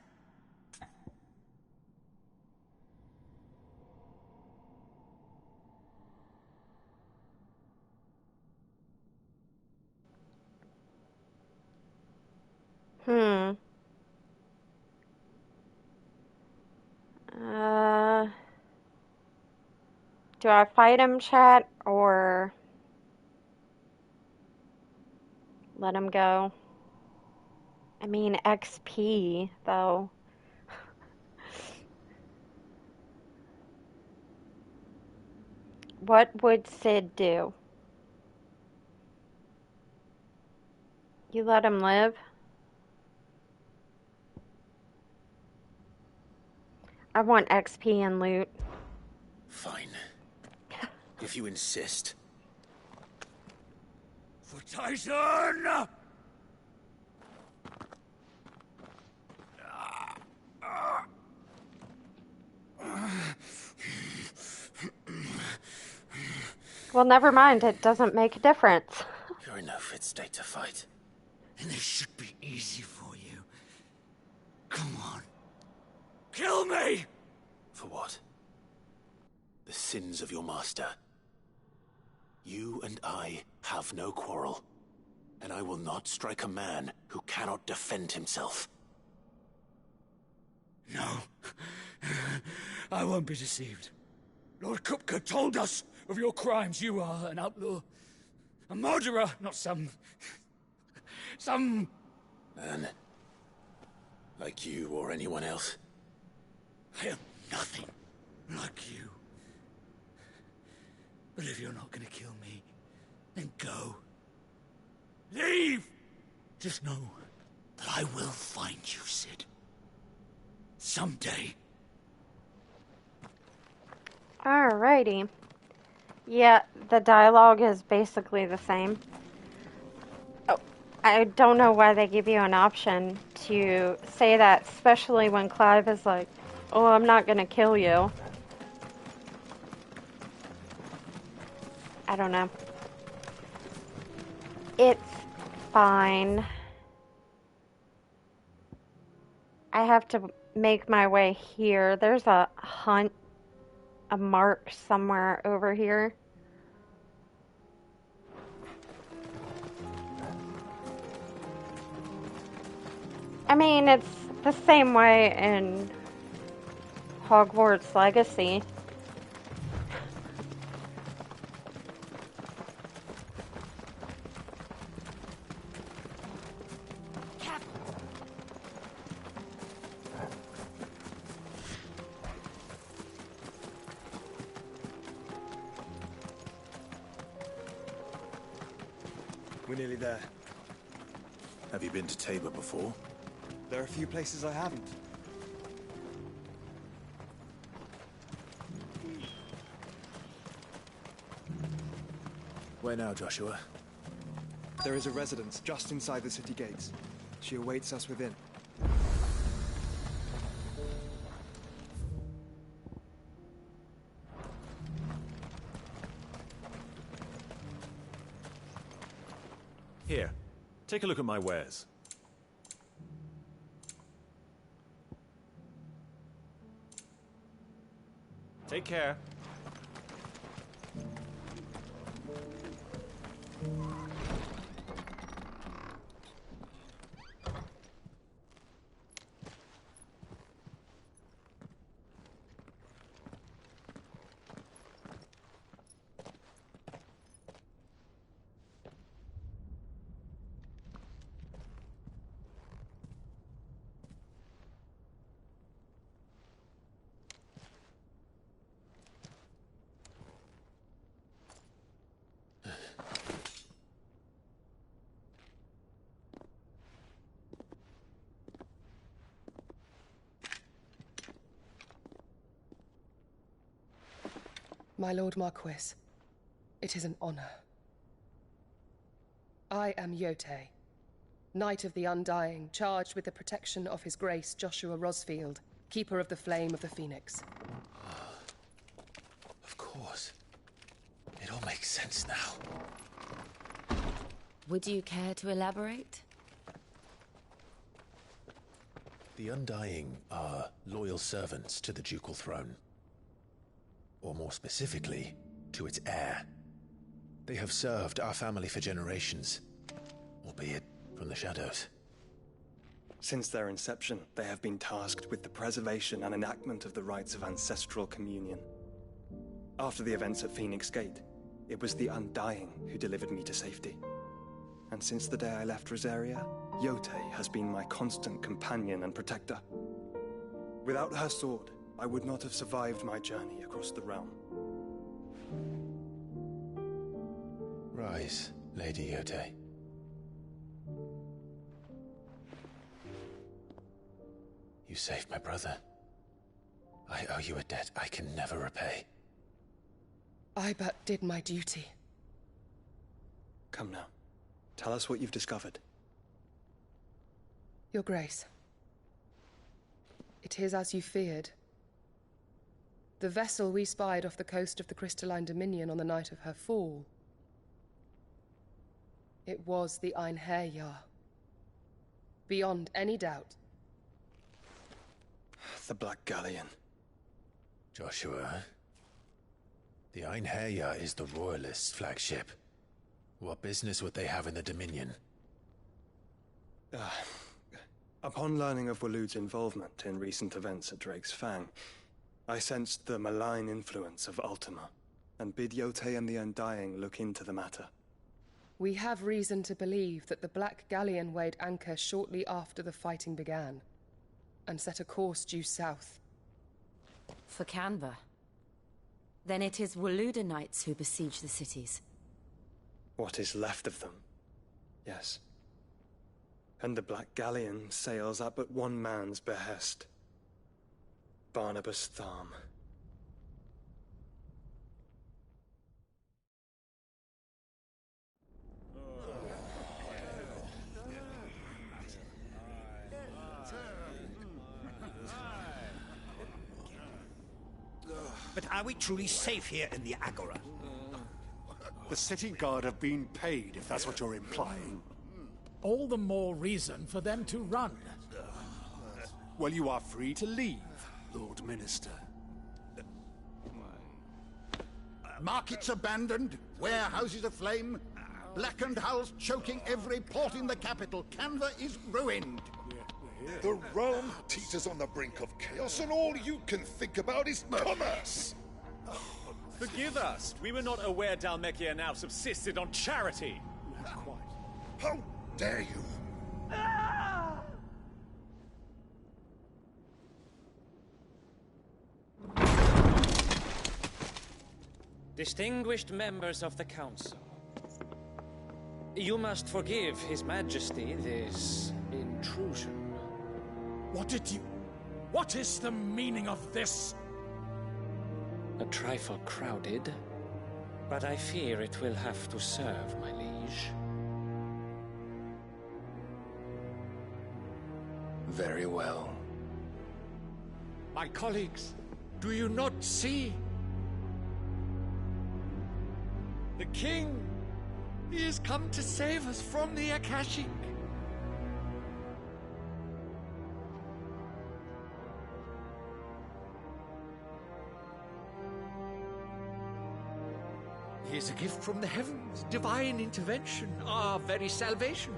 Hmm. Do I fight him, chat, or let him go. I mean, XP, though. What would Sid do? You let him live? I want XP and loot. Fine. If you insist. For Tyson! Well, never mind. It doesn't make a difference. You're in no fit state to fight. And this should be easy for you. Come on. Kill me! For what? The sins of your master. You and I have no quarrel, and I will not strike a man who cannot defend himself. No. I won't be deceived. Lord Kupka told us of your crimes. You are an outlaw. A murderer, not some... Man. Like you or anyone else. I am nothing like you. But if you're not gonna kill me, then go. Leave! Just know that I will find you, Sid. Someday. Alrighty. Yeah, the dialogue is basically the same. Oh, I don't know why they give you an option to say that, especially when Clive is like, oh, I'm not gonna kill you. I don't know. It's fine. I have to make my way here. There's a mark somewhere over here. I mean, it's the same way in Hogwarts Legacy. We're nearly there. Have you been to Tabor before? There are a few places I haven't. Where now, Joshua? There is a residence just inside the city gates. She awaits us within. Here, take a look at my wares. Take care. My Lord Marquis, it is an honor. I am Yote, Knight of the Undying, charged with the protection of His Grace Joshua Rosfield, Keeper of the Flame of the Phoenix. Of course. It all makes sense now. Would you care to elaborate? The Undying are loyal servants to the ducal throne. Or more specifically, to its heir. They have served our family for generations, albeit from the shadows. Since their inception, they have been tasked with the preservation and enactment of the rites of ancestral communion. After the events at Phoenix Gate, it was the Undying who delivered me to safety. and since the day I left Rosaria, Yotei has been my constant companion and protector. Without her sword, I would not have survived my journey across the realm. Rise, Lady Yotei. You saved my brother. I owe you a debt I can never repay. I but did my duty. Come now. Tell us what you've discovered. Your Grace. It is as you feared. The vessel we spied off the coast of the Crystalline Dominion on the night of her fall. It was the Einherjar. Beyond any doubt. The Black Galleon. Joshua, the Einherjar is the Royalists' flagship. What business would they have in the Dominion? Upon learning of Waloed's involvement in recent events at Drake's Fang, I sensed the malign influence of Ultima, and bid Yotei and the Undying look into the matter. We have reason to believe that the Black Galleon weighed anchor shortly after the fighting began, and set a course due south. For Canva. Then it is Waloed knights who besiege the cities. What is left of them? Yes. And the Black Galleon sails at but one man's behest. Barnabas Tharm. But are we truly safe here in the Agora? The city guard have been paid, if that's what you're implying. All the more reason for them to run. Well, you are free to leave, Lord Minister. Markets abandoned, warehouses aflame, blackened hulls choking every port in the capital. Canva is ruined. The realm teeters on the brink of chaos, and all you can think about is commerce! Forgive us. We were not aware Dhalmekia now subsisted on charity. How dare you! Distinguished members of the Council, you must forgive His Majesty this intrusion. What is the meaning of this? A trifle crowded, but I fear it will have to serve, my liege. Very well. My colleagues, do you not see? The King! He has come to save us from the Akashic! He is a gift from the heavens, divine intervention, our very salvation.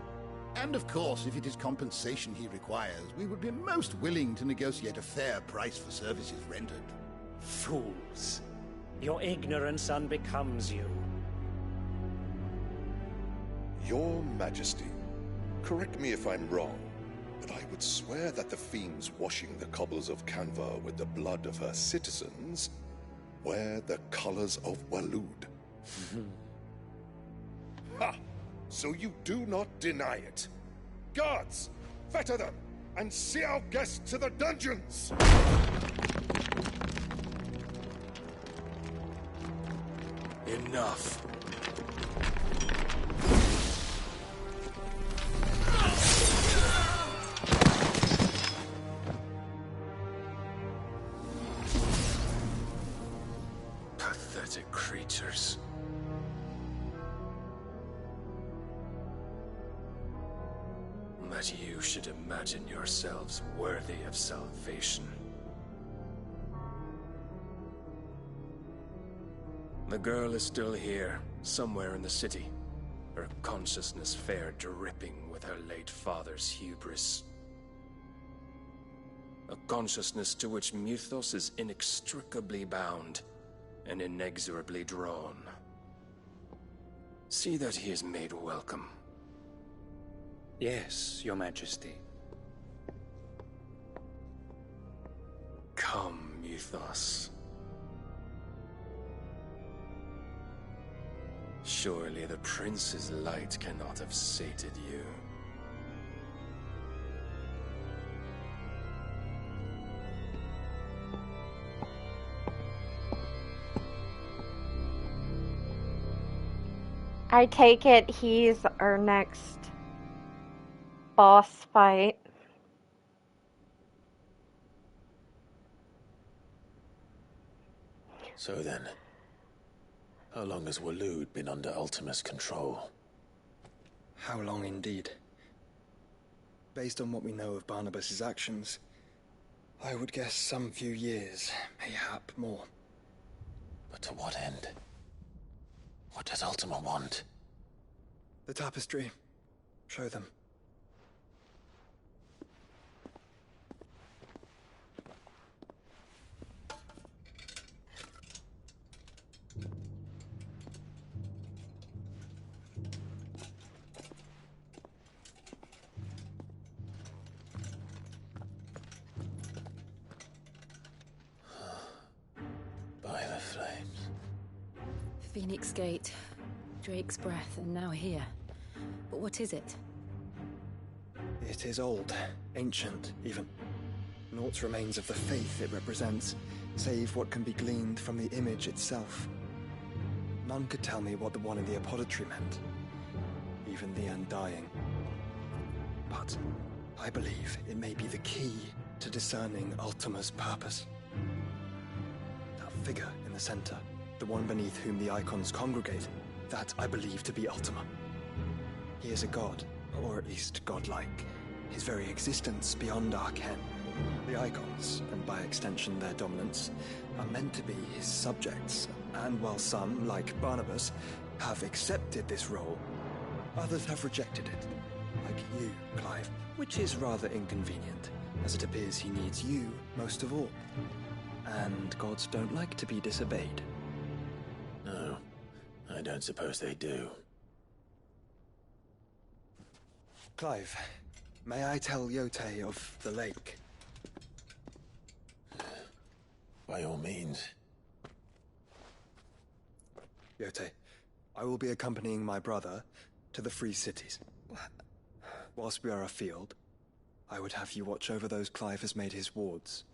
And of course, if it is compensation he requires, we would be most willing to negotiate a fair price for services rendered. Fools. Your ignorance unbecomes you. Your Majesty, correct me if I'm wrong, but I would swear that the fiends washing the cobbles of Canva with the blood of her citizens wear the colors of Waloed. Ha! So you do not deny it. Guards, fetter them, and see our guests to the dungeons! Enough. Pathetic creatures. That you should imagine yourselves worthy of salvation. The girl is still here, somewhere in the city. Her consciousness fair dripping with her late father's hubris. A consciousness to which Mythos is inextricably bound and inexorably drawn. See that he is made welcome, Yes, Your Majesty. Come, Mythos. Surely the Prince's light cannot have sated you. I take it he's our next boss fight. So then, how long has Waloed been under Ultima's control? How long indeed? Based on what we know of Barnabas's actions, I would guess some few years, mayhap more. But to what end? What does Ultima want? The tapestry. Show them. By the flames. Phoenix Gate, Drake's Breath, and now here. But what is it? It is old, ancient, even. Naught remains of the faith it represents, save what can be gleaned from the image itself. None could tell me what the one in the apothecary meant, even the Undying. But I believe it may be the key to discerning Ultima's purpose. That figure in the center, the one beneath whom the icons congregate, that I believe to be Ultima. He is a god, or at least godlike, his very existence beyond our ken. The icons, and by extension their dominance, are meant to be his subjects, and while some, like Barnabas, have accepted this role, others have rejected it, like you, Clive, which is rather inconvenient, as it appears he needs you most of all. And gods don't like to be disobeyed. No, I don't suppose they do. Clive, may I tell Yote of the lake? By all means. Yote, I will be accompanying my brother to the Free Cities. Whilst we are afield, I would have you watch over those Clive has made his wards.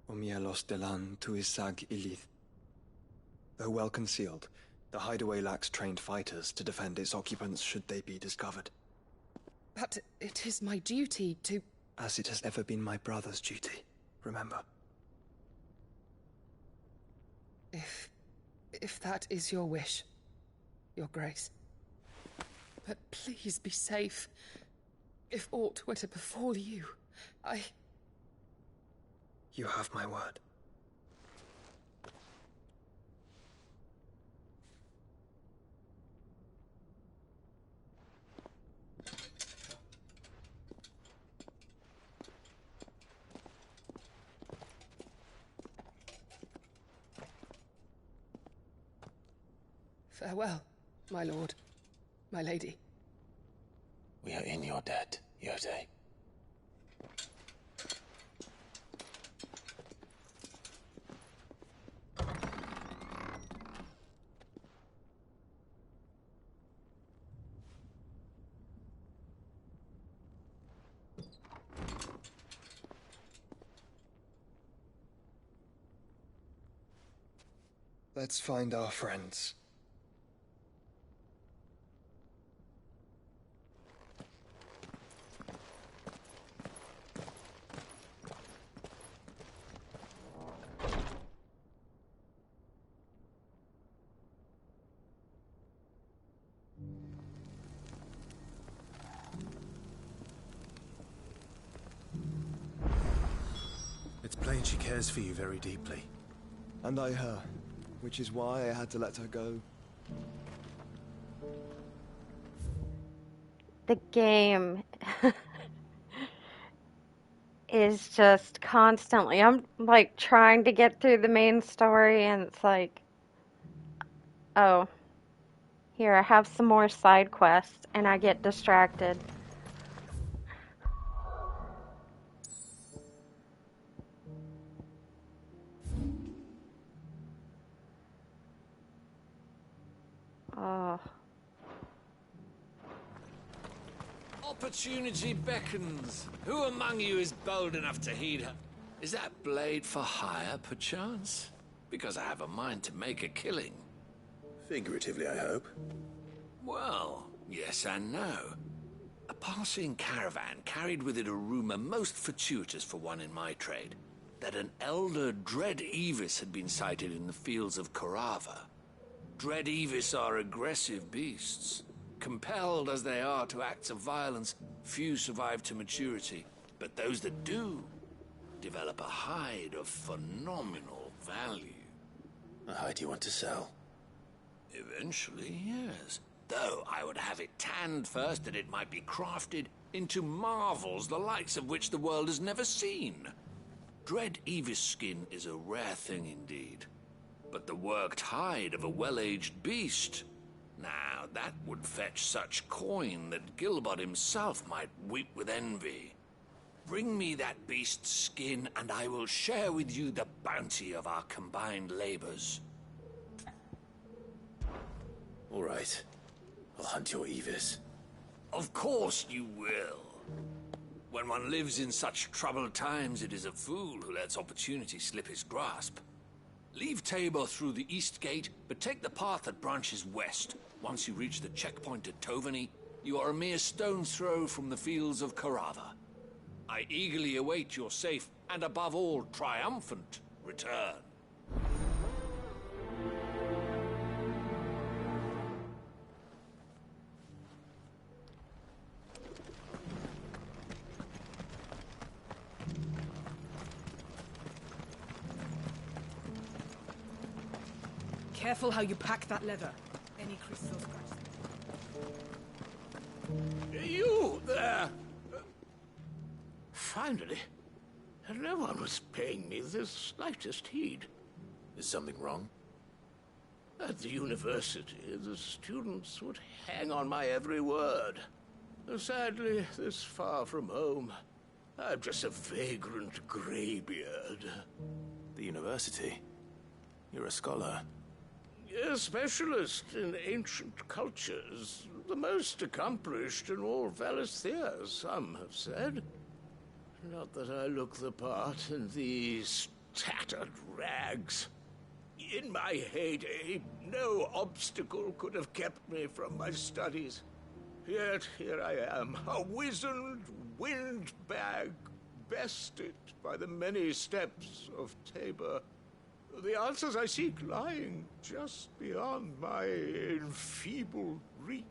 Omielos delan tuisag ilith. Though well concealed, the hideaway lacks trained fighters to defend its occupants should they be discovered. But it is my duty to... As it has ever been my brother's duty, remember. If that is your wish, Your Grace. But please be safe. If aught were to befall you, You have my word. Farewell, my lord, my lady. We are in your debt, Yote. Let's find our friends. It's plain she cares for you very deeply. And I her, which is why I had to let her go. The game is just constantly, I'm like trying to get through the main story and it's like, oh, Here, I have some more side quests, and I get distracted. Oh. Opportunity beckons. Who among you is bold enough to heed her? Is that blade for hire, perchance? Because I have a mind to make a killing. Figuratively, I hope. Well, yes and no. A passing caravan carried with it a rumor most fortuitous for one in my trade, that an elder Dread Evis had been sighted in the fields of Korava. Dread Evis are aggressive beasts. Compelled as they are to acts of violence, few survive to maturity, but those that do develop a hide of phenomenal value. A hide you want to sell? Eventually, yes. Though I would have it tanned first that it might be crafted into marvels the likes of which the world has never seen. Dread Evis skin is a rare thing indeed. But the worked hide of a well-aged beast, now that would fetch such coin that Gilbert himself might weep with envy. Bring me that beast's skin, and I will share with you the bounty of our combined labors. All right. I'll hunt your Evis. Of course you will. When one lives in such troubled times, it is a fool who lets opportunity slip his grasp. Leave Tabor through the east gate, but take the path that branches west. Once you reach the checkpoint at Tovany, you are a mere stone's throw from the fields of Korava. I eagerly await your safe, and above all, triumphant return. Careful how you pack that leather. Any crystals scratched. You there! Finally, no one was paying me the slightest heed. Is something wrong? At the university, the students would hang on my every word. Sadly, this far from home, I'm just a vagrant greybeard. The university? You're a scholar. A specialist in ancient cultures. The most accomplished in all Valisthea, some have said. Not that I look the part in these tattered rags. In my heyday, no obstacle could have kept me from my studies. Yet here I am, a wizened windbag, bested by the many steps of Tabor. The answers I seek lying just beyond my enfeebled reach.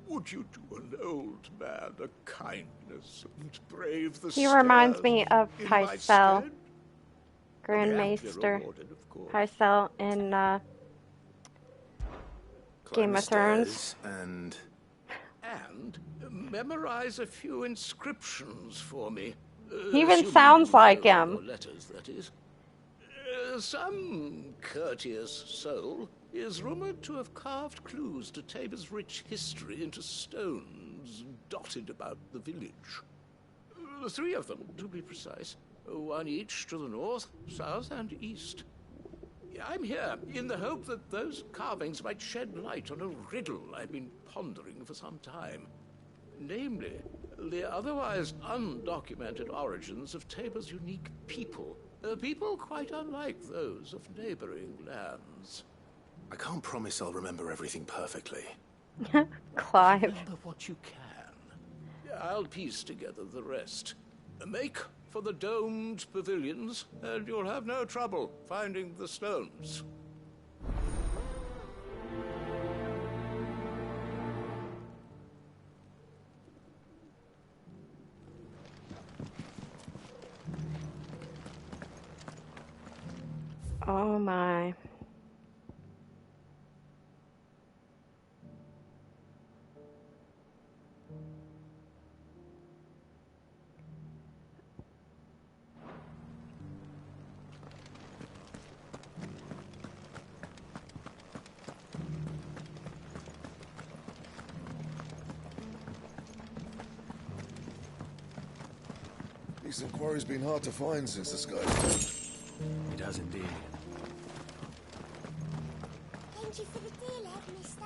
Would you do an old man a kindness and brave the He reminds me of in my Pycelle, stead? Grand Amply Maester rewarded, of course. Pycelle in Game of Thrones. Stairs and memorize a few inscriptions for me. He even Assuming sounds you like know him. your letters, that is. Some courteous soul is rumored to have carved clues to Tabor's rich history into stones dotted about the village. 3 of them, to be precise. 1 each to the north, south, and east. I'm here in the hope that those carvings might shed light on a riddle I've been pondering for some time. Namely, the otherwise undocumented origins of Tabor's unique people. People quite unlike those of neighboring lands. I can't promise I'll remember everything perfectly. Clive. Remember what you can. I'll piece together the rest. Make for the domed pavilions, and you'll have no trouble finding the stones. Oh my. Recent quarry's been hard to find since the skies. It has indeed. Thank you for the deal, mister.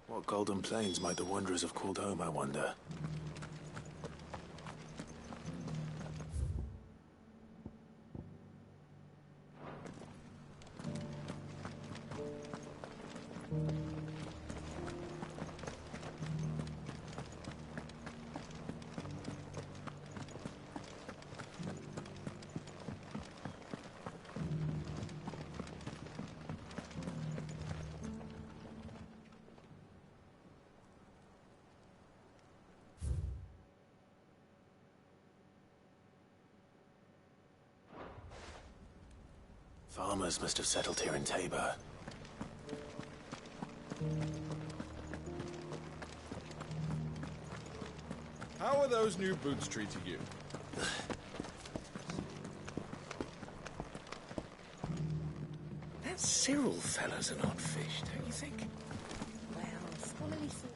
What golden plains might the Wanderers have called home, I wonder? Farmers must have settled here in Tabor. How are those new boots treating you? That Cyril fella's an odd fish, don't you think? Well, scholarly thought.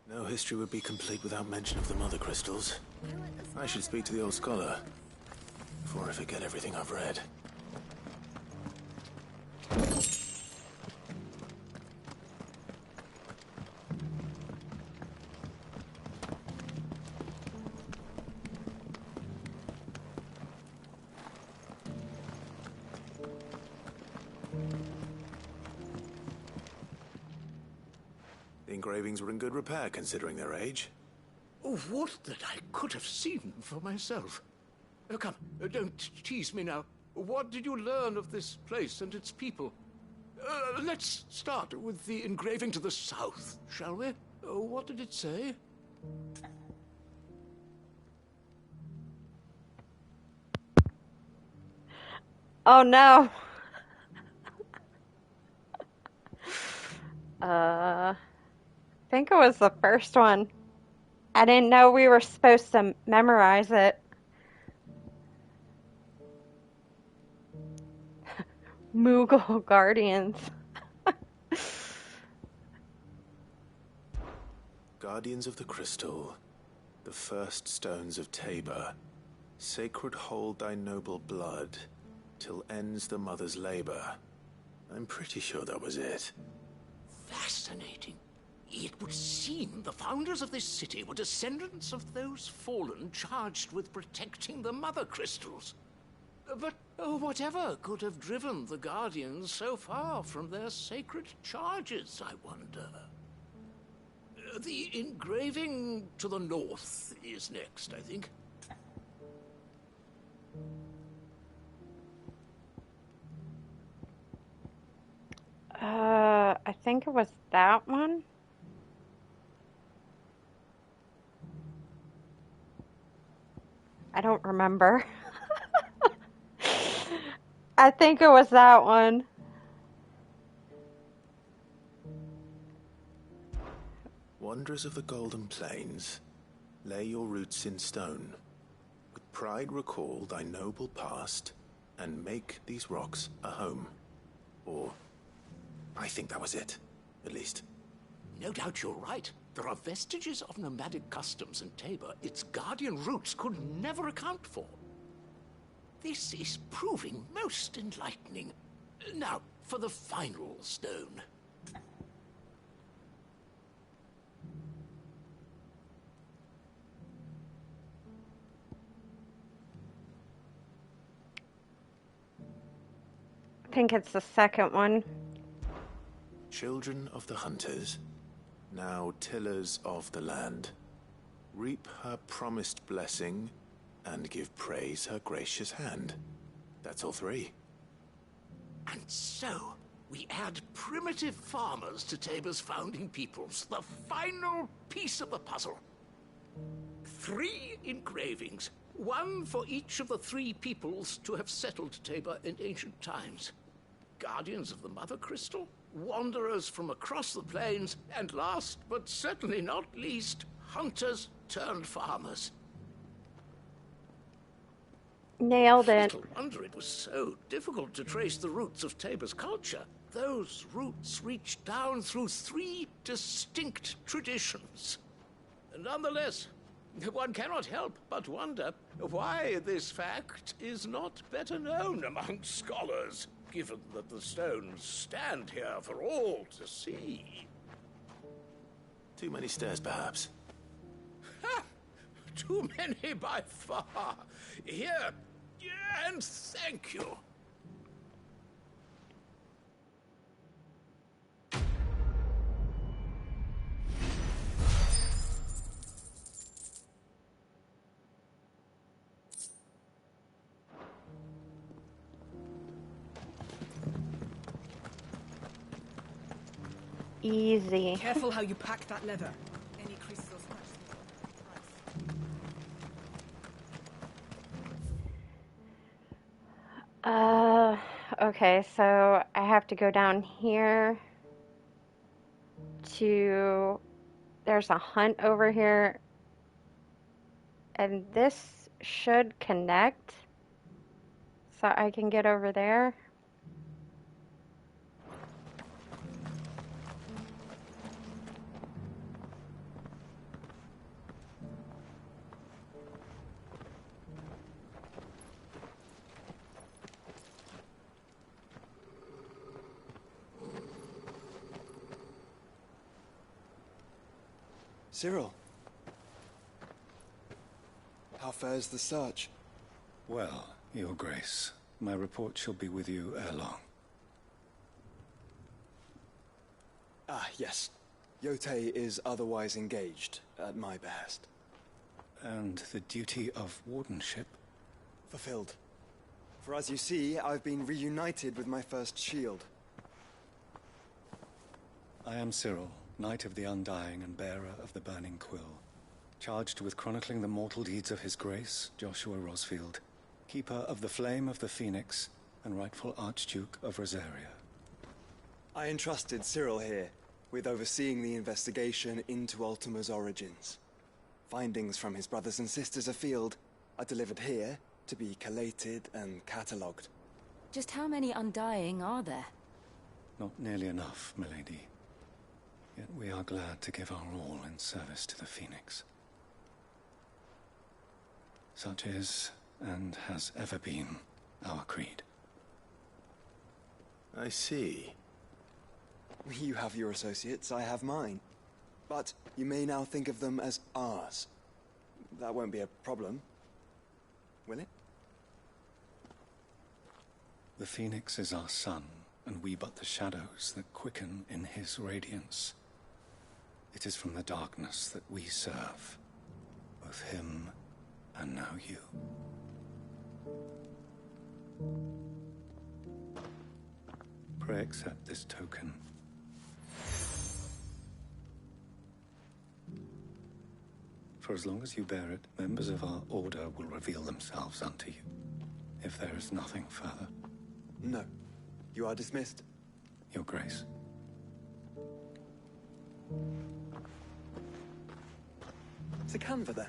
No history would be complete without mention of the mother crystals. I should speak to the old scholar before I forget everything I've read. The engravings were in good repair considering their age. Oh, would that I could have seen them for myself. Oh, come, don't tease me now. What did you learn of this place and its people? Let's start with the engraving to the south, shall we? What did it say? Oh no. I think it was the first one. I didn't know we were supposed to memorize it. Moogle Guardians. Guardians of the Crystal, the first stones of Tabor, sacred hold thy noble blood, till ends the mother's labor. I'm pretty sure that was it. Fascinating. It would seem the founders of this city were descendants of those fallen charged with protecting the mother crystals. But whatever could have driven the Guardians so far from their sacred charges, I wonder? The engraving to the north is next, I think. I think it was that one. I don't remember. I think it was that one. Wanderers of the Golden Plains, lay your roots in stone. With pride recall thy noble past, and make these rocks a home. Or, I think that was it, at least. No doubt you're right. There are vestiges of nomadic customs in Tabor its guardian roots could never account for. This is proving most enlightening. Now, for the final stone. I think it's the second one. Children of the hunters, now tillers of the land, reap her promised blessing and give praise her gracious hand. That's all three. And so, we add primitive farmers to Tabor's founding peoples, the final piece of the puzzle. 3 engravings, one for each of the 3 peoples to have settled Tabor in ancient times. Guardians of the Mother Crystal, wanderers from across the plains, and last but certainly not least, hunters turned farmers. Nailed it. Little wonder it was so difficult to trace the roots of Tabor's culture. Those roots reach down through 3 distinct traditions. Nonetheless, one cannot help but wonder why this fact is not better known among scholars, given that the stones stand here for all to see. Too many stairs, perhaps. Ha! Too many by far. Here, and thank you. Easy. Careful how you pack that leather. Any creases or scratches. Okay, so I have to go down here to, there's a hunt over here, and this should connect, so I can get over there. Cyril. How fares the search? Well, Your Grace, my report shall be with you ere long. Ah, yes. Yotei is otherwise engaged, at my behest. And the duty of wardenship? Fulfilled. For as you see, I've been reunited with my first shield. I am Cyril, Knight of the Undying and bearer of the Burning Quill, charged with chronicling the mortal deeds of His Grace, Joshua Rosfield, keeper of the Flame of the Phoenix and rightful Archduke of Rosaria. I entrusted Cyril here with overseeing the investigation into Ultima's origins. Findings from his brothers and sisters afield are delivered here to be collated and catalogued. Just how many Undying are there? Not nearly enough, milady. Yet we are glad to give our all in service to the Phoenix. Such is, and has ever been, our creed. I see. You have your associates, I have mine. But you may now think of them as ours. That won't be a problem, will it? The Phoenix is our sun, and we but the shadows that quicken in his radiance. It is from the darkness that we serve, both him and now you. Pray accept this token. For as long as you bear it, members of our order will reveal themselves unto you, if there is nothing further. No. You are dismissed. Your Grace. The Canva, then?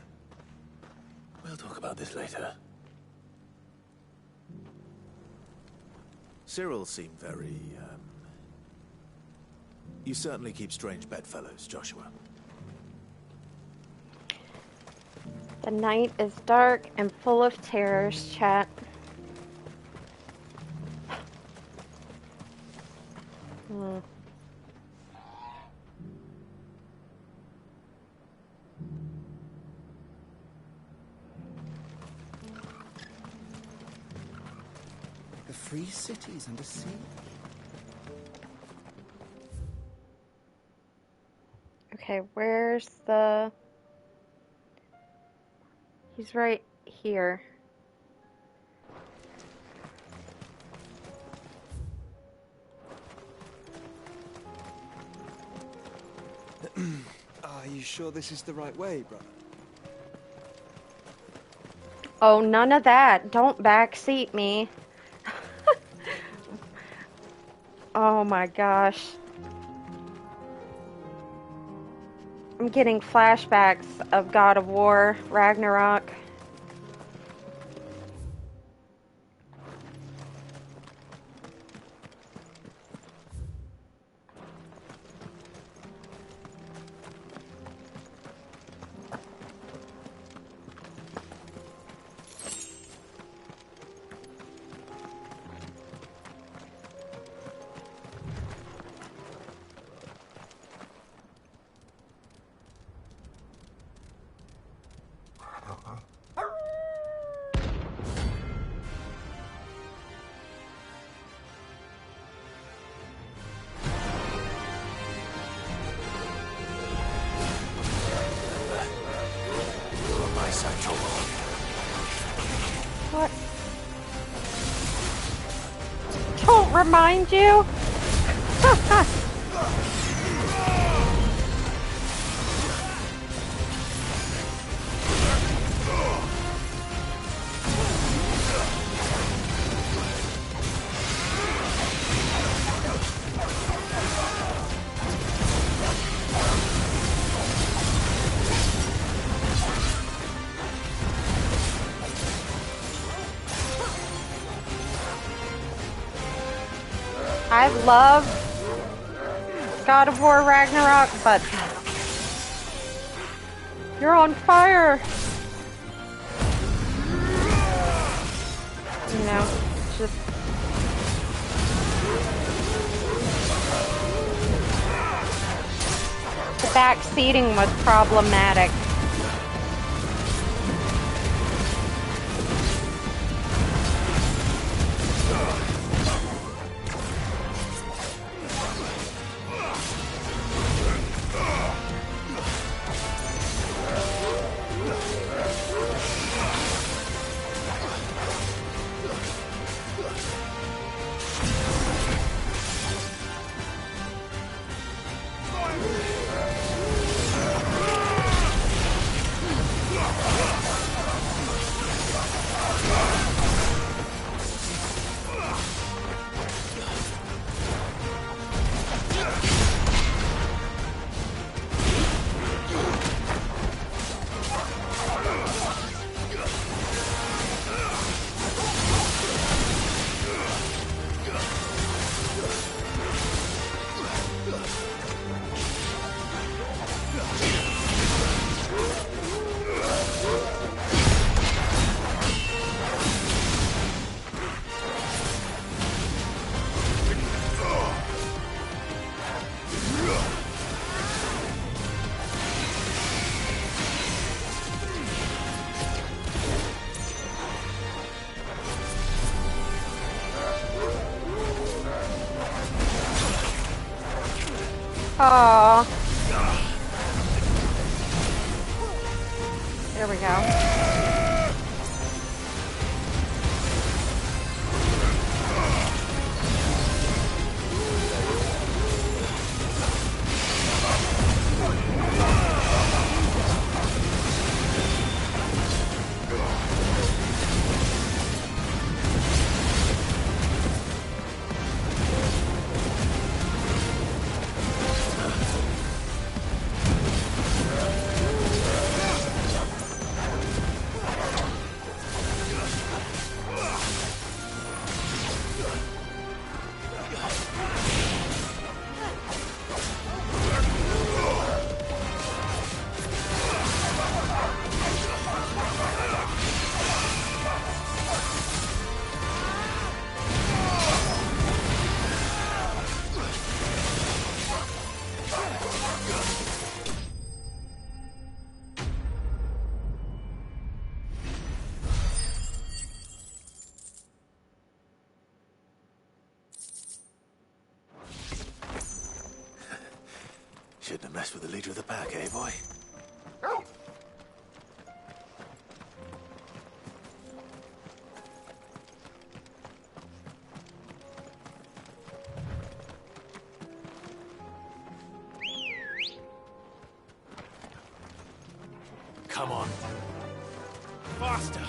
We'll talk about this later. Cyril seemed very, You certainly keep strange bedfellows, Joshua. The night is dark and full of terrors, chat. The free cities under sea. Okay, where's the... He's right here. Are you sure this is the right way, brother? Oh, none of that. Don't backseat me. Oh my gosh. I'm getting flashbacks of God of War, Ragnarok. What? Don't remind you? I love God of War Ragnarok, but you're on fire. You know, just the back seating was problematic. Aww. There we go. Shouldn't have messed with the leader of the pack, eh, boy? Come on. Faster!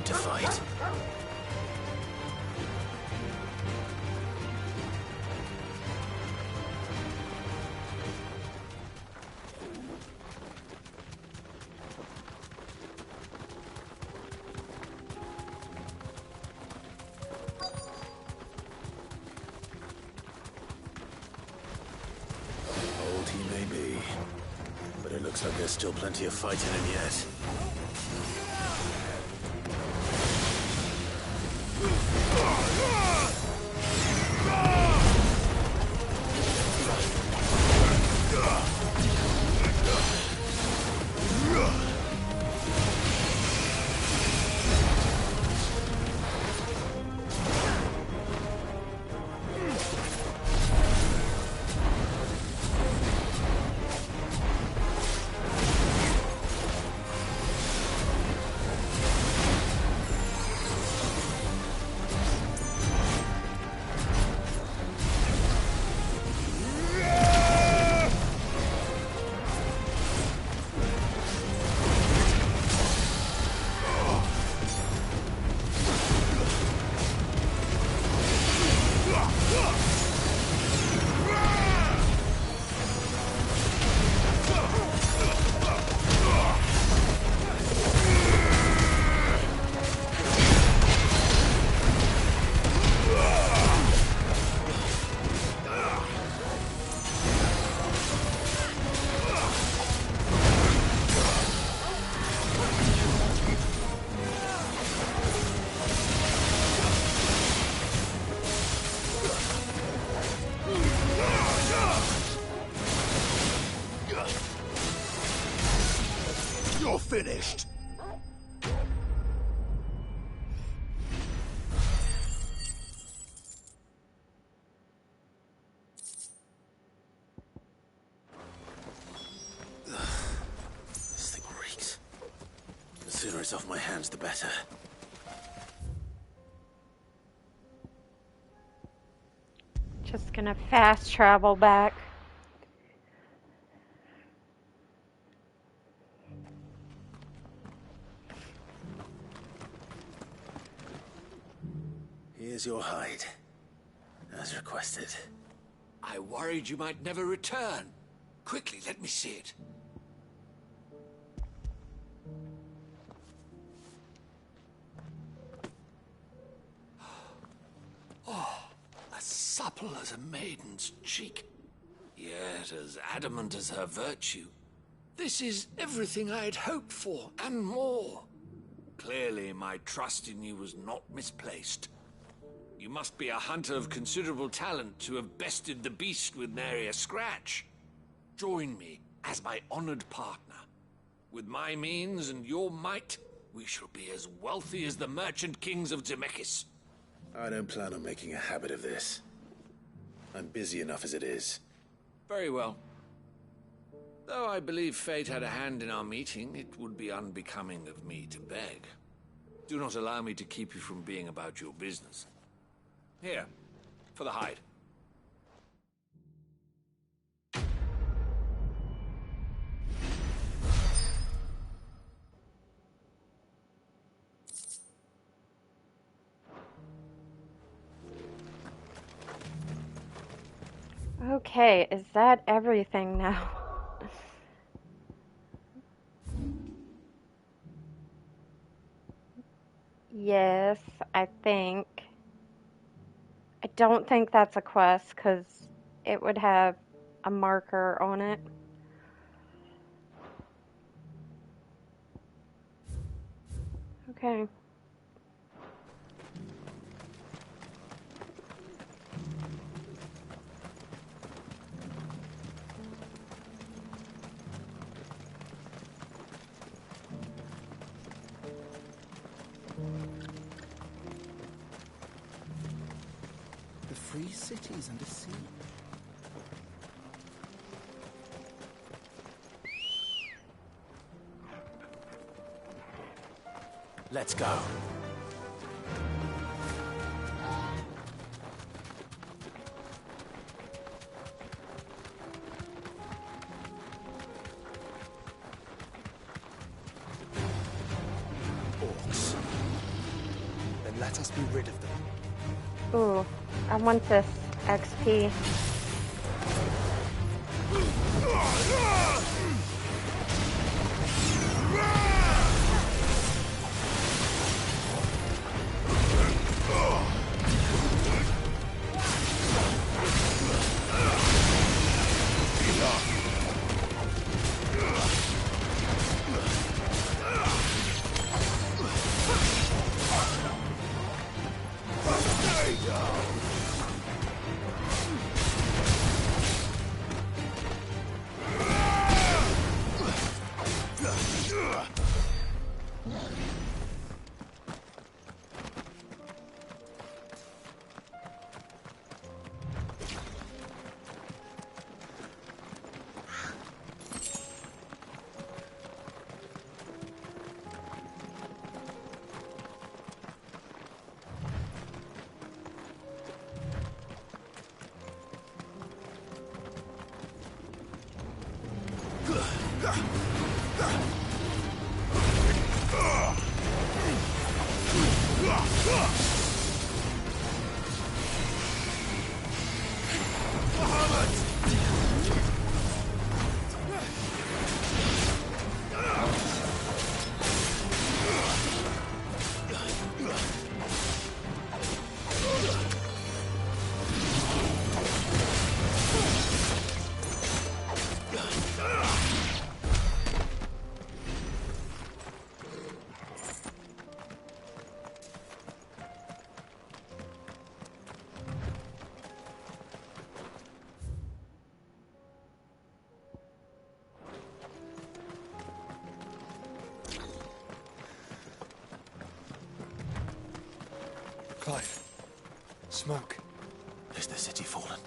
to fight. Old he may be, but it looks like there's still plenty of fight in him yet. You're finished! This thing reeks. The sooner it's off my hands, the better. Just gonna fast travel back. Here's your hide, as requested. I worried you might never return. Quickly, let me see it. Oh, as supple as a maiden's cheek, yet as adamant as her virtue. This is everything I had hoped for, and more. Clearly, my trust in you was not misplaced. You must be a hunter of considerable talent to have bested the beast with nary a scratch. Join me as my honored partner. With my means and your might, we shall be as wealthy as the merchant kings of Zemeckis. I don't plan on making a habit of this. I'm busy enough as it is. Very well. Though I believe fate had a hand in our meeting, it would be unbecoming of me to beg. Do not allow me to keep you from being about your business. Here, for the hide. Okay, is that everything now? Yes, I think. I don't think that's a quest because it would have a marker on it. Okay. The free cities under sea. Let's go. Orcs. be rid of them. Ooh, I want this XP. Clive. Smoke. Is the city fallen?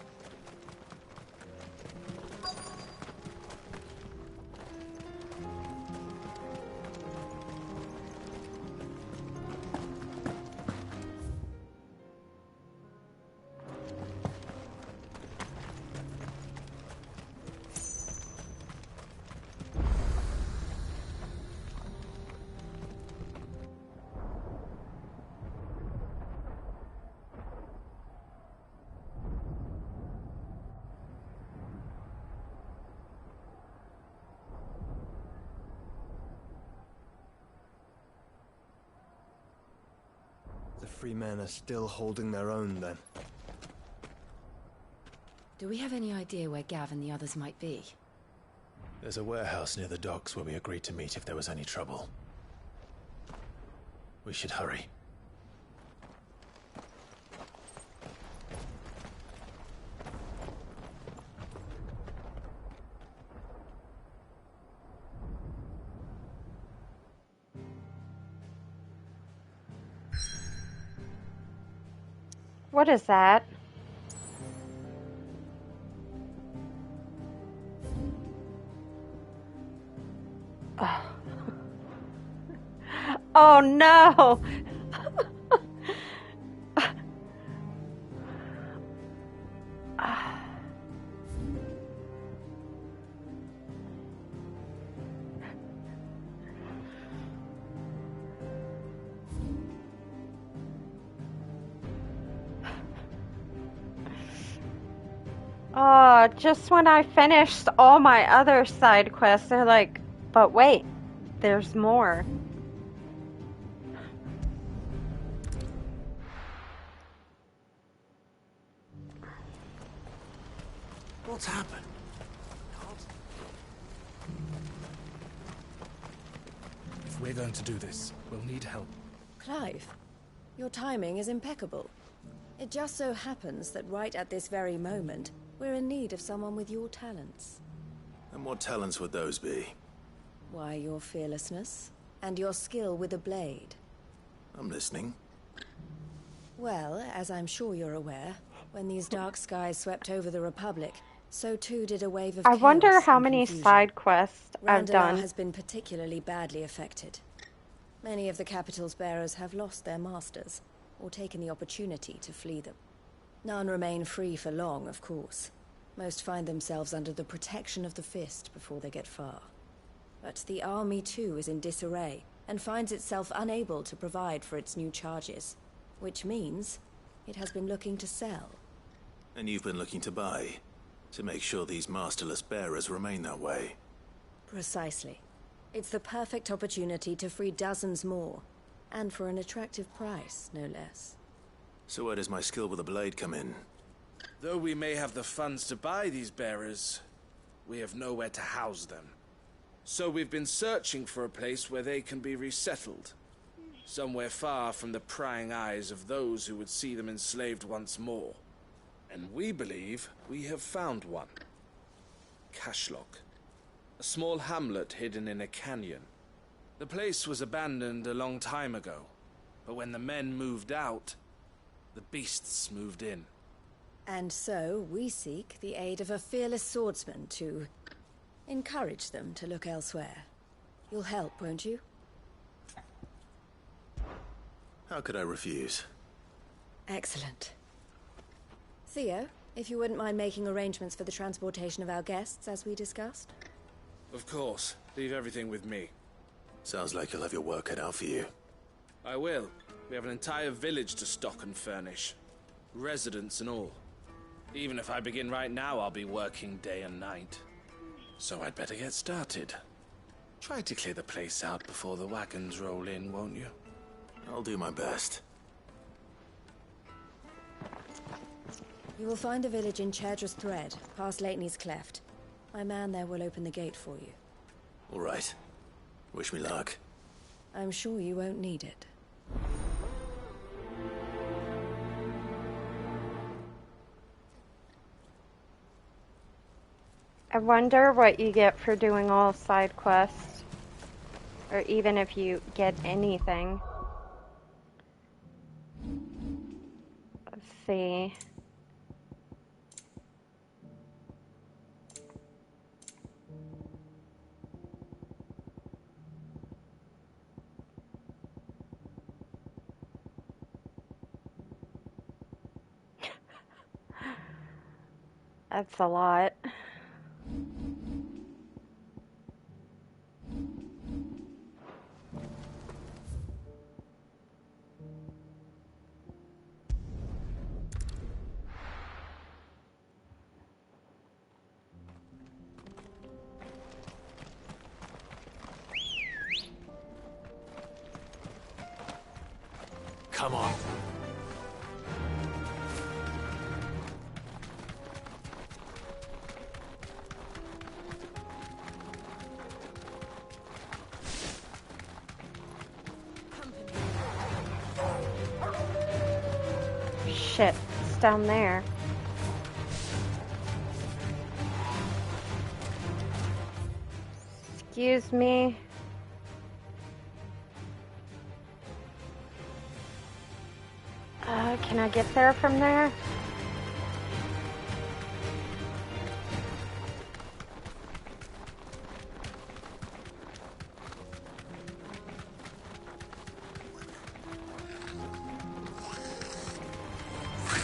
The free men are still holding their own, then. Do we have any idea where Gav and the others might be? There's a warehouse near the docks where we agreed to meet if there was any trouble. We should hurry. What is that? Oh, oh no! Oh, just when I finished all my other side quests, they're like, but wait, there's more. What's happened? If we're going to do this, we'll need help. Clive, your timing is impeccable. It just so happens that right at this very moment, we're in need of someone with your talents. And what talents would those be? Why, your fearlessness, and your skill with a blade. I'm listening. Well, as I'm sure you're aware, when these dark skies swept over the Republic, so too did a wave of I chaos wonder how and many confusion. side quests I've Randalar done. has been particularly badly affected. Many of the capital's bearers have lost their masters, or taken the opportunity to flee them. None remain free for long, of course. Most find themselves under the protection of the Fist before they get far. But the army too is in disarray, and finds itself unable to provide for its new charges. which means it has been looking to sell. And you've been looking to buy, to make sure these masterless bearers remain that way. Precisely. It's the perfect opportunity to free dozens more, and for an attractive price, no less. So where does my skill with a blade come in? Though we may have the funds to buy these bearers, we have nowhere to house them. So we've been searching for a place where they can be resettled. Somewhere far from the prying eyes of those who would see them enslaved once more. And we believe we have found one. Cashlock. A small hamlet hidden in a canyon. The place was abandoned a long time ago, but when the men moved out, the beasts moved in. And so we seek the aid of a fearless swordsman to encourage them to look elsewhere. You'll help, won't you? How could I refuse? Excellent. Theo, if you wouldn't mind making arrangements for the transportation of our guests, as we discussed. Of course. Leave everything with me. Sounds like you'll have your work cut out for you. I will. We have an entire village to stock and furnish. Residents and all. Even if I begin right now, I'll be working day and night. So I'd better get started. Try to clear the place out before the wagons roll in, won't you? I'll do my best. You will find a village in Chedra's Thread, past Lateney's Cleft. My man there will open the gate for you. All right. Wish me luck. I'm sure you won't need it. I wonder what you get for doing all side quests. Or even if you get anything. Let's see. That's a lot. Come on. Shit, it's down there. Excuse me. Can I get there from there?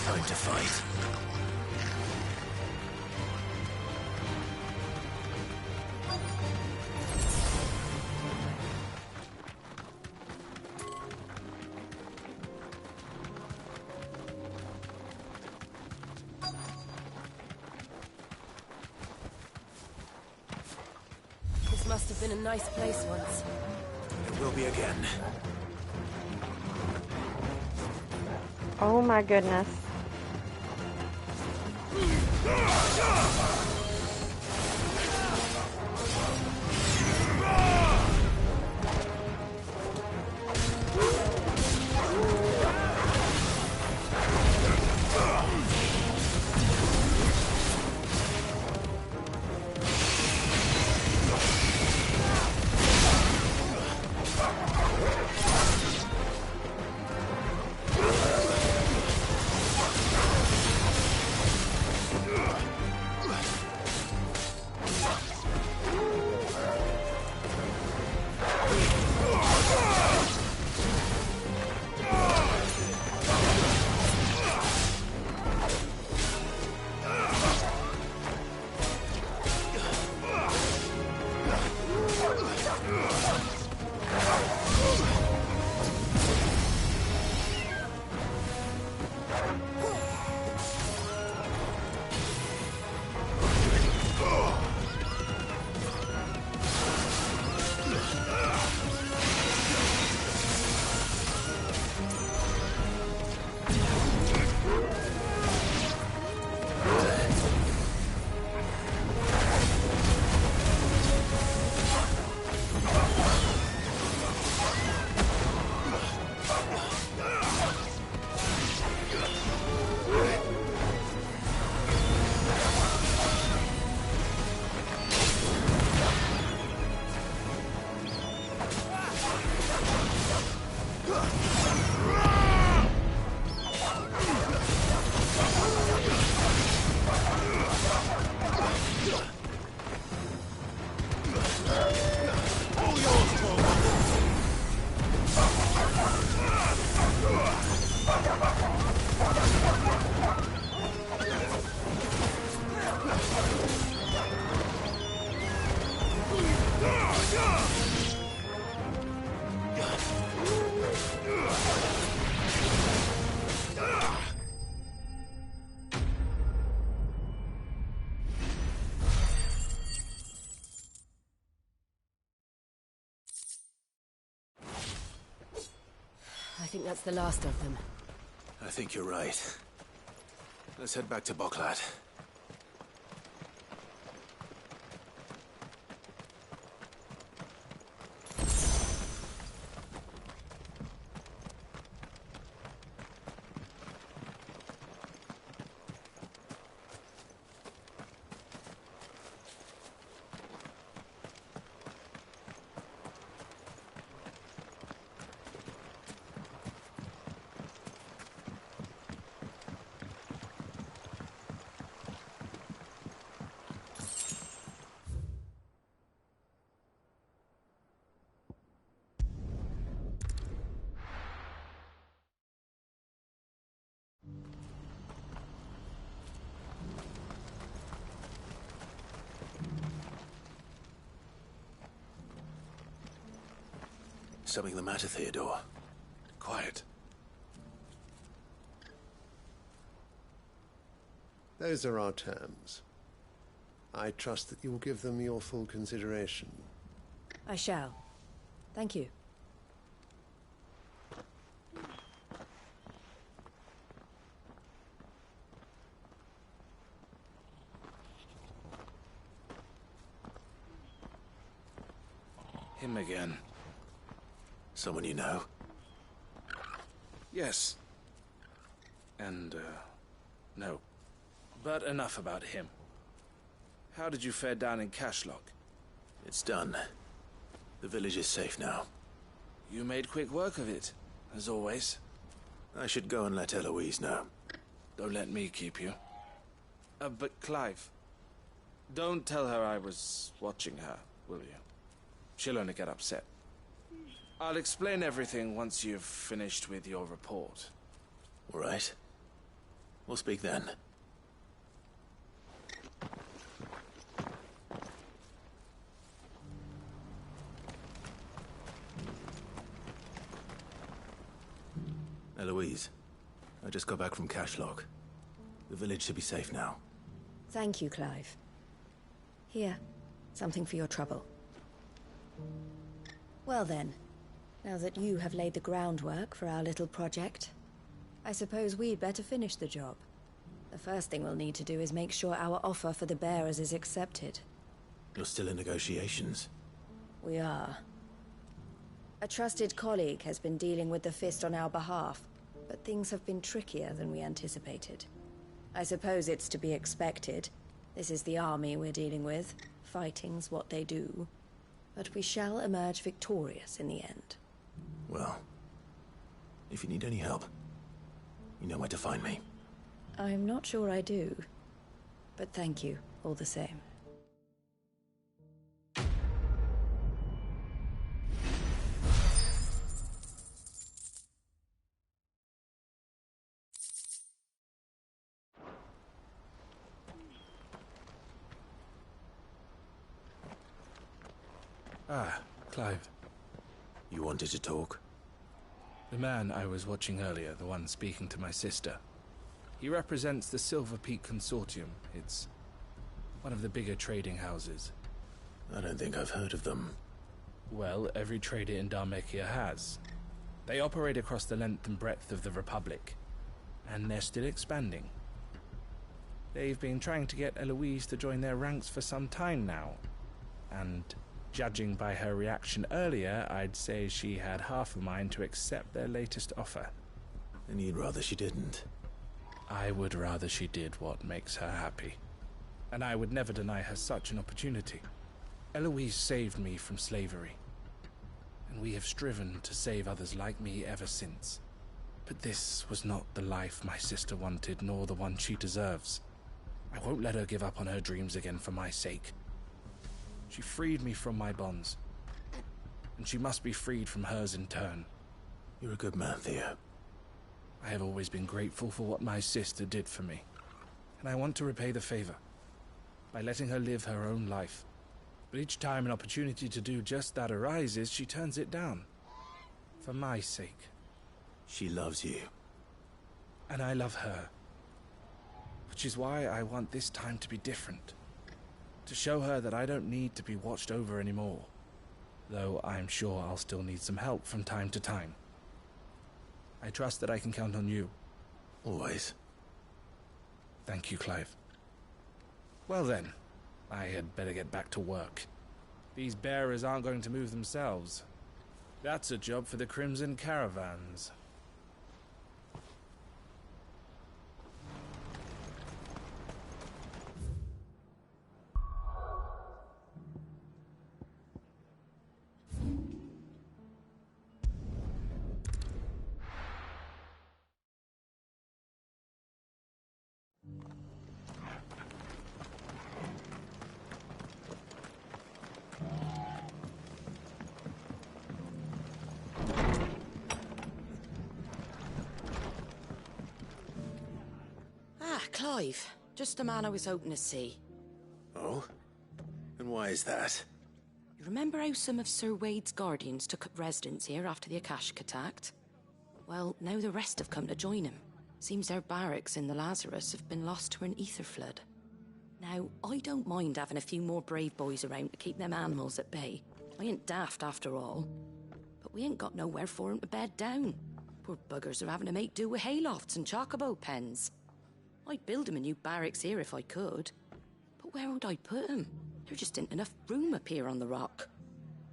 Time to fight. This must have been a nice place once. It will be again. Oh my goodness. think that's the last of them. I think you're right. Let's head back to Boklat. Something the matter, Theodore? Quiet. Those are our terms. I trust that you will give them your full consideration. I shall. Thank you. Him again. Someone you know? Yes. And, no. But enough about him. How did you fare down in Cashlock? It's done. The village is safe now. You made quick work of it, as always. I should go and let Eloise know. Don't let me keep you. But Clive, don't tell her I was watching her, will you? She'll only get upset. I'll explain everything once you've finished with your report. All right. We'll speak then. Eloise, I just got back from Cashlock. The village should be safe now. Thank you, Clive. Here, something for your trouble. Well then, now that you have laid the groundwork for our little project, I suppose we'd better finish the job. The first thing we'll need to do is make sure our offer for the bearers is accepted. You're still in negotiations? We are. A trusted colleague has been dealing with the Fist on our behalf, but things have been trickier than we anticipated. I suppose it's to be expected. This is the army we're dealing with. Fighting's what they do. But we shall emerge victorious in the end. Well, if you need any help, you know where to find me. I'm not sure I do, but thank you all the same. Ah, Clive. You wanted to talk? The man I was watching earlier, the one speaking to my sister. He represents the Silver Peak Consortium. It's one of the bigger trading houses. I don't think I've heard of them. Well, every trader in Dharmekia has. They operate across the length and breadth of the Republic, and they're still expanding. They've been trying to get Eloise to join their ranks for some time now, and judging by her reaction earlier, I'd say she had half a mind to accept their latest offer. And you'd rather she didn't? I would rather she did what makes her happy. And I would never deny her such an opportunity. Eloise saved me from slavery. And we have striven to save others like me ever since. But this was not the life my sister wanted, nor the one she deserves. I won't let her give up on her dreams again for my sake. She freed me from my bonds, and she must be freed from hers in turn. You're a good man, Theo. I have always been grateful for what my sister did for me, and I want to repay the favor by letting her live her own life. But each time an opportunity to do just that arises, she turns it down. For my sake. She loves you. And I love her. Which is why I want this time to be different. To show her that I don't need to be watched over anymore. Though I'm sure I'll still need some help from time to time. I trust that I can count on you. Always. Thank you, Clive. Well then, I had better get back to work. These bearers aren't going to move themselves. That's a job for the Crimson Caravans. Clive, just the man I was hoping to see. Oh? And why is that? You remember how some of Sir Wade's guardians took up residence here after the Akashic attacked? Well, now the rest have come to join him. Seems their barracks in the Lazarus have been lost to an ether flood. Now, I don't mind having a few more brave boys around to keep them animals at bay. I ain't daft after all. But we ain't got nowhere for 'em to bed down. Poor buggers are having to make do with haylofts and chocobo pens. I'd build 'em a new barracks here if I could. But where would I put 'em? There just ain't enough room up here on the rock.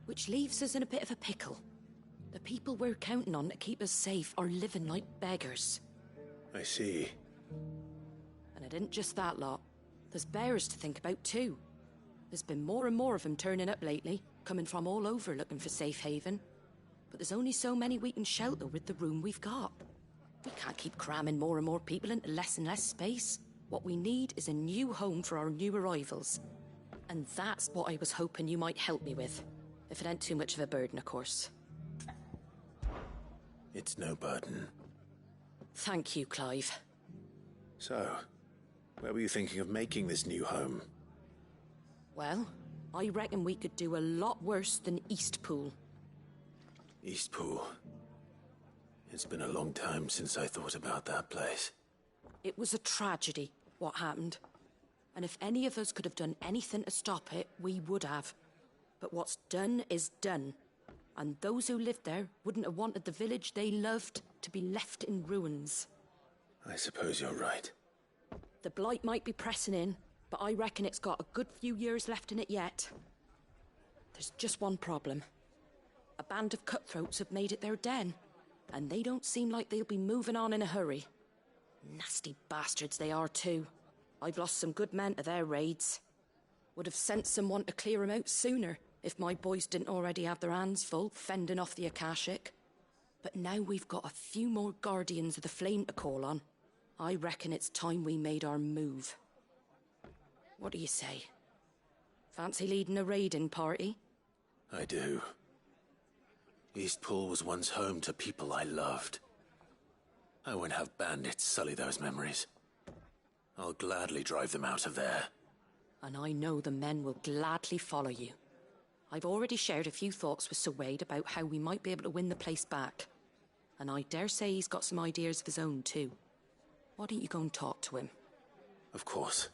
Which leaves us in a bit of a pickle. The people we're counting on to keep us safe are living like beggars. I see. And it ain't just that lot. There's bears to think about too. There's been more and more of 'em turning up lately, coming from all over looking for safe haven. But there's only so many we can shelter with the room we've got. We can't keep cramming more and more people into less and less space. What we need is a new home for our new arrivals. And that's what I was hoping you might help me with. If it ain't too much of a burden, of course. It's no burden. Thank you, Clive. So, where were you thinking of making this new home? Well, I reckon we could do a lot worse than Eastpool. Eastpool. It's been a long time since I thought about that place. It was a tragedy, what happened. And if any of us could have done anything to stop it, we would have. But what's done is done. And those who lived there wouldn't have wanted the village they loved to be left in ruins. I suppose you're right. The blight might be pressing in, but I reckon it's got a good few years left in it yet. There's just one problem. A band of cutthroats have made it their den. And they don't seem like they'll be moving on in a hurry. Nasty bastards they are too. I've lost some good men to their raids. Would have sent someone to clear 'em out sooner, if my boys didn't already have their hands full fending off the Akashic. But now we've got a few more guardians of the flame to call on. I reckon it's time we made our move. What do you say? Fancy leading a raiding party? I do. Eastpool was once home to people I loved. I won't have bandits sully those memories. I'll gladly drive them out of there. And I know the men will gladly follow you. I've already shared a few thoughts with Sir Wade about how we might be able to win the place back. And I dare say he's got some ideas of his own too. Why don't you go and talk to him? Of course.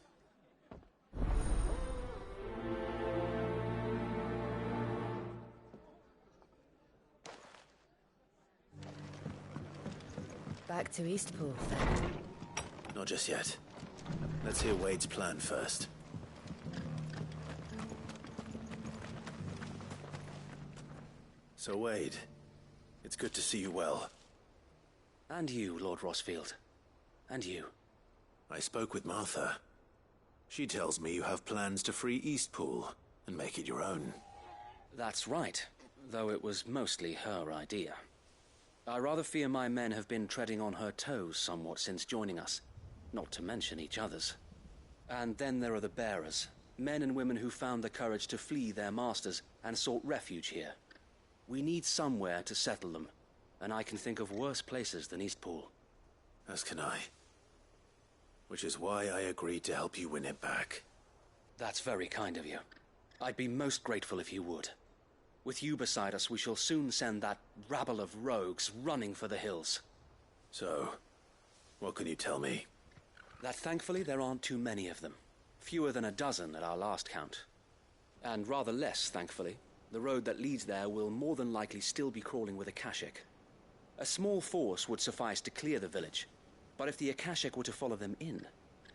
Back to Eastpool, then. Not just yet. Let's hear Wade's plan first. So, Wade, it's good to see you well. And you, Lord Rosfield. And you. I spoke with Martha. She tells me you have plans to free Eastpool and make it your own. That's right, though it was mostly her idea. I rather fear my men have been treading on her toes somewhat since joining us, not to mention each other's. And then there are the bearers, men and women who found the courage to flee their masters and sought refuge here. We need somewhere to settle them, and I can think of worse places than Eastpool. As can I. Which is why I agreed to help you win it back. That's very kind of you. I'd be most grateful if you would. With you beside us, we shall soon send that rabble of rogues running for the hills. So, what can you tell me? That thankfully there aren't too many of them. Fewer than a dozen at our last count. And rather less, thankfully. The road that leads there will more than likely still be crawling with Akashic. A small force would suffice to clear the village, but if the Akashic were to follow them in,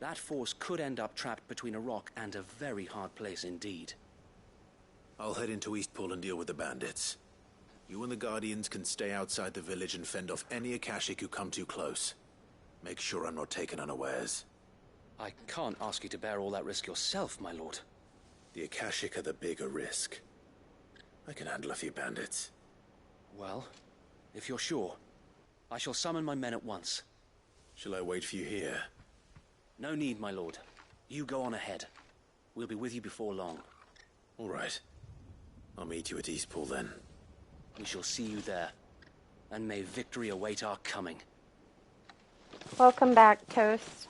that force could end up trapped between a rock and a very hard place indeed. I'll head into Eastpool and deal with the bandits. You and the Guardians can stay outside the village and fend off any Akashic who come too close. Make sure I'm not taken unawares. I can't ask you to bear all that risk yourself, my lord. The Akashic are the bigger risk. I can handle a few bandits. Well, if you're sure, I shall summon my men at once. Shall I wait for you here? No need, my lord. You go on ahead. We'll be with you before long. All right. I'll meet you at Eastpool then. We shall see you there. And may victory await our coming. Welcome back, Toast.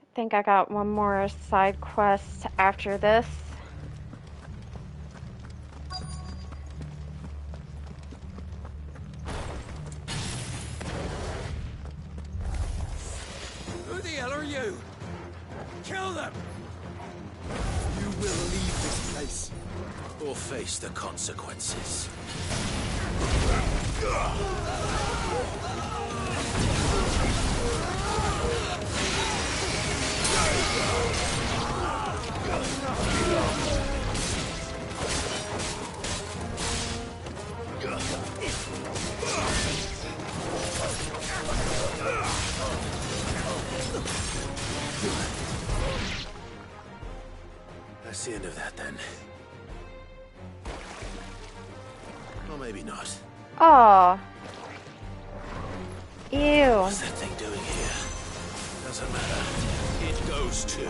I think I got one more side quest after this. Who the hell are you? Kill them! You will leave this place, or face the consequences. That's the end of that, then. Or maybe not. Oh. Ew. What's that thing doing here? Doesn't matter. It goes too.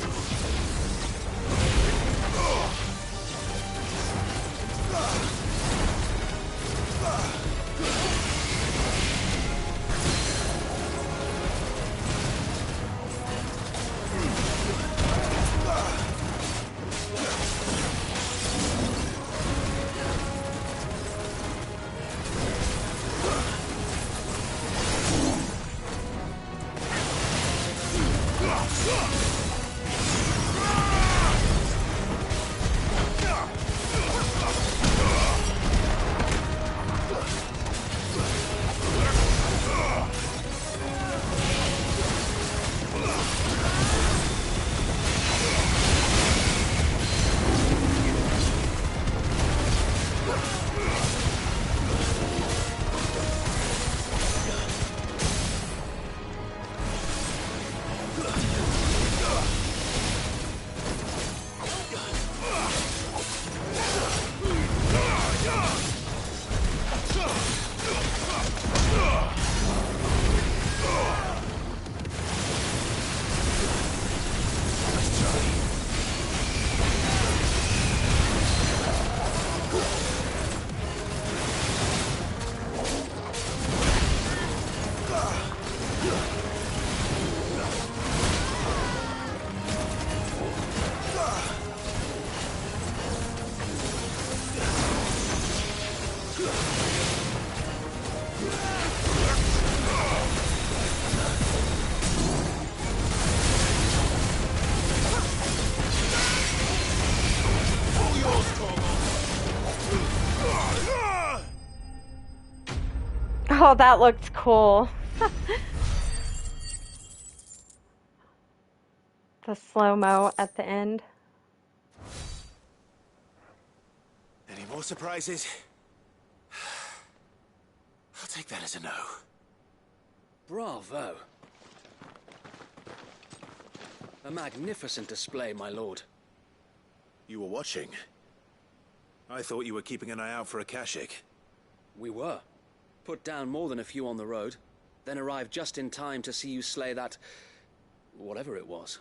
Oh, that looked cool. The slow-mo at the end. Any more surprises? I'll take that as a no. Bravo. A magnificent display, my lord. You were watching. I thought you were keeping an eye out for Akashic. We were. Put down more than a few on the road, then arrived just in time to see you slay that... whatever it was.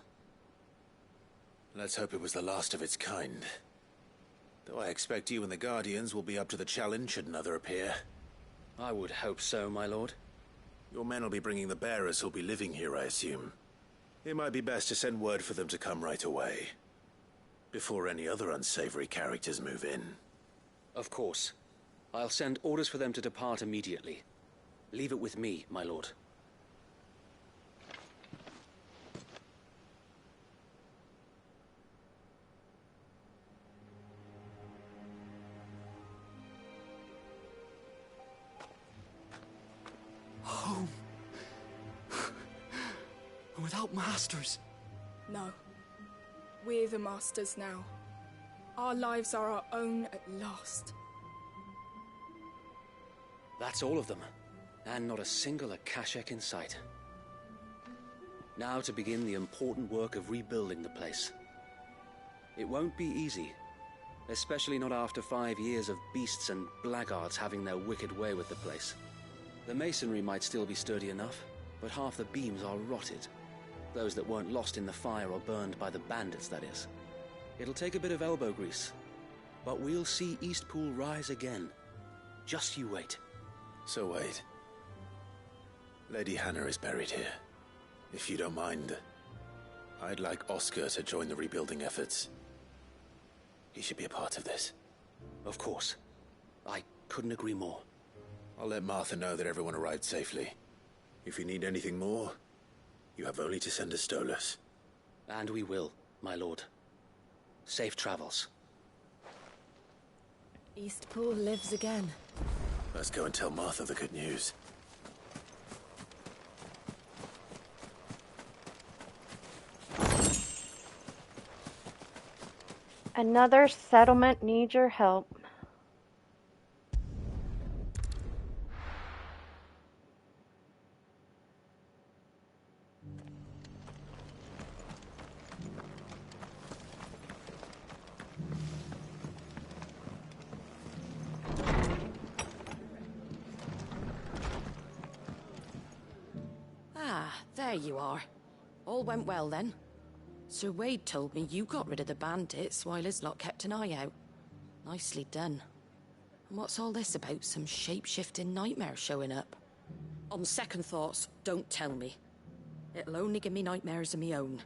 Let's hope it was the last of its kind. Though I expect you and the Guardians will be up to the challenge should another appear. I would hope so, my lord. Your men will be bringing the bearers who'll be living here, I assume. It might be best to send word for them to come right away, before any other unsavory characters move in. Of course. I'll send orders for them to depart immediately. Leave it with me, my lord. Home. Without masters. No. We're the masters now. Our lives are our own at last. That's all of them. And not a single Akashek in sight. Now to begin the important work of rebuilding the place. It won't be easy. Especially not after 5 years of beasts and blackguards having their wicked way with the place. The masonry might still be sturdy enough, but half the beams are rotted. Those that weren't lost in the fire or burned by the bandits, that is. It'll take a bit of elbow grease. But we'll see Eastpool rise again. Just you wait. So wait. Lady Hannah is buried here. If you don't mind, I'd like Oscar to join the rebuilding efforts. He should be a part of this. Of course. I couldn't agree more. I'll let Martha know that everyone arrived safely. If you need anything more, you have only to send a Stolas. And we will, my lord. Safe travels. Eastpool lives again. Let's go and tell Martha the good news. Another settlement needs your help. Ah, there you are. All went well then. Sir Wade told me you got rid of the bandits while his lot kept an eye out. Nicely done. And what's all this about some shape-shifting nightmare showing up? On second thoughts, don't tell me. It'll only give me nightmares of me own.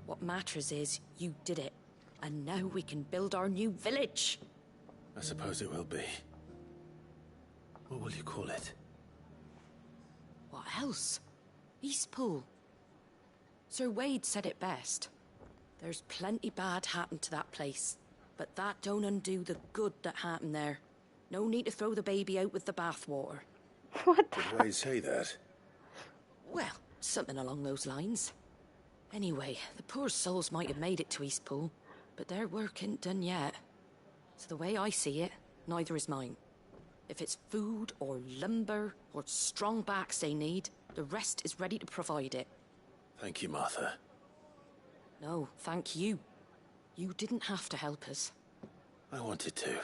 What matters is you did it. And now we can build our new village. I suppose it will be. What will you call it? What else? Eastpool. Sir Wade said it best. There's plenty bad happened to that place, but that don't undo the good that happened there. No need to throw the baby out with the bathwater. What Did Wade say that? Well, something along those lines. Anyway, the poor souls might have made it to Eastpool, but their work ain't done yet. So the way I see it, neither is mine. If it's food or lumber or strong backs they need, the rest is ready to provide it. Thank you, Martha. No, thank you. You didn't have to help us. I wanted to.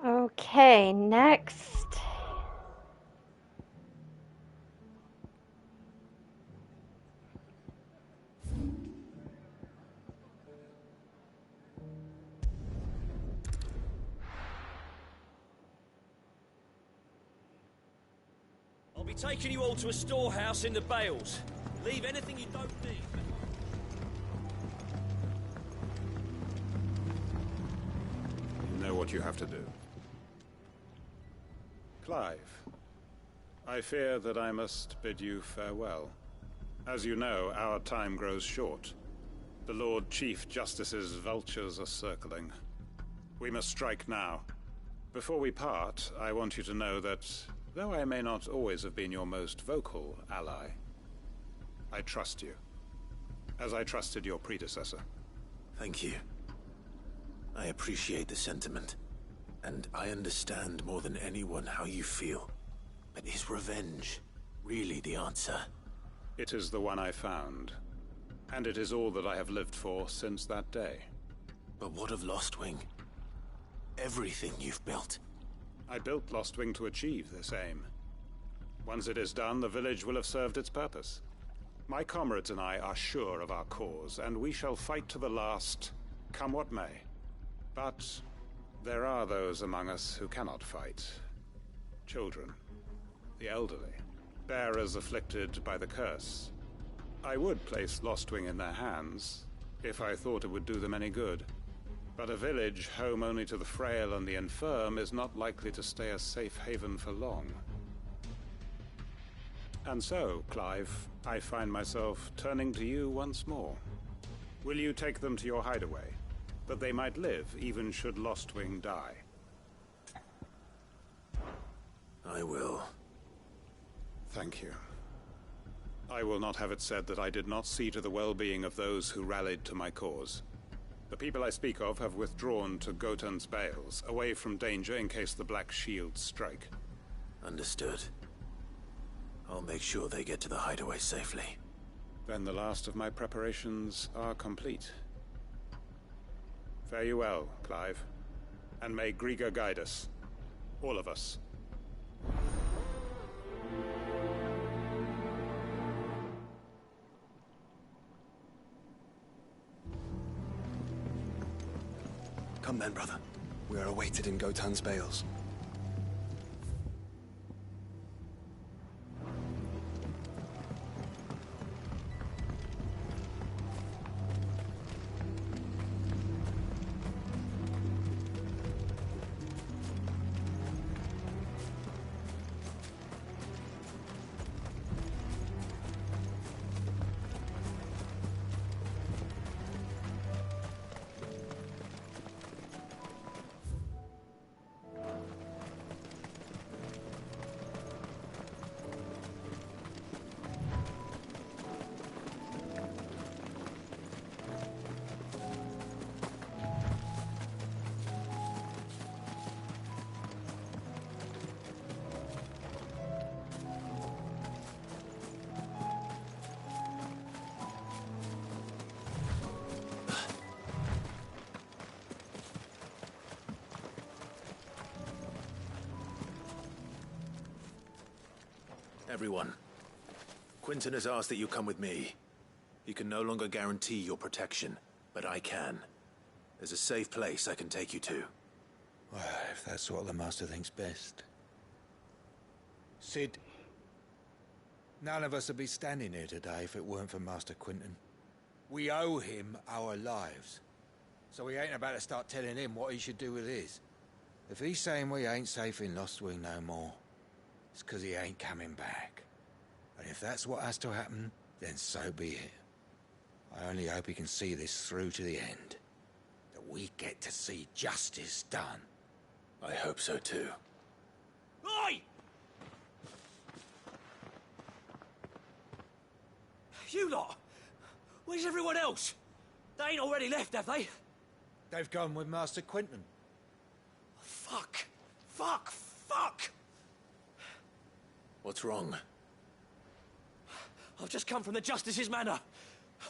Okay, next. I'll be taking you all to a storehouse in the Bales. Leave anything you don't need. You know what you have to do. Clive, I fear that I must bid you farewell. As you know, our time grows short. The Lord Chief Justice's vultures are circling. We must strike now. Before we part, I want you to know that, though I may not always have been your most vocal ally, I trust you, as I trusted your predecessor. Thank you. I appreciate the sentiment, and I understand more than anyone how you feel. But is revenge really the answer? It is the one I found, and it is all that I have lived for since that day. But what of Lostwing? Everything you've built. I built Lostwing to achieve this aim. Once it is done, the village will have served its purpose. My comrades and I are sure of our cause, and we shall fight to the last, come what may. But There are those among us who cannot fight. Children, the elderly, bearers afflicted by the curse. I would place Lostwing in their hands, if I thought it would do them any good. But a village home only to the frail and the infirm is not likely to stay a safe haven for long. And so, Clive, I find myself turning to you once more. Will you take them to your hideaway, that they might live even should Lostwing die? I will. Thank you. I will not have it said that I did not see to the well-being of those who rallied to my cause. The people I speak of have withdrawn to Gotan's Bales, away from danger in case the Black Shields strike. Understood. I'll make sure they get to the hideaway safely. Then the last of my preparations are complete. Fare you well, Clive. And may Griga guide us. All of us. Come then, brother. We are awaited in Gotan's Bales. Everyone, Quinton has asked that you come with me. He can no longer guarantee your protection, but I can. There's a safe place I can take you to. Well, if that's what the Master thinks best. Sid, none of us would be standing here today if it weren't for Master Quinton. We owe him our lives. So we ain't about to start telling him what he should do with his. If he's saying we ain't safe in Lostwing no more, it's 'cause he ain't coming back. And if that's what has to happen, then so be it. I only hope he can see this through to the end. That we get to see justice done. I hope so too. Oi! You lot! Where's everyone else? They ain't already left, have they? They've gone with Master Quinton. Fuck! Fuck! Fuck! What's wrong? I've just come from the Justice's manor.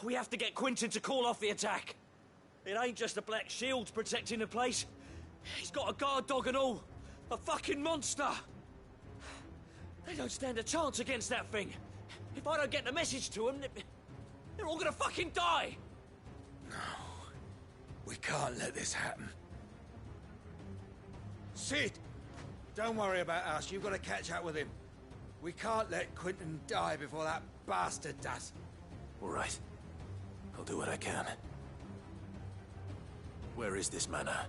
We have to get Quinton to call off the attack. It ain't just the Black Shields protecting the place. He's got a guard dog and all. A fucking monster. They don't stand a chance against that thing. If I don't get the message to them, they're all gonna fucking die. No. We can't let this happen. Sid! Don't worry about us. You've got to catch up with him. We can't let Quinton die before that bastard does. All right. I'll do what I can. Where is this manor?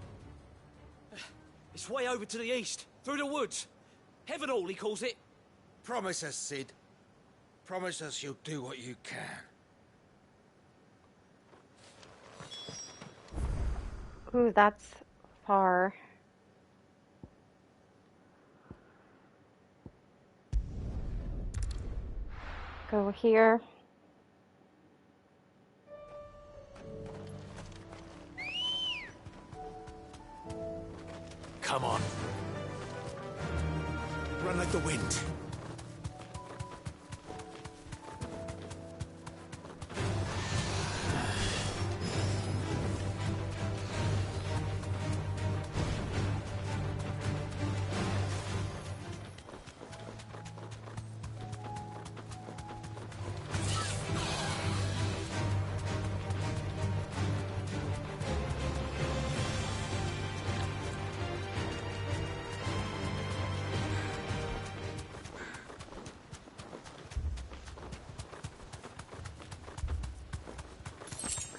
It's way over to the east, through the woods. Heaven Hall, he calls it. Promise us, Sid. Promise us you'll do what you can. Ooh, that's far. Go here. Come on. Run like the wind.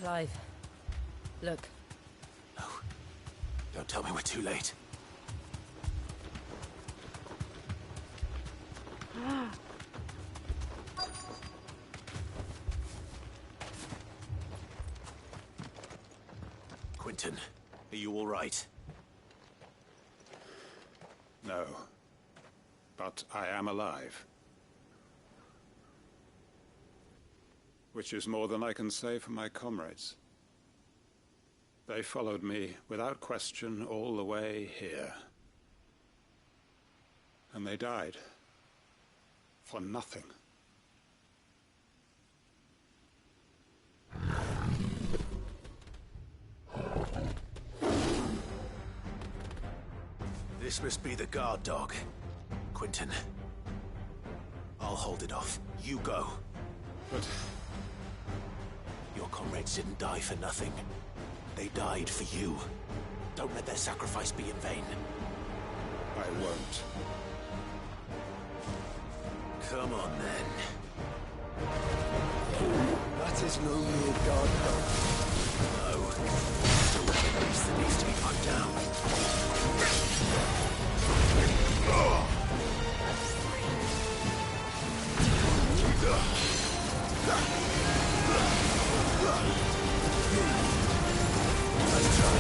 Clive, look. No. Don't tell me we're too late. Quentin, are you all right? No. But I am alive. Which is more than I can say for my comrades. They followed me without question all the way here. And they died. For nothing. This must be the guard dog. Quentin. I'll hold it off. You go. But... your comrades didn't die for nothing. They died for you. Don't let their sacrifice be in vain. I won't. Come on, then. That is no mere guard dog. No. It's a weapon beast that needs to be put down. Let's try.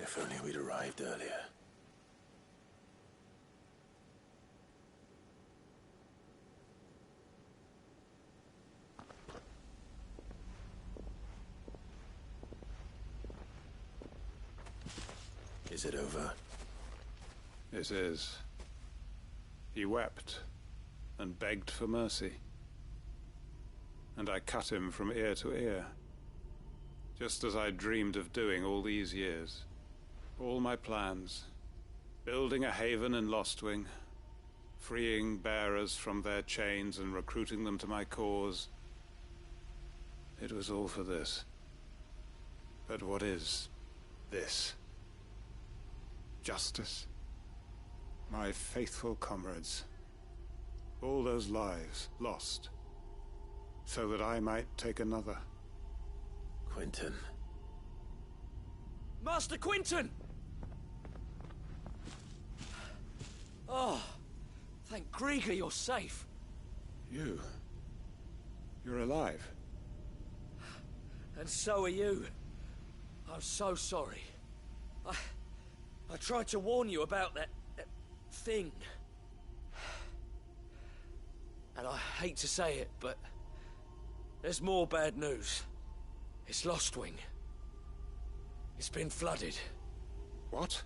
If only we'd arrived earlier. Is it over? It is. He wept and begged for mercy. And I cut him from ear to ear. Just as I dreamed of doing all these years. All my plans. Building a haven in Lostwing. Freeing bearers from their chains and recruiting them to my cause. It was all for this. But what is this? Justice? My faithful comrades. All those lives lost. So that I might take another. Quentin. Master Quentin! Oh, thank Grieger you're safe. You're alive. And so are you. I'm so sorry. I tried to warn you about that thing. And I hate to say it, but there's more bad news. It's Lostwing. It's been flooded. What?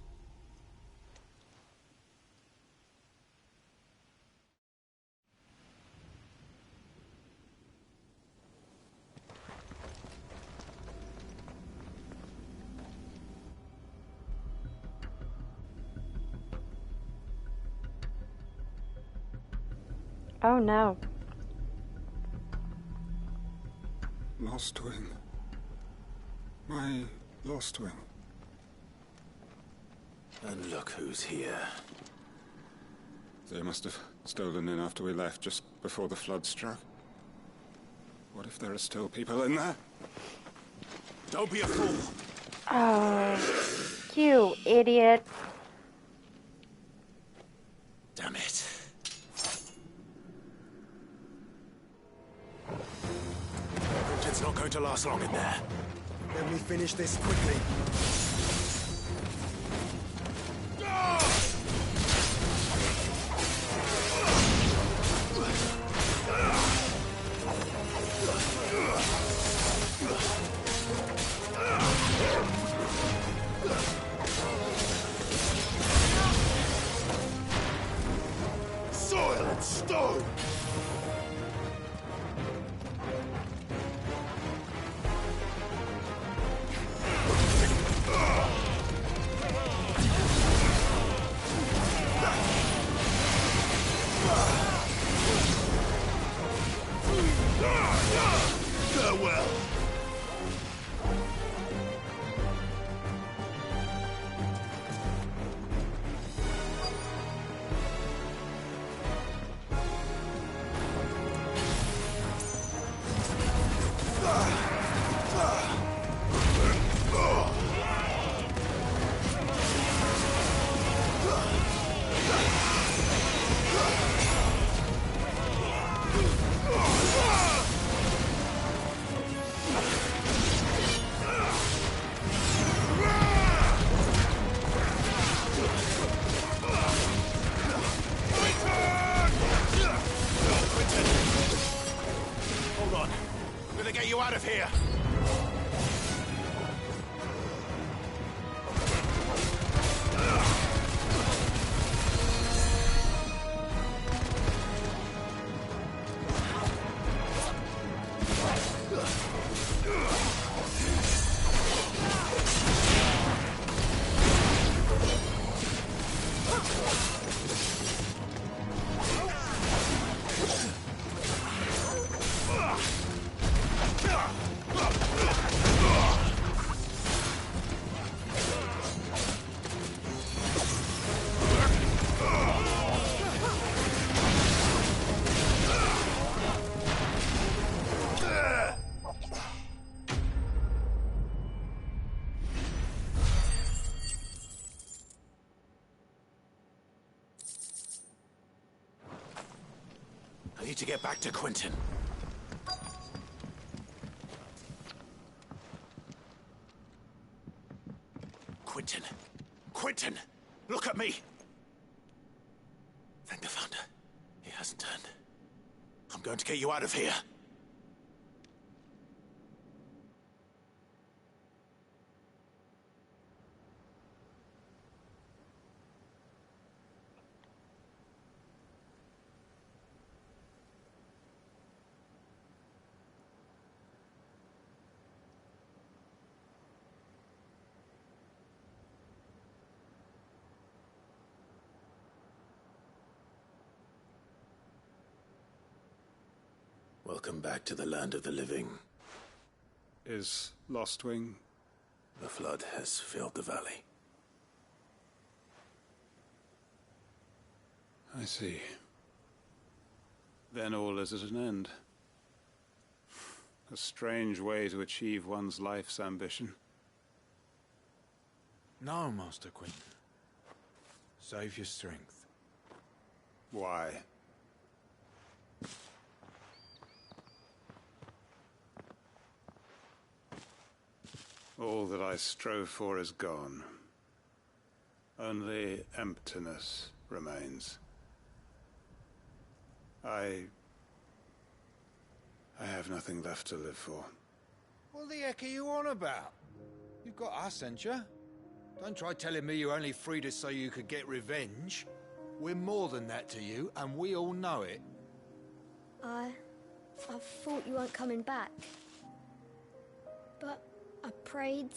Oh no. Lostwing. My Lostwing. And look who's here. They must have stolen in after we left, just before the flood struck. What if there are still people in there? Don't be a fool! Oh, you idiot. Damn it. It's not going to last long in there. Let me finish this quickly. Soil and stone! Farewell! Hold on. I'm gonna get you out of here. I need to get back to Quentin. Quentin! Quentin! Look at me! Thank the Founder. He hasn't turned. I'm going to get you out of here. Welcome back to the land of the living. Is Lostwing? The flood has filled the valley. I see. Then all is at an end. A strange way to achieve one's life's ambition. No, Master Quentin. Save your strength. Why? All that I strove for is gone. Only emptiness remains. I have nothing left to live for. What the heck are you on about? You've got us, ain't you? Don't try telling me you only freed us so you could get revenge. We're more than that to you, and we all know it. I thought you weren't coming back. But I prayed,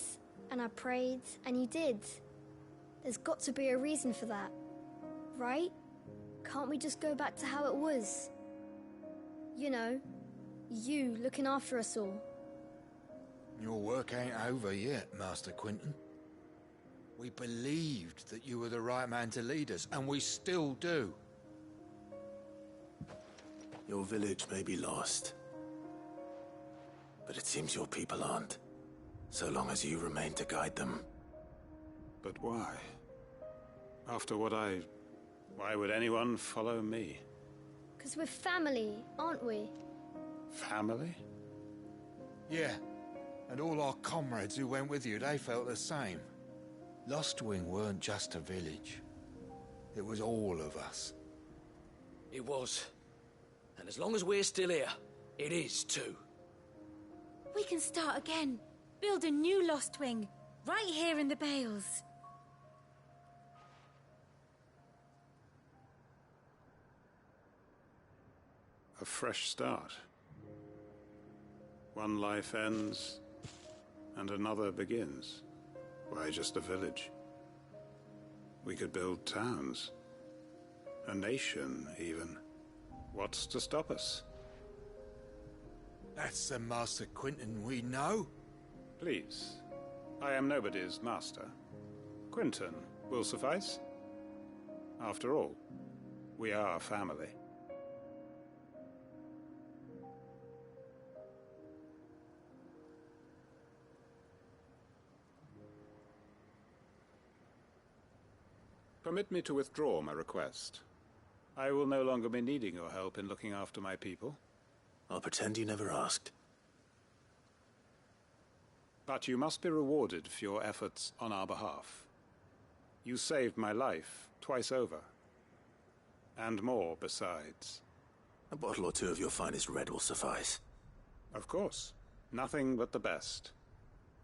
and you did. There's got to be a reason for that, right? Can't we just go back to how it was? You know, you looking after us all. Your work ain't over yet, Master Quentin. We believed that you were the right man to lead us, and we still do. Your village may be lost, but it seems your people aren't, so long as you remain to guide them. But why? After what why would anyone follow me? 'Cause we're family, aren't we? Family? Yeah, and all our comrades who went with you, they felt the same. Lostwing weren't just a village. It was all of us. It was. And as long as we're still here, it is too. We can start again. Build a new Lostwing, right here in the Bales. A fresh start. One life ends, and another begins. Why just a village? We could build towns. A nation, even. What's to stop us? That's the Master Quinton we know. Please. I am nobody's master. Quinton will suffice. After all, we are family. Permit me to withdraw my request. I will no longer be needing your help in looking after my people. I'll pretend you never asked. But you must be rewarded for your efforts on our behalf. You saved my life twice over. And more besides. A bottle or two of your finest red will suffice. Of course. Nothing but the best.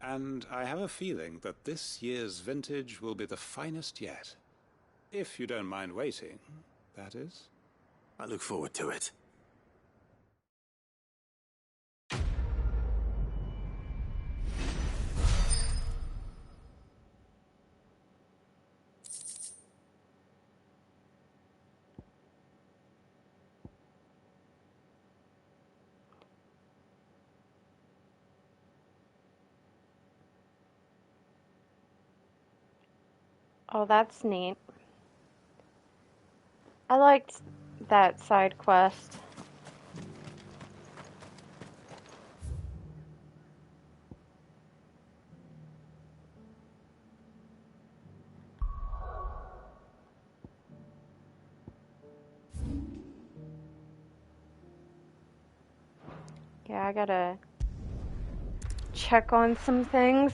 And I have a feeling that this year's vintage will be the finest yet. If you don't mind waiting, that is. I look forward to it. Oh, that's neat. I liked that side quest. Yeah, I gotta check on some things.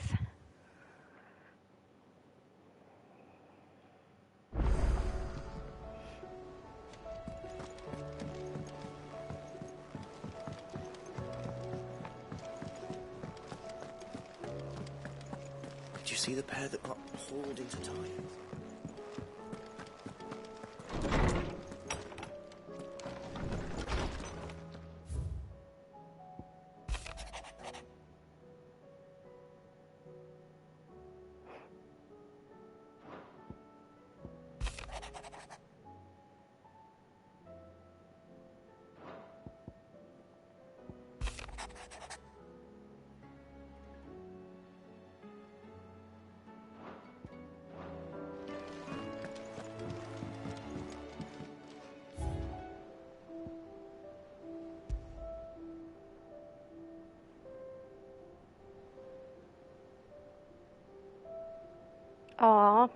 Did you see the pair that got hauled into time? Aw.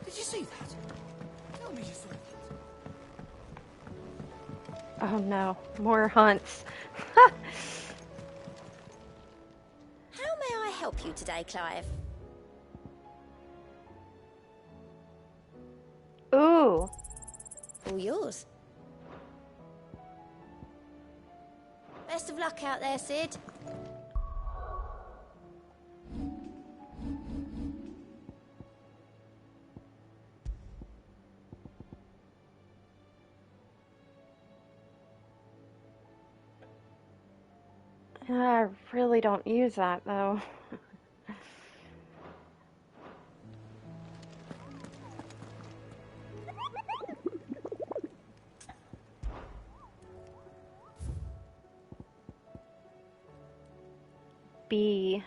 Did you see that? Tell me you saw that. Oh no, more hunts. How may I help you today, Clive? Ooh. All yours. Best of luck out there, Sid. I really don't use that, though. B.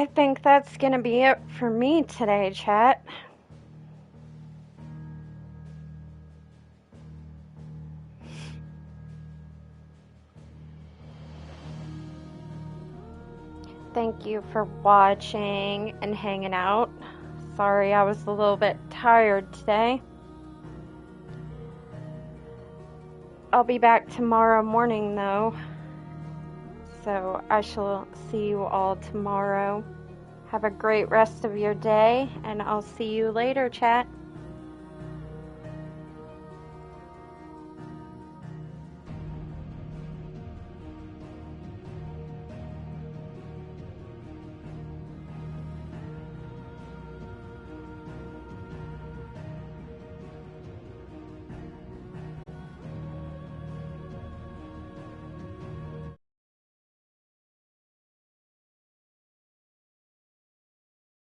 I think that's gonna be it for me today, chat. Thank you for watching and hanging out. Sorry I was a little bit tired today. I'll be back tomorrow morning though. So I shall see you all tomorrow. Have a great rest of your day, and I'll see you later, chat.